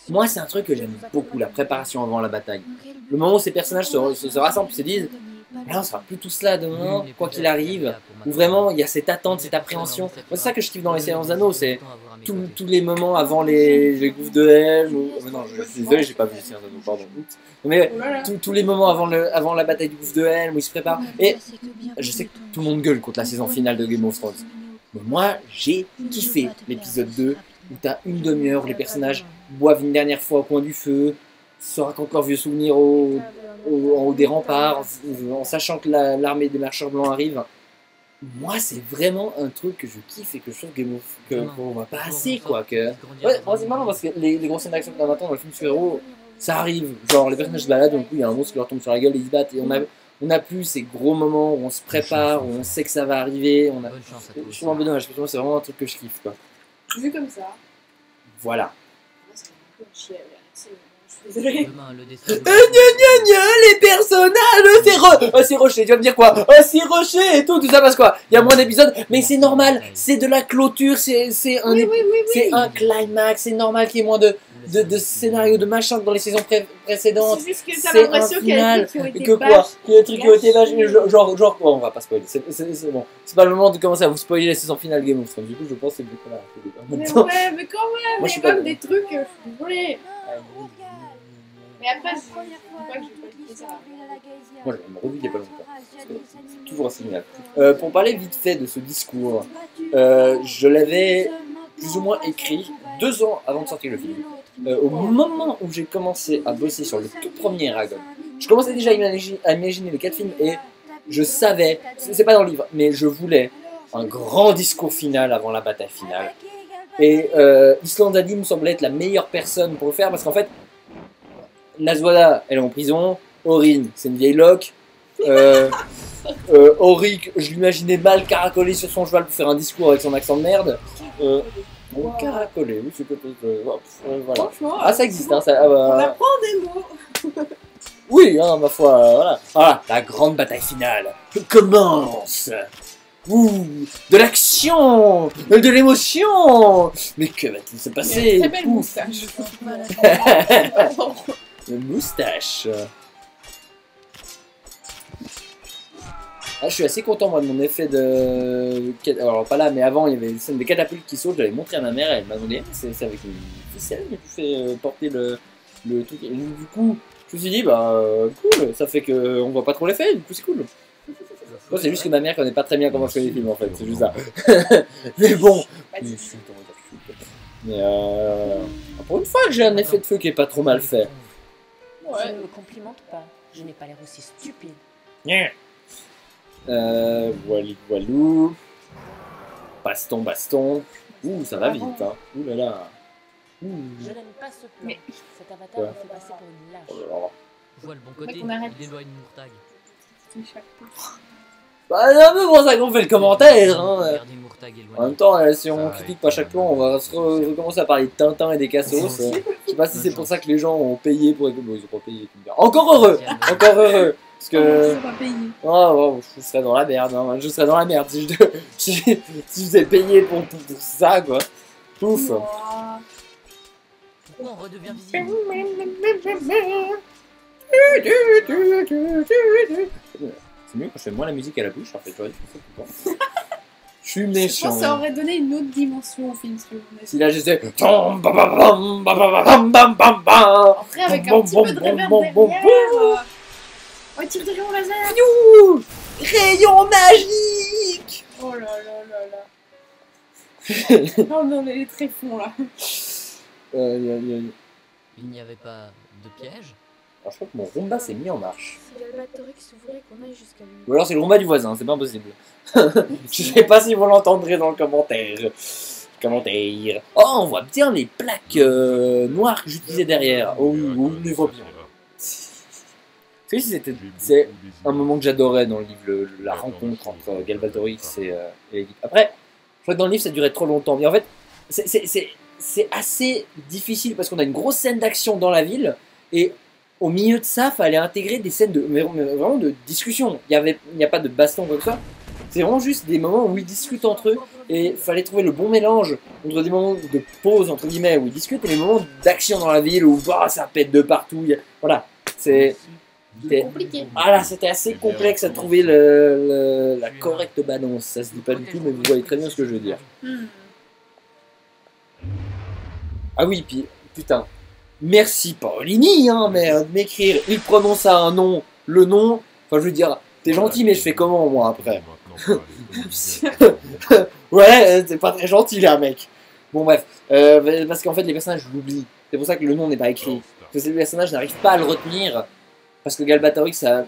Moi, c'est un truc que j'aime beaucoup, la préparation avant la bataille. Le moment où ces personnages se rassemblent et se disent là, on sera plus tous là demain, quoi qu'il arrive. Où vraiment, il y a cette attente, cette appréhension. Moi, c'est ça que je kiffe dans les Seigneurs des Anneaux, c'est tous les moments avant les gouffres de Helm. Non, je suis désolé, j'ai pas vu les Seigneurs des Anneaux, pardon. Mais tous les moments avant la bataille du gouffre de Helm où ils se préparent. Et je sais que tout le monde gueule contre la saison finale de Game of Thrones. Mais moi, j'ai kiffé l'épisode 2 où t'as une demi-heure où les personnages boivent une dernière fois au coin du feu, se racontent leurs vieux souvenirs en haut des remparts, en sachant que l'armée des marcheurs blancs arrive. Moi, c'est vraiment un truc que je kiffe et que je trouve qu'on voit pas assez, quoi. Ouais, moi, c'est marrant parce que les grosses scènes d'action qu'on attend dans le film super-héros, ça arrive. Genre, les personnages se baladent, donc il y a un monstre qui leur tombe sur la gueule et ils se battent. Et on a plus ces gros moments où on se prépare, où on sait que ça va arriver. Je suis un peu dommage, parce que c'est vraiment un truc que je kiffe, quoi. Vu comme ça. Voilà. C'est un peu chier, je suis désolée. Les personnages, c'est Rocher, tu vas me dire quoi? C'est Rocher et tout ça passe quoi? Il y a moins d'épisodes, mais c'est normal, c'est de la clôture, c'est un climax, c'est normal qu'il y ait moins de scénarios, de machin que dans les saisons précédentes. C'est juste que t'as l'impression qu'il y a des trucs qui ont été bâches. Il y a des trucs qui ont été bâches, genre quoi, on va pas spoiler, c'est bon. C'est pas le moment de commencer à vous spoiler les saisons finales Game of Thrones, du coup je pense que c'est beaucoup là. Mais ouais, mais quand même, moi, il y a quand même des trucs, je suis désolée. Mais après, je dis pas que j'ai pas dit ça. Moi, je me revu il y a pas longtemps. C'est toujours assez génial. Pour parler vite fait de ce discours, je l'avais plus ou moins écrit 2 ans avant de sortir le film. Au moment où j'ai commencé à bosser sur le tout premier Eragon, je commençais déjà à imaginer les 4 films et je savais, c'est pas dans le livre, mais je voulais un grand discours final avant la bataille finale. Et Islandadi me semblait être la meilleure personne pour le faire parce qu'en fait, Naswada, elle est en prison. Orin, c'est une vieille loque. Auric, je l'imaginais mal caracoler sur son cheval pour faire un discours avec son accent de merde. Caracoler, oui, c'est peut-être. Voilà. Ah, ça existe, hein. Ça, on apprend des mots. Oui, hein, ma foi, voilà. Voilà, la grande bataille finale commence. Ouh, de l'action, de l'émotion. Mais que va-t-il se passer? Très belle moustache. Une moustache. Ah, je suis assez content moi de mon effet de... Alors pas là mais avant il y avait une scène des catapultes qui sautent, j'avais montré à ma mère et elle m'a demandé c'est avec une ficelle que tu fais porter le truc. Et du coup je me suis dit bah cool, ça fait qu'on voit pas trop l'effet, du coup c'est cool. Moi c'est juste que ma mère connaît pas très bien comment je fais les films en fait, c'est juste ça. Mais bon. Mais pour une fois que j'ai un effet de feu qui est pas trop mal fait. Je ne me complimente pas, je n'ai pas l'air aussi stupide. Voilou. Baston. Ouh, ça va vite, hein. Ouh là là. Je n'aime pas ce plan. Cet avatar me fait passer pour une lâche. Oh là là. Je vois le bon côté, il éloigne Mourtag. Bah, c'est un peu pour ça qu'on fait le commentaire, hein. En même temps, si on critique pas chaque plan, on va recommencer à parler de Tintin et des Cassos. Je sais pas si c'est pour ça que les gens ont payé pour... Bon, ils ont pas payé. Encore heureux. Parce que... Oh, je serais dans la merde, hein. Je serais dans la merde si je faisais payer pour ça, quoi. Pouf. Pourquoi on redevient visible? C'est mieux quand je fais moins la musique à la bouche, en fait, j'aurais dû faire ça tout le temps. Je suis méchant. Je pense que ça aurait donné une autre dimension au film, si là j'étais... Après, avec un petit peu de reverb derrière... Oh, tire de rayon laser. Rayon magique. Oh là là là là. Non, on est très fonds, là. Il n'y avait pas de piège? Alors, je crois que mon rumba s'est mis en marche. C'est l'Albatorix voulait qu'on aille jusqu'à lui. Ou alors c'est le rumba du voisin, c'est pas impossible. Je sais pas si vous l'entendrez dans le commentaire. Oh, on voit bien les plaques noires que j'utilisais derrière. Oh, on les voit bien. C'est un moment que j'adorais dans le livre, la rencontre entre Galbatorix et l'équipe. Après, je crois que dans le livre ça durait trop longtemps. Mais en fait, c'est assez difficile parce qu'on a une grosse scène d'action dans la ville et au milieu de ça, fallait intégrer des scènes mais vraiment de discussion. Il n'y a pas de baston comme ça. C'est vraiment juste des moments où ils discutent entre eux et fallait trouver le bon mélange entre des moments de pause entre guillemets où ils discutent et les moments d'action dans la ville où bah, ça pète de partout. Voilà, c'est compliqué. Voilà, c'était assez complexe à trouver la correcte balance. Ça se dit pas du tout, mais vous voyez très bien ce que je veux dire. Ah oui, puis putain, merci Paolini, hein, mais m'écrire. Il prononce un nom, le nom. Enfin, je veux dire, t'es gentil, mais je fais comment moi après? Ouais, c'est pas très gentil là, mec. Bon bref, parce qu'en fait les personnages je l'oublie. C'est pour ça que le nom n'est pas écrit. Parce que les personnages n'arrivent pas à le retenir. Parce que Galbatorix ça.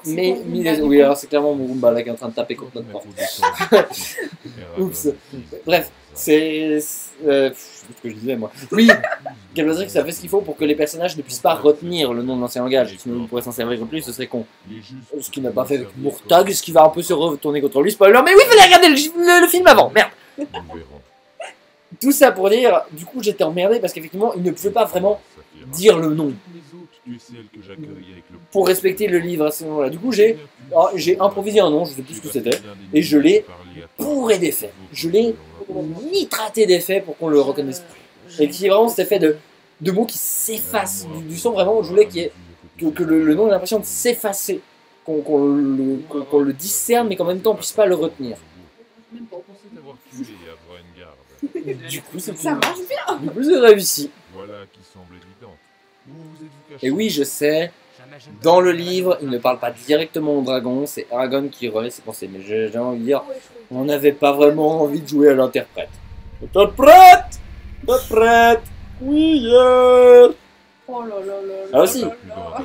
Mais oui, alors c'est clairement Murumba là qui est en train de taper contre notre porte. Oups. Bref, c'est ce que je disais moi. Oui, Galbatorix ça fait ce qu'il faut pour que les personnages ne puissent pas retenir le nom de l'ancien langage. Sinon ils pourraient s'en servir plus, ce serait con. Ce qu'il n'a pas fait avec Murtag, ce qui va un peu se retourner contre lui. Spoiler, mais oui, il fallait regarder le film avant, merde. Tout ça pour dire, du coup j'étais emmerdé parce qu'effectivement il ne pouvait pas vraiment dire le nom pour respecter le livre à ce moment-là. Du coup j'ai improvisé un nom, je sais plus ce que c'était, et je l'ai bourré d'effets. Je l'ai nitraté d'effets pour qu'on le reconnaisse plus. Et qui est vraiment cet effet de mots qui s'effacent du son, vraiment je voulais que le nom ait l'impression de s'effacer, qu'on le discerne mais qu'en même temps on puisse pas le retenir. Du coup, ça marche bien. Du coup, c'est réussi. Voilà qui semble évident. Et oui, je sais, dans le livre, il ne parle pas directement au dragon, c'est Aragorn qui relaie ses pensées. Mais j'ai envie de dire, on n'avait pas vraiment envie de jouer à l'interprète. Interprète! Interprète! Oui, yeah! Oh là là là. Alors aussi,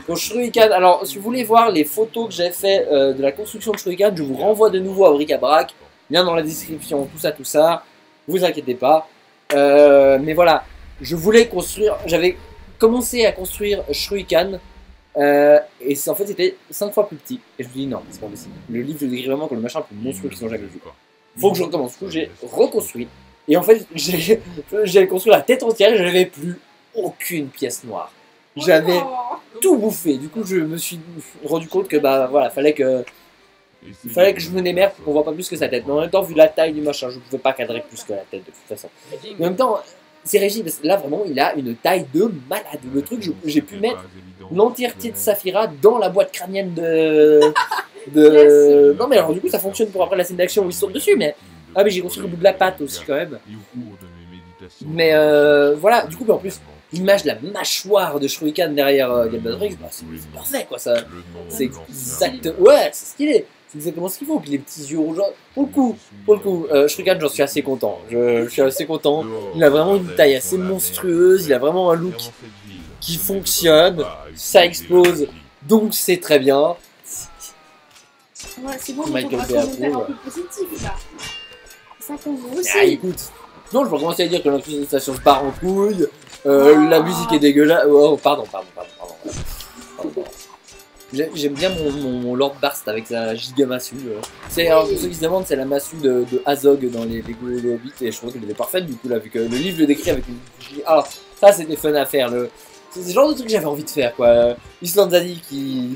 pour Shuriken, alors si vous voulez voir les photos que j'ai fait de la construction de Shuriken, je vous renvoie de nouveau à Bric-à-Brac, lien dans la description, tout ça. Vous inquiétez pas, mais voilà, je voulais construire, j'avais commencé à construire Shuriken, et en fait c'était 5 fois plus petit, et je me dis non, c'est pas possible, le livre je le décris vraiment comme le machin le plus monstrueux qu'ils ont jamais vu, faut que je recommence, du coup j'ai reconstruit, et en fait j'ai construit la tête entière et j'avais plus aucune pièce noire, j'avais tout bouffé, du coup je me suis rendu compte que bah voilà, fallait que je me démerde pour qu'on voit pas plus que sa tête. Mais en même temps, vu la taille du machin, je ne pouvais pas cadrer plus que la tête de toute façon. Mais en même temps, c'est Régi, parce que là vraiment, il a une taille de malade. Le truc, j'ai pu mettre l'entièreté de Saphira dans la boîte crânienne de... Non mais alors du coup, ça fonctionne pour après la scène d'action où il saute dessus, mais... Ah mais j'ai construit le bout de la patte aussi quand même. Mais voilà, du coup, en plus... L'image de la mâchoire de Shuriken derrière Galbatorix, bah, c'est parfait quoi, ça. C'est exact. Ouais, c'est stylé. C'est exactement ce qu'il faut. Puis les petits yeux rouges. Pour le coup, Shuriken, j'en suis assez content. Je suis assez content. Il a vraiment une taille assez monstrueuse. Il a vraiment un look qui fonctionne. Ça explose. Donc c'est très bien. Ouais, c'est bon, mais on va commenter un peu positif là. C'est ça qu'on veut aussi. Ah, écoute. Non, je vais commencer à dire que l'incrustation se part en couille. La musique est dégueulasse. Oh, pardon. J'aime bien mon Lord Barst avec sa giga massue. Alors, pour ceux qui se demandent, c'est la massue de Azog dans les Lego de Hobbit. Et je trouve qu'elle était parfaite du coup, là, vu que le livre le décrit avec une. Alors, ça c'était fun à faire. C'est le genre de truc que j'avais envie de faire, quoi. Islandzadi qui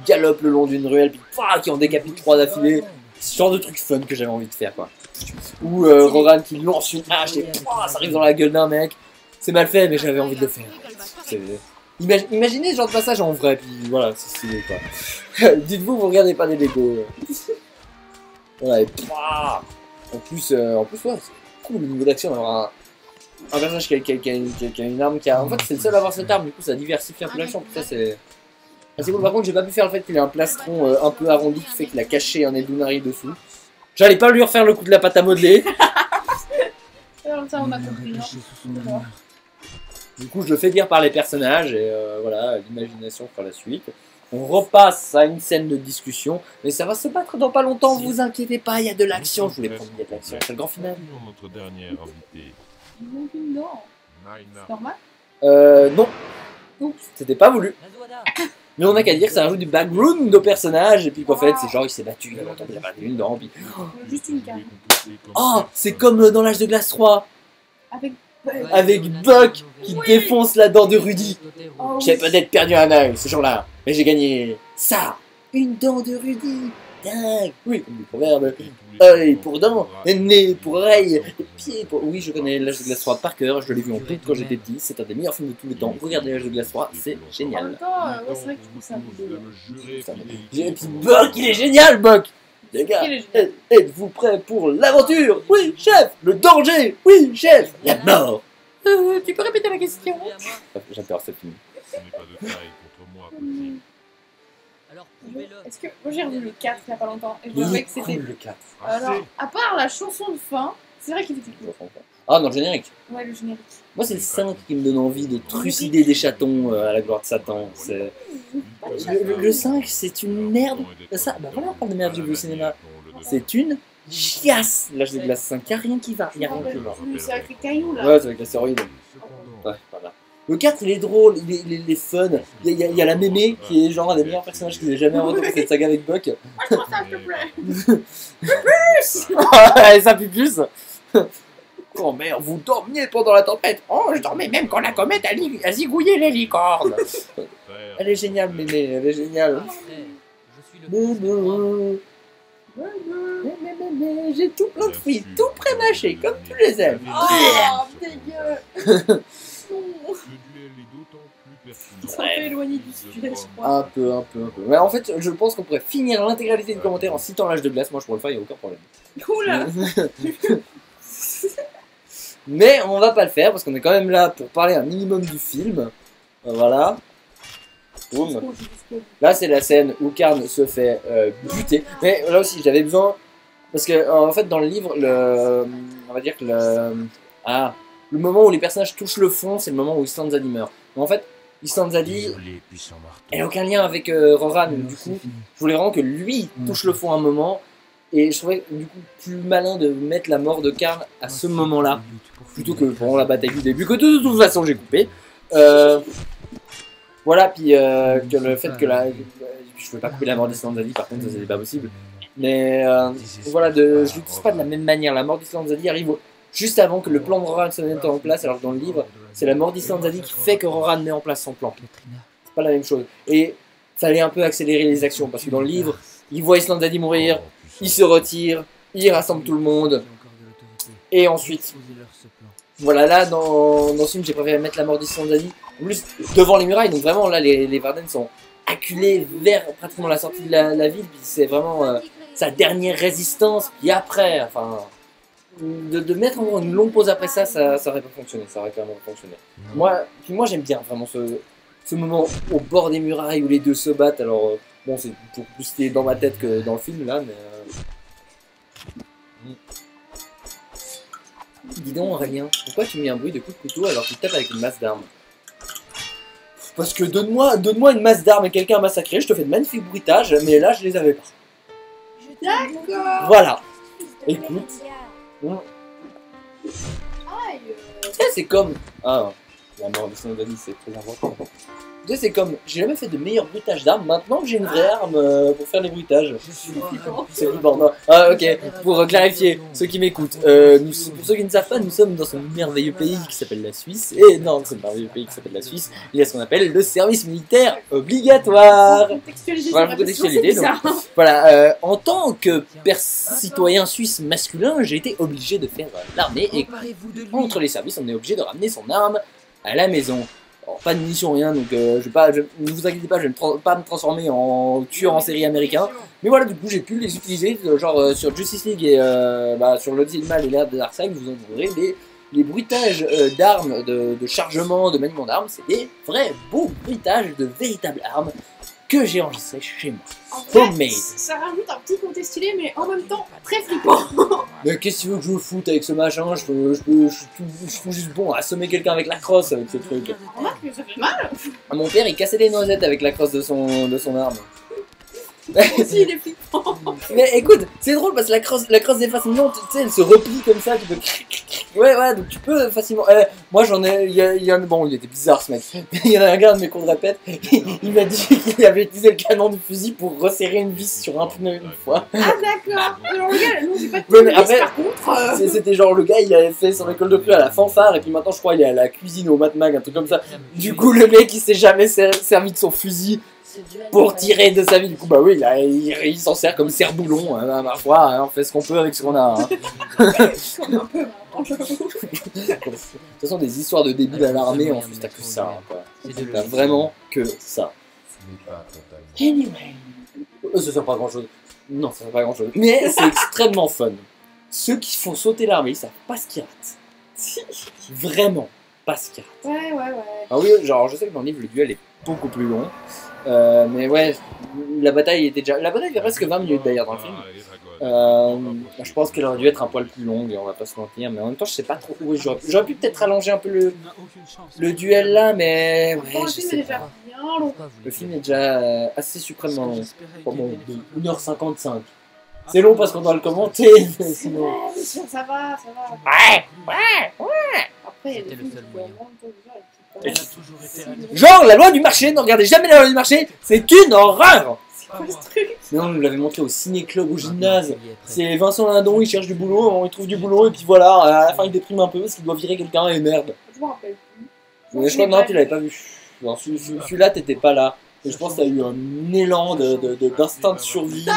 galope le long d'une ruelle, puis qui en décapite 3 d'affilée. C'est le genre de truc fun que j'avais envie de faire, quoi. Ou Roran qui lance une hache et ça arrive dans la gueule d'un mec. C'est mal fait, mais j'avais envie de le faire. Imaginez ce genre de passage en vrai, puis voilà, c'est stylé quoi. Dites-vous, vous regardez pas des Lego. Voilà, et en plus, ouais, c'est cool le niveau d'action d'avoir un personnage qui a une arme qui a. En fait, c'est le seul à avoir cette arme, du coup, ça diversifie un peu l'action. Ça, c'est cool. Par contre, j'ai pas pu faire le fait qu'il ait un plastron un peu arrondi qui fait qu'il a caché un Eldunari dessous. J'allais pas lui refaire le coup de la pâte à modeler. Alors ça, on a compris, non? Du coup, je le fais dire par les personnages et voilà, l'imagination fera la suite. On repasse à une scène de discussion, mais ça va se battre dans pas longtemps, vous inquiétez pas, il y a de l'action. Je voulais prendre il y a de l'action, c'est le grand final. Notre dernière invitée. Non. C'est normal? Non. C'était pas voulu. Mais on a qu'à dire que ça rajoute du background au personnage, et puis qu'en fait, c'est genre il s'est battu, il a entendu la balle d'une dent, puis... Juste une carte. Oh, c'est comme dans l'âge de glace 3. Avec avec Buck qui défonce la dent de Rudy. J'ai peut-être perdu un œil ce jour-là, mais j'ai gagné ça, une dent de Rudy. Dingue. Oui, comme le proverbe. Œil pour dent, nez pour oreille, pied pour... Oui, je connais l'âge de glace 3 par cœur, je l'ai vu en tout quand j'étais petit, c'est un des meilleurs films de tous les temps. Regardez l'âge de glace 3, c'est En génial. même temps, ouais, c'est vrai que je trouve ça Et puis Buck, il est génial, Buck. Les gars, êtes-vous prêts pour l'aventure? Oui, chef. Le danger? Oui, chef. La mort. Tu peux répéter la question? J'adore ce film. Ce n'est pas de taille contre moi, petit. Alors prouvez-le. Est-ce que moi j'ai revu le 4 il y a pas longtemps et je trouvais que c'était. Le 4. Alors, à part la chanson de fin, c'est vrai qu'il était cool. Ah, dans le générique. Ouais, le générique. Moi, c'est le 5 qui me donne envie de trucider des chatons à la gloire de Satan. Le 5, c'est une merde. Ça, bah voilà, on parle de merde du vieux cinéma. C'est une chiasse. L'âge de glace 5, y a rien qui va. Y a rien qui va. C'est avec les cailloux là. Ouais, c'est avec l'astéroïde. Ouais, voilà. Le 4, il est drôle, il est fun. Il y a la mémé qui est genre un des meilleurs personnages que j'ai jamais inventé dans cette saga avec Buck. Ah, je ça, s'il te plaît. Ça pue plus. Oh merde, vous dormiez pendant la tempête. Oh, je dormais même quand la comète a zigouillé les licornes. Elle est géniale, mémé, elle est géniale. Mémé, j'ai tout plein de fruits, tout pré-mâché, comme tu les aimes. Oh, dégueu. Ça fait éloigné du sujet, je crois. Un peu. Mais en fait, je pense qu'on pourrait finir l'intégralité du commentaire en citant l'âge de glace. Moi, je pourrais le faire, il n'y a aucun problème. Oula. Mais on va pas le faire parce qu'on est quand même là pour parler un minimum du film. Voilà. Boum. Là, c'est la scène où Karn se fait buter. Mais là aussi, j'avais besoin. Parce que, en fait, dans le livre, on va dire que le moment où les personnages touchent le fond, c'est le moment où Island Zadie meurt. Mais en fait, Island Zadie, elle n'a aucun lien avec Roran. Du coup, je voulais vraiment que lui touche le fond un moment. Et je trouvais du coup plus malin de mettre la mort de Karn à ce moment-là, plutôt que pendant la bataille du début, que de toute façon j'ai coupé. Voilà, puis que le fait que je pouvais pas couper la mort d'Island Zadie, par contre ça c'était pas possible. Mais voilà, je l'utilise pas de la même manière. La mort d'Island Zadie arrive juste avant que le plan de Roran se mette en place, alors que dans le livre, c'est la mort d'Island Zadie qui fait que Roran met en place son plan. C'est pas la même chose. Et ça allait un peu accélérer les actions, parce que dans le livre, il voit Island Zadie mourir, il se retire, il rassemble tout le monde, et ensuite, voilà, là dans ce film j'ai préféré mettre la mort d'Island Zadie, en plus devant les murailles, donc vraiment là les Varden sont acculés vers pratiquement la sortie de la ville, puis c'est vraiment sa dernière résistance, puis après, enfin, de mettre en une longue pause après ça aurait pas fonctionné, ça aurait clairement pas fonctionné. Moi j'aime bien vraiment ce moment au bord des murailles où les deux se battent, alors bon c'est pour plus ce qui est dans ma tête que dans le film là, mais... Dis donc Aurélien, pourquoi tu mets un bruit de coup de couteau alors que tu tapes avec une masse d'armes? Parce que donne-moi une masse d'armes et quelqu'un a massacré, je te fais de magnifiques bruitages, mais là je les avais pas. D'accord. Voilà. Écoute. Aïe. Tu sais, c'est comme... Ah, la mort de son Zadie, c'est très important. Tu sais, c'est comme... J'ai jamais fait de meilleur bruitage d'armes, maintenant que j'ai une vraie arme pour faire les bruitages. C'est flippant. Non. Ah, ok. Pour clarifier, ceux qui m'écoutent, pour ceux qui ne savent pas, nous sommes dans ce merveilleux pays qui s'appelle la Suisse. Et non, ce merveilleux pays qui s'appelle la Suisse, il y a ce qu'on appelle le service militaire obligatoire. Voilà, pour contextualiser. Donc, voilà, en tant que citoyen suisse masculin, j'ai été obligé de faire l'armée. Et entre les services, on est obligé de ramener son arme à la maison. Alors, pas de munitions, rien, donc ne vous inquiétez pas, je vais pas me transformer en tueur en série américain. Mais voilà, du coup, j'ai pu les utiliser, genre sur Justice League et sur l'Odyssée du Mal et l'ère de Darkseid, vous entendrez les bruitages d'armes, de chargement, de maniement d'armes. C'est des vrais beaux bruitages de véritables armes que j'ai enregistrés chez moi. Homemade. Ça rajoute un petit côté stylé, mais en même temps très flippant. Mais qu'est-ce que tu veux que je foute avec ce machin? Je suis juste bon à assommer quelqu'un avec la crosse avec ce truc. Remarque que ça fait mal. Mon père il cassait les noisettes avec la crosse de son arme. Aussi il est flippant. Mais écoute, c'est drôle parce que la crosse des fascinantes, tu sais, elle se replie comme ça, tu peux... Ouais, donc tu peux facilement... moi j'en ai... Bon, il était bizarre ce mec. Il y en a un gars de mes cours de répète, il m'a dit qu'il avait utilisé le canon du fusil pour resserrer une vis sur un pneu une fois. Ah d'accord. Alors le gars, nous j'ai pas de Ouais, mais vis, après, par contre. c'était genre le gars, il avait fait son école de prix à la fanfare, et puis maintenant je crois il est à la cuisine au Matmag, un truc comme ça. Du coup, le mec il s'est jamais servi de son fusil pour tirer de sa vie. Du coup, bah oui, il s'en sert comme serre-boulon, hein, ma foi, hein, on fait ce qu'on peut avec ce qu'on a. Hein. De toute façon, des histoires de débiles à l'armée, en plus, t'as que ça. Hein, t'as vraiment que ça. Anyway. Ça sert pas à grand chose. Non, ça sert pas à grand chose. Mais c'est extrêmement fun. Ceux qui font sauter l'armée, ils savent pas ce qu'ils ratent. Vraiment pas ce qu'ils ratent. Ouais. Ah oui, genre, je sais que dans le livre, le duel est beaucoup plus long. Mais ouais, la bataille était déjà... La bataille fait presque 20 minutes d'ailleurs dans le film. Je pense qu'elle aurait dû être un poil plus longue, on va pas se mentir, mais en même temps je sais pas trop où j'aurais pu peut-être rallonger un peu le duel là, mais ouais, le film est déjà bien long. Le film est déjà assez suprêmement long. Bon, 1h55. C'est long parce qu'on doit le commenter, mais sinon... Ouais, bien sûr, ça va. Ouais. Après, il y a des films qui durent moins de temps. Genre, la loi du marché, ne regardez jamais la loi du marché, c'est une horreur. C'est quoi ce truc? Sinon, on nous l'avait montré au ciné-club, au gymnase. C'est Vincent Lindon, il cherche du boulot, il trouve du boulot, et puis voilà, à la fin il déprime un peu parce qu'il doit virer quelqu'un, et merde. Je m'en rappelle plus. Mais je crois que non, tu l'avais pas vu. Celui-là, t'étais pas là. Et je pense que t'as eu un élan d'instinct de survie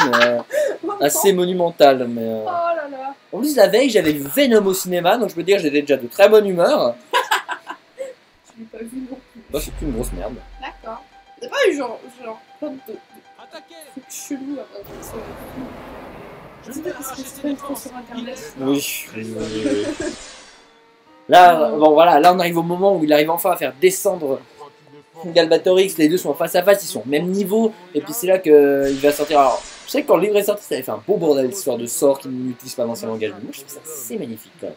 assez monumental. Mais, Oh là là. En plus, la veille, j'avais vu Venom au cinéma, donc je peux dire que j'étais déjà de très bonne humeur. Je l'ai pas vu non plus. Bah, c'est plus une grosse merde. D'accord. T'as pas eu genre plein de trucs chelous à ça. Je sais pas parce que c'est pas trop sur internet. Oui. Là, bon voilà, là on arrive au moment où il arrive enfin à faire descendre Galbatorix, les deux sont face à face, ils sont au même niveau, et puis c'est là qu'il va sortir. Alors, je sais que quand le livre est sorti, ça avait fait un beau bordel, l'histoire de sorts qui n'utilisent pas d'ancien langage, mais moi je trouve ça assez magnifique quand même.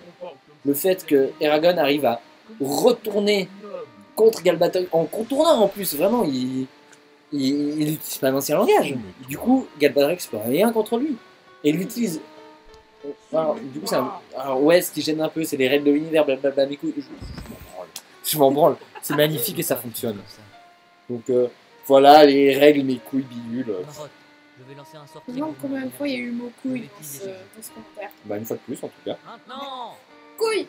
Le fait que Eragon arrive à retourner contre Galbatorix, en contournant en plus, vraiment, il n'utilise pas d'ancien langage. Du coup, Galbatorix peut rien contre lui, et il l'utilise. Alors, du coup, alors, ouais, ce qui gêne un peu, c'est les règles de l'univers, blablabla, mes couilles. Je m'en branle. C'est magnifique et ça fonctionne. Donc, voilà, les règles, mes couilles, bidules. Je vais lancer un sort. Je me demande combien de fois il y a eu le mot couille dans ce commentaire. Bah, une fois de plus, en tout cas. Maintenant. Couille.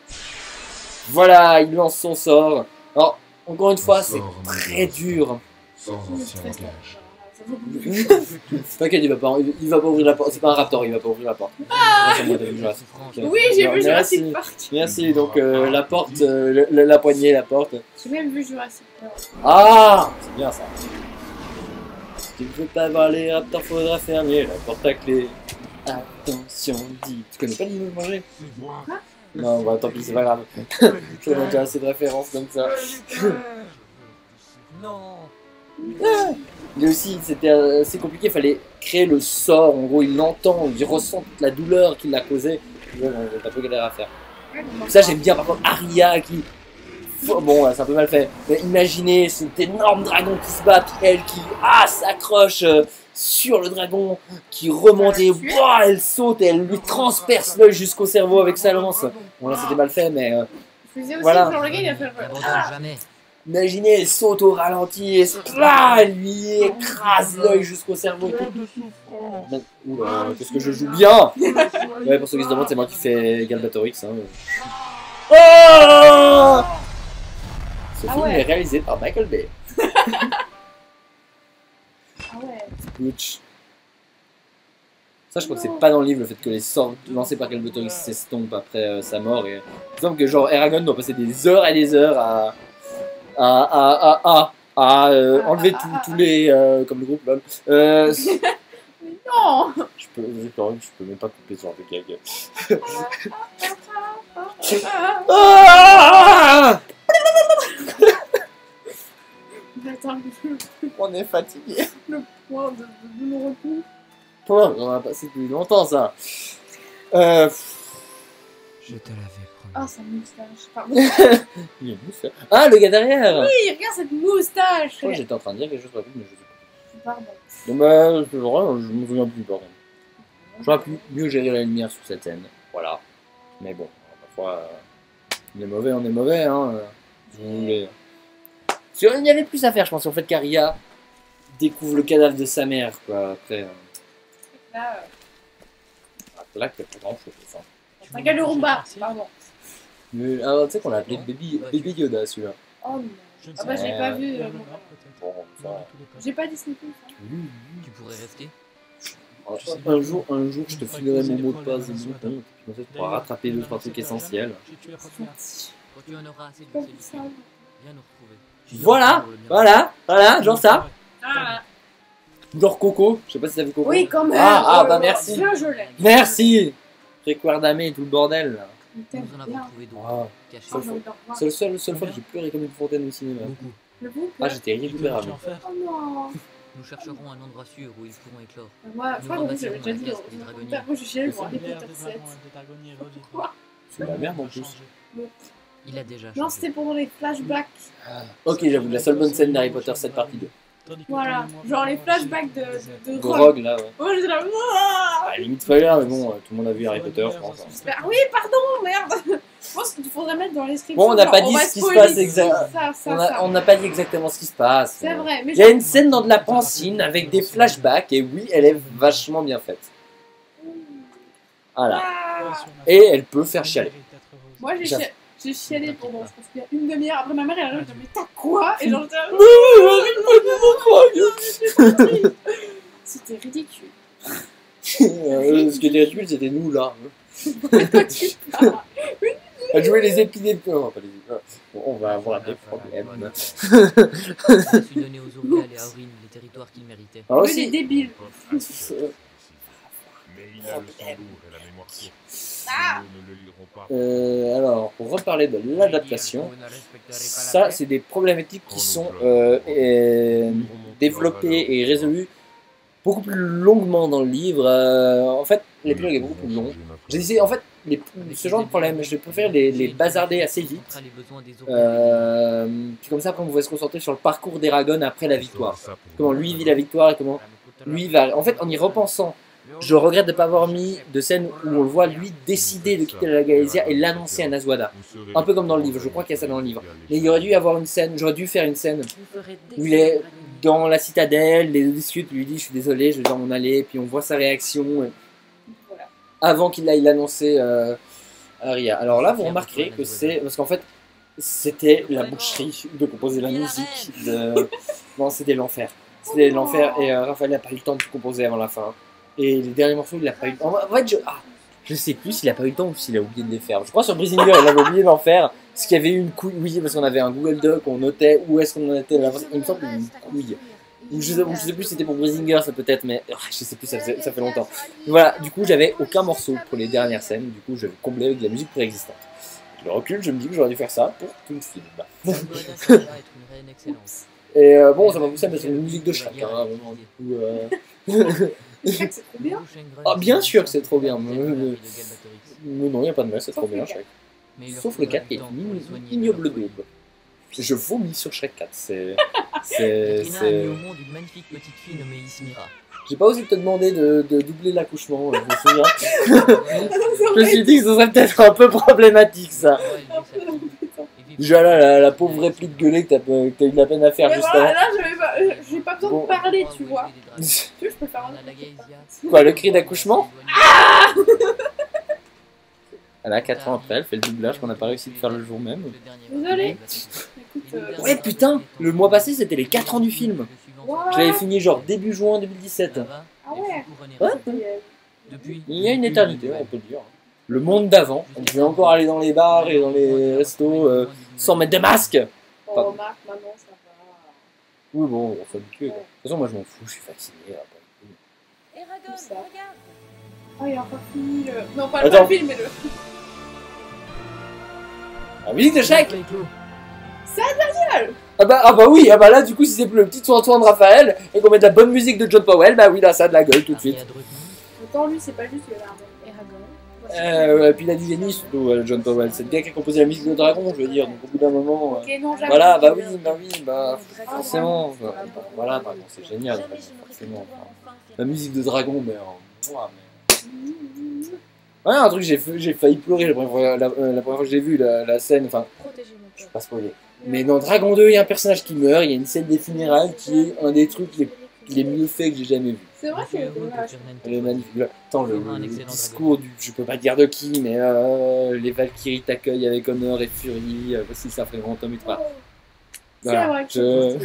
Voilà, il lance son sort. Alors, encore une fois, c'est très dur. Sans ancien langage. T'inquiète, il va pas ouvrir la porte. C'est pas un raptor, il va pas ouvrir la porte. Oui, j'ai vu Jurassic Park. Merci, donc la porte, la poignée, la porte. J'ai même vu Jurassic Park. Ah, c'est bien ça. Si tu ne veux pas voir les raptors, faudra fermer la porte à clé. Attention, dis. Tu connais pas l'île de manger? Non, bah tant pis, c'est pas grave. J'en ai déjà assez de références comme ça. Non. Mais aussi, c'était assez compliqué, il fallait créer le sort. En gros, il l'entend, il ressent toute la douleur qu'il a causée. T'as un peu galère à faire. Ça, j'aime bien. Par contre, Arya qui. Bon, c'est un peu mal fait. Mais imaginez cet énorme dragon qui se bat, puis elle qui s'accroche sur le dragon, qui remonte et elle saute et elle lui transperce l'œil jusqu'au cerveau avec sa lance. Bon, là, c'était mal fait, mais. Je faisais aussi, voilà. genre le gars, il a fait Jamais. Imaginez, elle saute au ralenti et elle lui écrase l'œil jusqu'au cerveau et tout. Oula, qu'est-ce que je joue bien. Ouais, pour ceux qui se demandent, c'est moi qui fais Galbatorix. Hein. Oh, ce film est réalisé par Michael Bay. Ah ouais. Ouch. Ça, je crois que c'est pas dans le livre, le fait que les sorts lancés par Galbatorix s'estompent après sa mort. Et... il semble que genre Eragon doit passer des heures et des heures à enlever tous les comme le groupe LOL. Mais non. Je peux même pas couper ce genre de gag. Attends, On est fatigué. le point de non-retour. On a passé depuis longtemps ça. Je te l'avais promis. Ah, sa moustache, pardon. Il y a une moustache. Ah, le gars derrière. Oui, regarde cette moustache. Je crois que j'étais en train de dire quelque chose, mais je sais pas. Pardon. Donc bah, je me souviens plus par contre. J'aurais pu mieux gérer la lumière sur cette scène. Voilà. Mais bon, parfois, on est mauvais, hein. Il y avait plus à faire, je pense, en fait, qu'Aria découvre le cadavre de sa mère, quoi. Après. Là, Là, il n'y a pas grand chose. Enfin. regarde le Roomba, pardon. Mais, tu sais qu'on l'a appelé Baby Yoda, celui-là. Oh non. Je ne Ah sais bah, pas. j'ai pas vu. Bon, ça. J'ai pas Disney Plus. Tu pourrais rester. Un jour, je te filerai mon mot de passe de mon compte, puis comme ça, tu pourras rattraper 2-3 trucs essentiels. J'ai tué la première. Quand tu en auras assez de Comme ces ça. films, viens nous retrouver. Voilà, genre ça. Ah, Genre Coco, je sais pas si t'as vu Coco. oui, quand même. Bah merci. Bien, je l'aime. Merci. Requerdame et tout le bordel là. Il t'aime Nous en avons bien. trouvé d'autres, Ah. cachés. Oh, j'ai envie d'en revoir. C'est le seul fois que j'ai pleuré comme une fontaine au cinéma. Beaucoup. Le bouc. Ah, j'étais Et que irrécupérable. veux-tu en faire? Oh non. Nous chercherons un endroit sûr où ils pourront éclore. Moi, je crois que j'avais déjà dit. Nous remercions Moi, j'ai chialé Le pour Harry séminaire Potter des 7. dragons et des dragonniers revient. Quoi? C'est la merde en plus. Il a déjà Non, changé. c'était pour les flashbacks. Ok, j'avoue, la seule bonne scène d'Harry Potter 7 partie 2. Voilà, genre les flashbacks de Rogue. Rogue là, ouais. Moi, j'étais là. Ouah. Ah, limite spoiler, mais bon, tout le monde a vu Harry Potter, je pense. Ah oui, pardon, merde. Je pense qu'il faudrait mettre dans les scripts. Bon, on n'a genre, pas dit va ce qui se spoiler passe exactement. Ça. On n'a pas dit exactement ce qui se passe. C'est vrai, mais Il y a une scène dans de la pancine avec des flashbacks, et oui, elle est vachement bien faite. Voilà. Ah. Et elle peut faire chialer. Moi, J'avoue. j'ai chialé pendant, je pense qu'il y a une demi-heure. Après, ma mère, elle arrive, elle dit, mais t'as quoi? Et genre, j'étais là, c'était ridicule. Ce qui était ridicule, c'était nous là. Quand tu parles. Elle jouait les épinets de corps. Pas les épinets. Bon, on va avoir des problèmes. Il a su donner aux Auriel et à Aurine les territoires qu'ils méritaient. Alors Oui, les aussi, débiles. Mais il a le sang lourd et la mémoire courte. Ah. Nous ne le lirons pas. alors, pour reparler de l'adaptation, ça, c'est des problématiques qui sont développées et résolues beaucoup plus longuement dans le livre. En fait, l'épilogue est beaucoup plus long. J'ai essayé, en fait, ce genre de problème, je préfère les bazarder assez vite. Puis comme ça, après, on pouvait se concentrer sur le parcours d'Eragon après la victoire. Comment lui vit la victoire et comment lui va. En fait, en y repensant, je regrette de ne pas avoir mis de scène où on le voit lui décider de quitter la Galaisia et l'annoncer à Naswada. Un peu comme dans le livre, je crois qu'il y a ça dans le livre. Mais il aurait dû y avoir une scène, j'aurais dû faire une scène où il est dans la citadelle, les deux discutent, lui dit je suis désolé, je vais m'en aller, puis on voit sa réaction Voilà. avant qu'il aille l'annoncer à Aria. Alors là, vous remarquerez que c'est parce qu'en fait, c'était la boucherie de composer la musique. Non, c'était l'enfer. C'était l'enfer et Raphaël n'a pas eu le temps de composer avant la fin. Et les derniers morceaux, il n'a pas eu le temps. En fait, je sais plus s'il n'a pas eu le temps ou s'il a oublié de les faire. Je crois sur Brisinger, il avait oublié d'en faire. Parce qu'il y avait eu une couille, oui, parce qu'on avait un Google Doc, on notait où est-ce qu'on en était. Il me semble qu'il y avait une couille. Ou je sais plus si c'était pour Brisinger, ça peut-être, mais je sais plus, ça fait longtemps. Voilà, du coup, j'avais aucun morceau pour les dernières scènes. Du coup, je comblais avec de la musique préexistante. Avec le recul, je me dis que j'aurais dû faire ça pour tout le film. Et bon, ça m'a poussé à mettre une musique de Shrek, hein, vraiment. Du coup, Shrek, c'est trop bien. Ah, bien sûr que c'est trop bien. Mais non, il n'y a pas de mal, c'est trop bien, Shrek. Sauf le 4 qui est ignoble double. Je vomis sur Shrek 4. J'ai pas osé te demander de doubler l'accouchement, je me souviens. Je me suis dit que ce serait peut-être un peu problématique, ça. Déjà là, la pauvre réplique gueulée que t'as eu de la peine à faire Mais juste voilà, avant. là, j'ai pas besoin de parler, tu vois. Tu veux, je peux faire un. Quoi, le cri d'accouchement? Elle a 4 ans après, elle fait le doublage qu'on n'a pas réussi de faire le jour même. Désolée. Ouais, putain, le mois passé c'était les 4 ans du film. Je l'avais fini genre début juin 2017. Ah ouais. Ouais. Il y a une éternité, on peut le dire. Le monde d'avant, on pouvait encore aller dans les bars et dans les restos sans mettre de masque. Oh, Marc, maman, ça va. Oui, bon, on s'est habitué. De toute façon, moi je m'en fous, je suis vacciné. Eragon, Ça. regarde. Oh, il a encore fini le. Non, pas Attends. le film, mais le. La musique de Shrek. C'est génial. Ah bah oui, ah bah là du coup si c'est plus le petit tour de Raphaël et qu'on met de la bonne musique de John Powell, bah oui là ça a de la gueule tout de suite. Autant lui, c'est pas juste le Eragon. Et puis il a du génie surtout John Powell, c'est le gars qui a composé la musique de Dragon, je veux dire, donc au bout d'un moment... Ok, non, jamais. voilà, bah oui, forcément, voilà, Dragon c'est génial, forcément. La musique de Dragon, mais... Ouais, un truc, j'ai failli pleurer la première fois que j'ai vu la scène, enfin, Protégez mon je père. vais pas spoiler. Mais dans Dragon 2, il y a un personnage qui meurt, il y a une scène des funérailles qui est un des trucs les mieux faits que j'ai jamais vu. C'est vrai que Elle est magnifique. Attends, le Un excellent discours du, je peux pas dire de qui, mais les Valkyries t'accueillent avec honneur et furie, voici ça fait grand homme et toi. Voilà. vrai que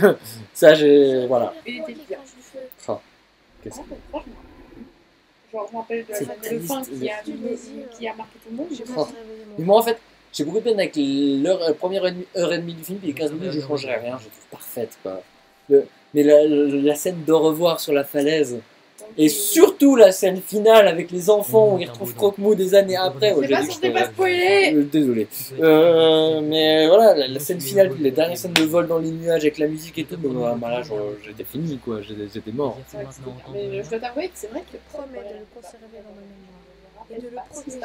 Ça, j'ai. Voilà. il était bien. Ah, qu'est-ce que. Franchement. Genre, je me rappelle de la C'est scène de triste. fin qui a marqué tout le monde. Oh. Mais moi, en fait, j'ai beaucoup de peine avec la première heure et demie du film, puis les 15 minutes, je changerais rien, je trouve parfaite, quoi. Mais la scène d'au revoir sur la falaise, et surtout la scène finale avec les enfants où ils retrouvent Croque-Mou des années après. C'est pas censé pas spoiler. Désolé. Mais voilà, la scène finale, puis les dernières scènes de vol dans les nuages avec la musique et tout, bah, là, j'étais fini, quoi, j'étais mort. Mais je dois t'avouer que c'est vrai que Promets de le conserver dans ma mémoire. Et de le protéger.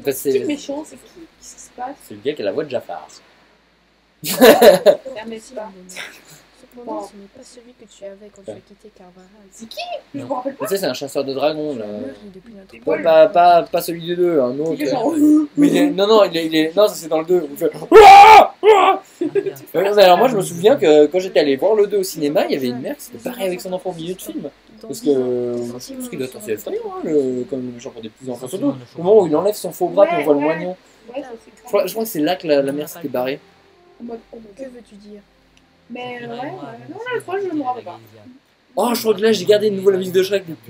Enfin, c'est qui méchant, c'est qui Qu'est-ce qui se passe C'est le gars qui a la voix de Jafar. Fermez pas. Cependant, ce n'est pas celui que tu avais quand tu as quitté Carvara. C'est qui Je me rappelle pas. Tu sais, c'est un chasseur de dragons, là. Depuis notre Pas celui des deux, un autre. Il est genre... Mais non, non, ça c'est dans le 2. On fait... Mais alors moi je me souviens que quand j'étais allé voir le 2 au cinéma, il y avait une mère qui c'était pareil avec son enfant au milieu de film. Parce que je pense qu'il doit être assez effrayant, comme le genre pour des petits enfants. Surtout au moment où il enlève son faux bras pour on voit le moignon. Ouais, Je crois que c'est là que la mère s'était barrée. Que veux-tu dire? Mais ouais, non, là, le 3, je ne me rappelle pas. Oh, je crois que là j'ai gardé de nouveau la musique de Shrek. Je te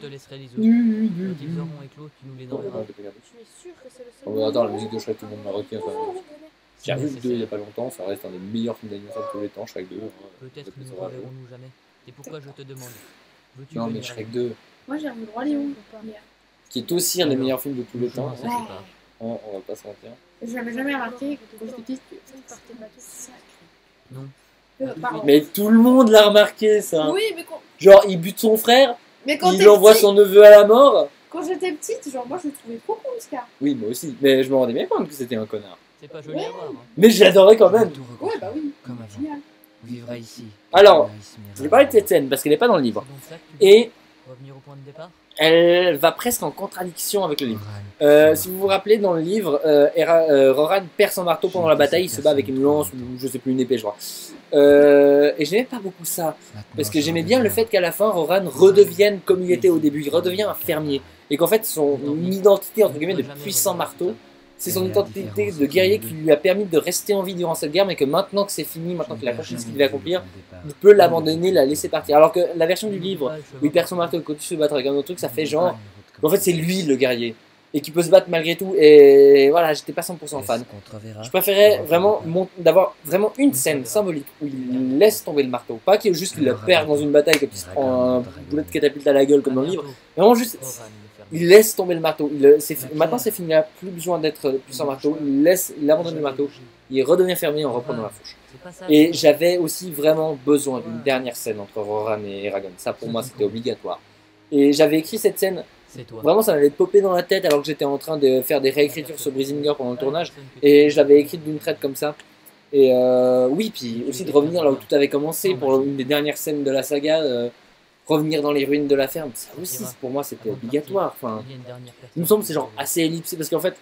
laisserai les autres. Quand ils auront éclos, tu nous les enverras. Tu es sûr que c'est le seul? Oh, bah, attends, la musique de Shrek, tout le monde l'a retenu. Enfin, j'ai revu le 2 il n'y a pas longtemps, ça reste un des meilleurs films d'animation de tous les temps, Shrek 2. Peut-être que nous ne reverrons-nous jamais. C'est pourquoi je te demande. Veux-tu Non, mais venir Shrek avec 2, Moi, j'ai revu le Roi Léon hier. qui est aussi un des meilleurs films de tous les nous? temps. Non, ça, c'est pas. On va pas se mentir. Je n'avais jamais remarqué quand j'étais petite que Non. pardon. Mais tout le monde l'a remarqué ça. Oui, mais quand, Genre, il bute son frère, quand il t'es envoie petit, son neveu à la mort. quand j'étais petite, genre moi je le trouvais trop con ce gars. Oui, moi aussi. Mais je me rendais bien compte que c'était un connard. C'est pas joli à voir. Hein. Mais je l'adorais quand même. Ouais, bah oui. Comme avant. Génial. On vivra ici. Alors, je vais parler de cette scène parce qu'elle n'est pas dans le livre. C'est donc ça que tu veux Et revenir au point de départ? elle va presque en contradiction avec le livre. Si vous vous rappelez, dans le livre, Roran perd son marteau pendant la bataille, il se bat avec une lance ou je sais plus, une épée, je crois. Et j'aimais pas beaucoup ça, parce que j'aimais bien le fait qu'à la fin, Roran redevienne comme il était au début, il redevient un fermier. Et qu'en fait, son identité, entre guillemets, de puissant marteau, c'est son identité de guerrier qui lui a permis de rester en vie durant cette guerre, mais que maintenant que c'est fini, maintenant qu'il a accompli ce qu'il devait accomplir, il peut l'abandonner, la laisser partir. Alors que la version du livre, où il perd son marteau et continue de se battre avec un autre truc, ça fait genre, en fait c'est lui le guerrier, et qui peut se battre malgré tout, et voilà, j'étais pas 100% fan. Je préférais vraiment d'avoir vraiment une scène symbolique où il laisse tomber le marteau, pas qu'il juste qu'il le perd dans une bataille, qu'il se prend un boulet de catapulte à la gueule comme dans le livre, vraiment juste... Il laisse tomber le marteau. Maintenant c'est fini, il n'a plus besoin d'être puissant marteau. Il abandonne le marteau. Il redevient fermier en reprenant la fourche. Et j'avais aussi vraiment besoin d'une dernière scène entre Roran et Eragon. Ça pour moi c'était obligatoire. Et j'avais écrit cette scène. Vraiment ça m'avait popé dans la tête alors que j'étais en train de faire des réécritures sur Brisingar pendant le tournage. Et je l'avais écrite d'une traite comme ça. Et oui, puis aussi de revenir là où tout avait commencé pour une des dernières scènes de la saga. Revenir dans les ruines de la ferme, ça aussi pour moi c'était obligatoire. Enfin, il me semble que c'est genre assez ellipsé parce qu'en fait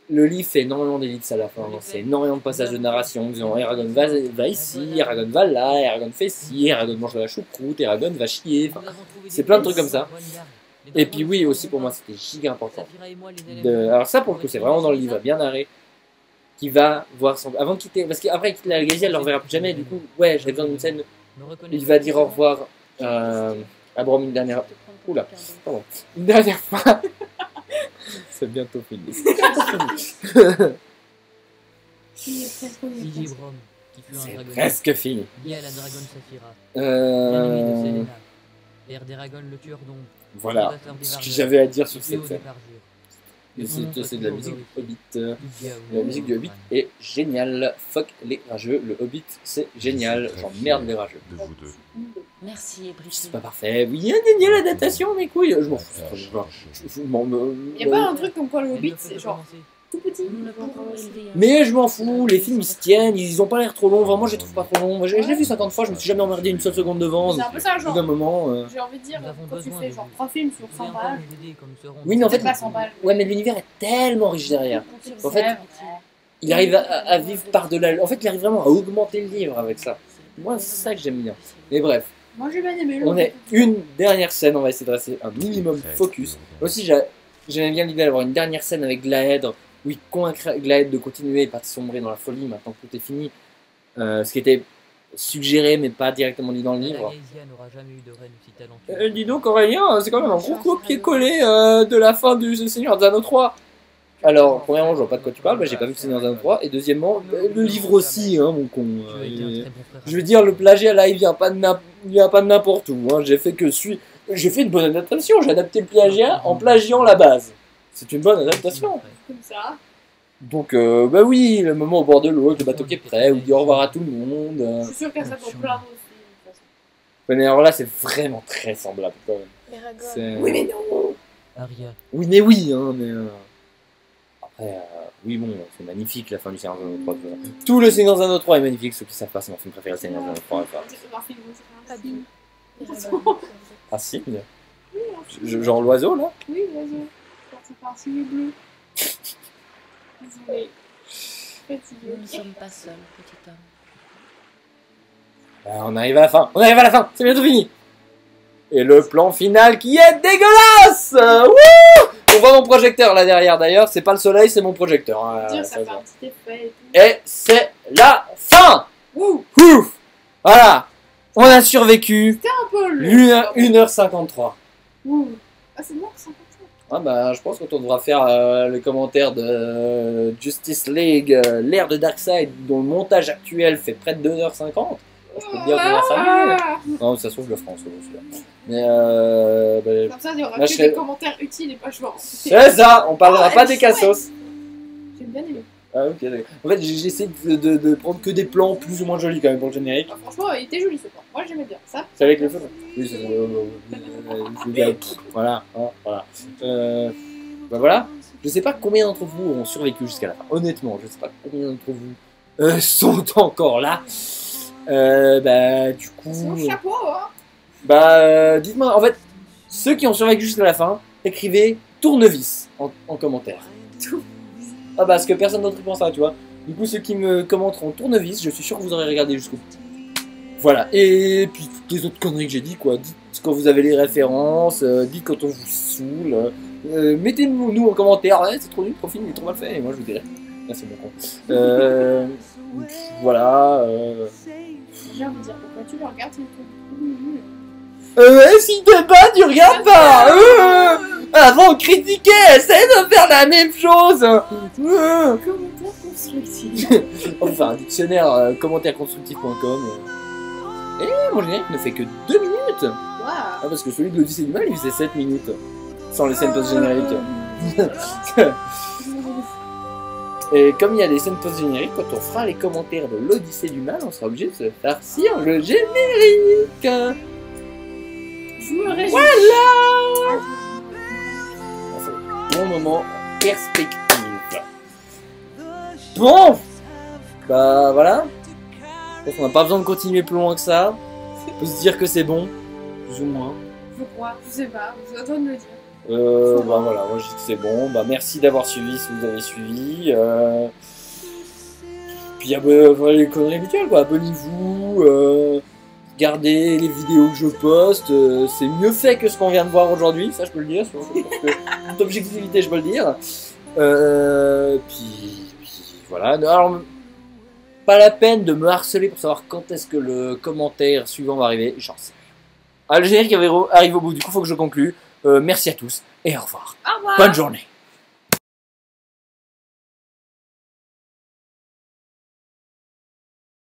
le livre fait énormément d'ellipses à la fin. C'est énormément de passages de narration disant Eragon va ici, Eragon va là, Eragon fait ci, Eragon mange de la choucroute, Eragon va chier. Enfin, c'est plein de trucs comme ça. Et puis oui aussi pour moi c'était giga important. Alors ça pour le coup c'est vraiment dans le livre bien narré. Qui va voir son avant de quitter parce qu'après il quitte la Galaxie elle ne le reverra plus jamais. Du coup ouais j'avais besoin d'une scène. Il va dire au revoir. À Brom une dernière... Oula, pardon. Une dernière fois. C'est bientôt fini. C'est presque fini. Lié à la dragonne Saphira. L'ennemi de Selena. Père d'Eragon, le tueur d'ombre. Voilà ce que j'avais à dire sur cette scène. C'est de la musique du Hobbit. La musique du Hobbit est géniale. Fuck les rageux. Le Hobbit, c'est génial. J'emmerde les rageux. De vous deux. Merci, Brigitte. C'est pas parfait. Oui, il y a l'adaptation, mes couilles. Je m'en fous. Il y a pas un truc comme quoi le Hobbit, c'est genre tout petit. Nous ne pourrons élever un Mais je m'en fous, les films ils se tiennent, ils ont pas l'air trop longs, vraiment je les trouve pas trop longs. Moi, je l'ai vu 50 fois, je me suis jamais emmerdé une seule seconde devant. C'est un peu ça, Au bout genre. d'un moment. J'ai envie de dire, Nous avons quand tu besoin fais de genre vous. 3 films sur Vous pouvez 100 encore pages, nous aider comme nous serons. Oui, mais en fait, peut-être pas 100 pages. ouais, mais l'univers est tellement riche derrière. En fait, Ouais, il arrive à vivre par-delà. En fait, il arrive vraiment à augmenter le livre avec ça. Moi, c'est ça que j'aime bien. Mais bref, moi j'ai bien aimé le. on est une dernière scène, on va essayer de rester un minimum focus. Aussi, j'aime bien l'idée d'avoir une dernière scène avec Glaed, où il convainc Glaed de continuer et pas de sombrer dans la folie maintenant que tout est fini. Ce qui était suggéré, mais pas directement dit dans le livre. Gaïsia n'aura jamais eu de reine aussi talentueuse. Dis donc, Aurélien, c'est quand même un gros copier-coller de la fin du Seigneur des Anneaux 3. Alors, premièrement, je vois pas de quoi tu parles, j'ai pas vu le Seigneur des Anneaux 3. Et deuxièmement, le livre aussi, hein, mon con. Tu as été un très bon frère. Je veux dire, le plagiat là, il vient pas de n'importe où. Hein. J'ai fait une bonne adaptation, j'ai adapté le plagiat en plagiant la base. C'est une bonne adaptation. Comme ça. Donc, bah oui, le moment au bord de l'eau, avec le bateau qui est prêt, où il dit au revoir à tout le monde. Je suis sûr qu'elle s'attend plein aussi. De toute façon. Mais alors là, c'est vraiment très semblable quand même. Eragon. Oui, mais non. Aria. Oui, mais oui, hein, mais. Après, oui, bon, c'est magnifique la fin du Seigneur des Anneaux 3. Tout le Seigneur des Anneaux 3 est magnifique, ceux qui savent pas, c'est mon film préféré, le Seigneur des Anneaux 3. Enfin, C'est un film, c'est un Pas film. Eragon. un signe. Oui, un film. Genre l'oiseau là. Oui, l'oiseau. C'est pas un signe bleu. Désolé. Fatigué. Nous ne sommes pas seuls, petit homme. On arrive à la fin, c'est bientôt fini. Et le plan final qui est dégueulasse. Wouh! On voit mon projecteur là derrière d'ailleurs, c'est pas le soleil, c'est mon projecteur. Hein, Dire, ça ça se fait voit. un petit effet et tout. Et c'est la fin. Ouh, Ouf. Voilà, on a survécu c'était un peu long. 1h53. Ouh. Ah, c'est bon, 50 ans. Ah bah, je pense qu'on devra faire le commentaire de Justice League, l'ère de Darkseid, dont le montage actuel fait près de 2h50. Je peux te dire qu'on va s'amuser. Non, ça se trouve, je le ferai en solo celui-là. Mais Comme ça, il y aura Là, que je serais- des commentaires utiles et pas jouants. c'est ça, on parlera Ah, pas elle des est chouette. cassos. J'ai bien aimé. Ah ok, d'accord. En fait, j'essaie de prendre que des plans plus ou moins jolis quand même pour le générique. Ah, franchement, il était joli ce plan. Moi, j'aimais bien ça. C'est avec le feu. Oui, voilà, hein, voilà. Bah voilà. Je sais pas combien d'entre vous ont survécu jusqu'à la fin. Honnêtement, je sais pas combien d'entre vous sont encore là. Bah du coup. C'est mon chapeau, hein. Bah dites-moi, en fait, ceux qui ont survécu jusqu'à la fin, écrivez tournevis en commentaire. Ah bah parce que personne d'autre y pensera, tu vois. Du coup, ceux qui me commenteront tournevis, je suis sûr que vous aurez regardé jusqu'au bout. Voilà, et puis toutes les autres conneries que j'ai dit, quoi. Dites quand vous avez les références, dites quand on vous saoule. Mettez-nous en commentaire, ouais, c'est trop nul, trop film, il est trop mal fait, et moi je vous dirai. Ah, c'est bon con. Voilà. J'ai envie de dire, pourquoi tu le regardes, c'est tout. Si t'es pas, tu regardes pas. Avant, critiquer, essaye de faire la même chose. Commentaire constructif. Enfin, un dictionnaire commentaire-constructif.com. Et mon générique ne fait que 2 minutes. Waouh. Ah, parce que celui de l'Odyssée du Mal, il faisait 7 minutes. Sans les scènes post-génériques. Et comme il y a des scènes post-génériques, quand on fera les commentaires de l'Odyssée du Mal, on sera obligé de se farcir le générique. Je me réjouis. Voilà. Bon moment perspective. Bon. Bah voilà. Je pense qu'on n'a pas besoin de continuer plus loin que ça. On peut se dire que c'est bon, plus ou moins. Je crois, je sais pas, c'est à toi de me dire. Bah voilà, moi je dis que c'est bon. Bah merci d'avoir suivi si vous avez suivi. Puis voilà, les conneries habituelles quoi. Abonnez-vous, regardez les vidéos que je poste. C'est mieux fait que ce qu'on vient de voir aujourd'hui, ça je peux le dire. Parce que toute objectivité, je peux le dire. Puis voilà. Alors, pas la peine de me harceler pour savoir quand est-ce que le commentaire suivant va arriver. J'en sais rien. Ah, le générique arrive au bout, du coup faut que je conclue. Merci à tous et au revoir. Au revoir. Bonne journée.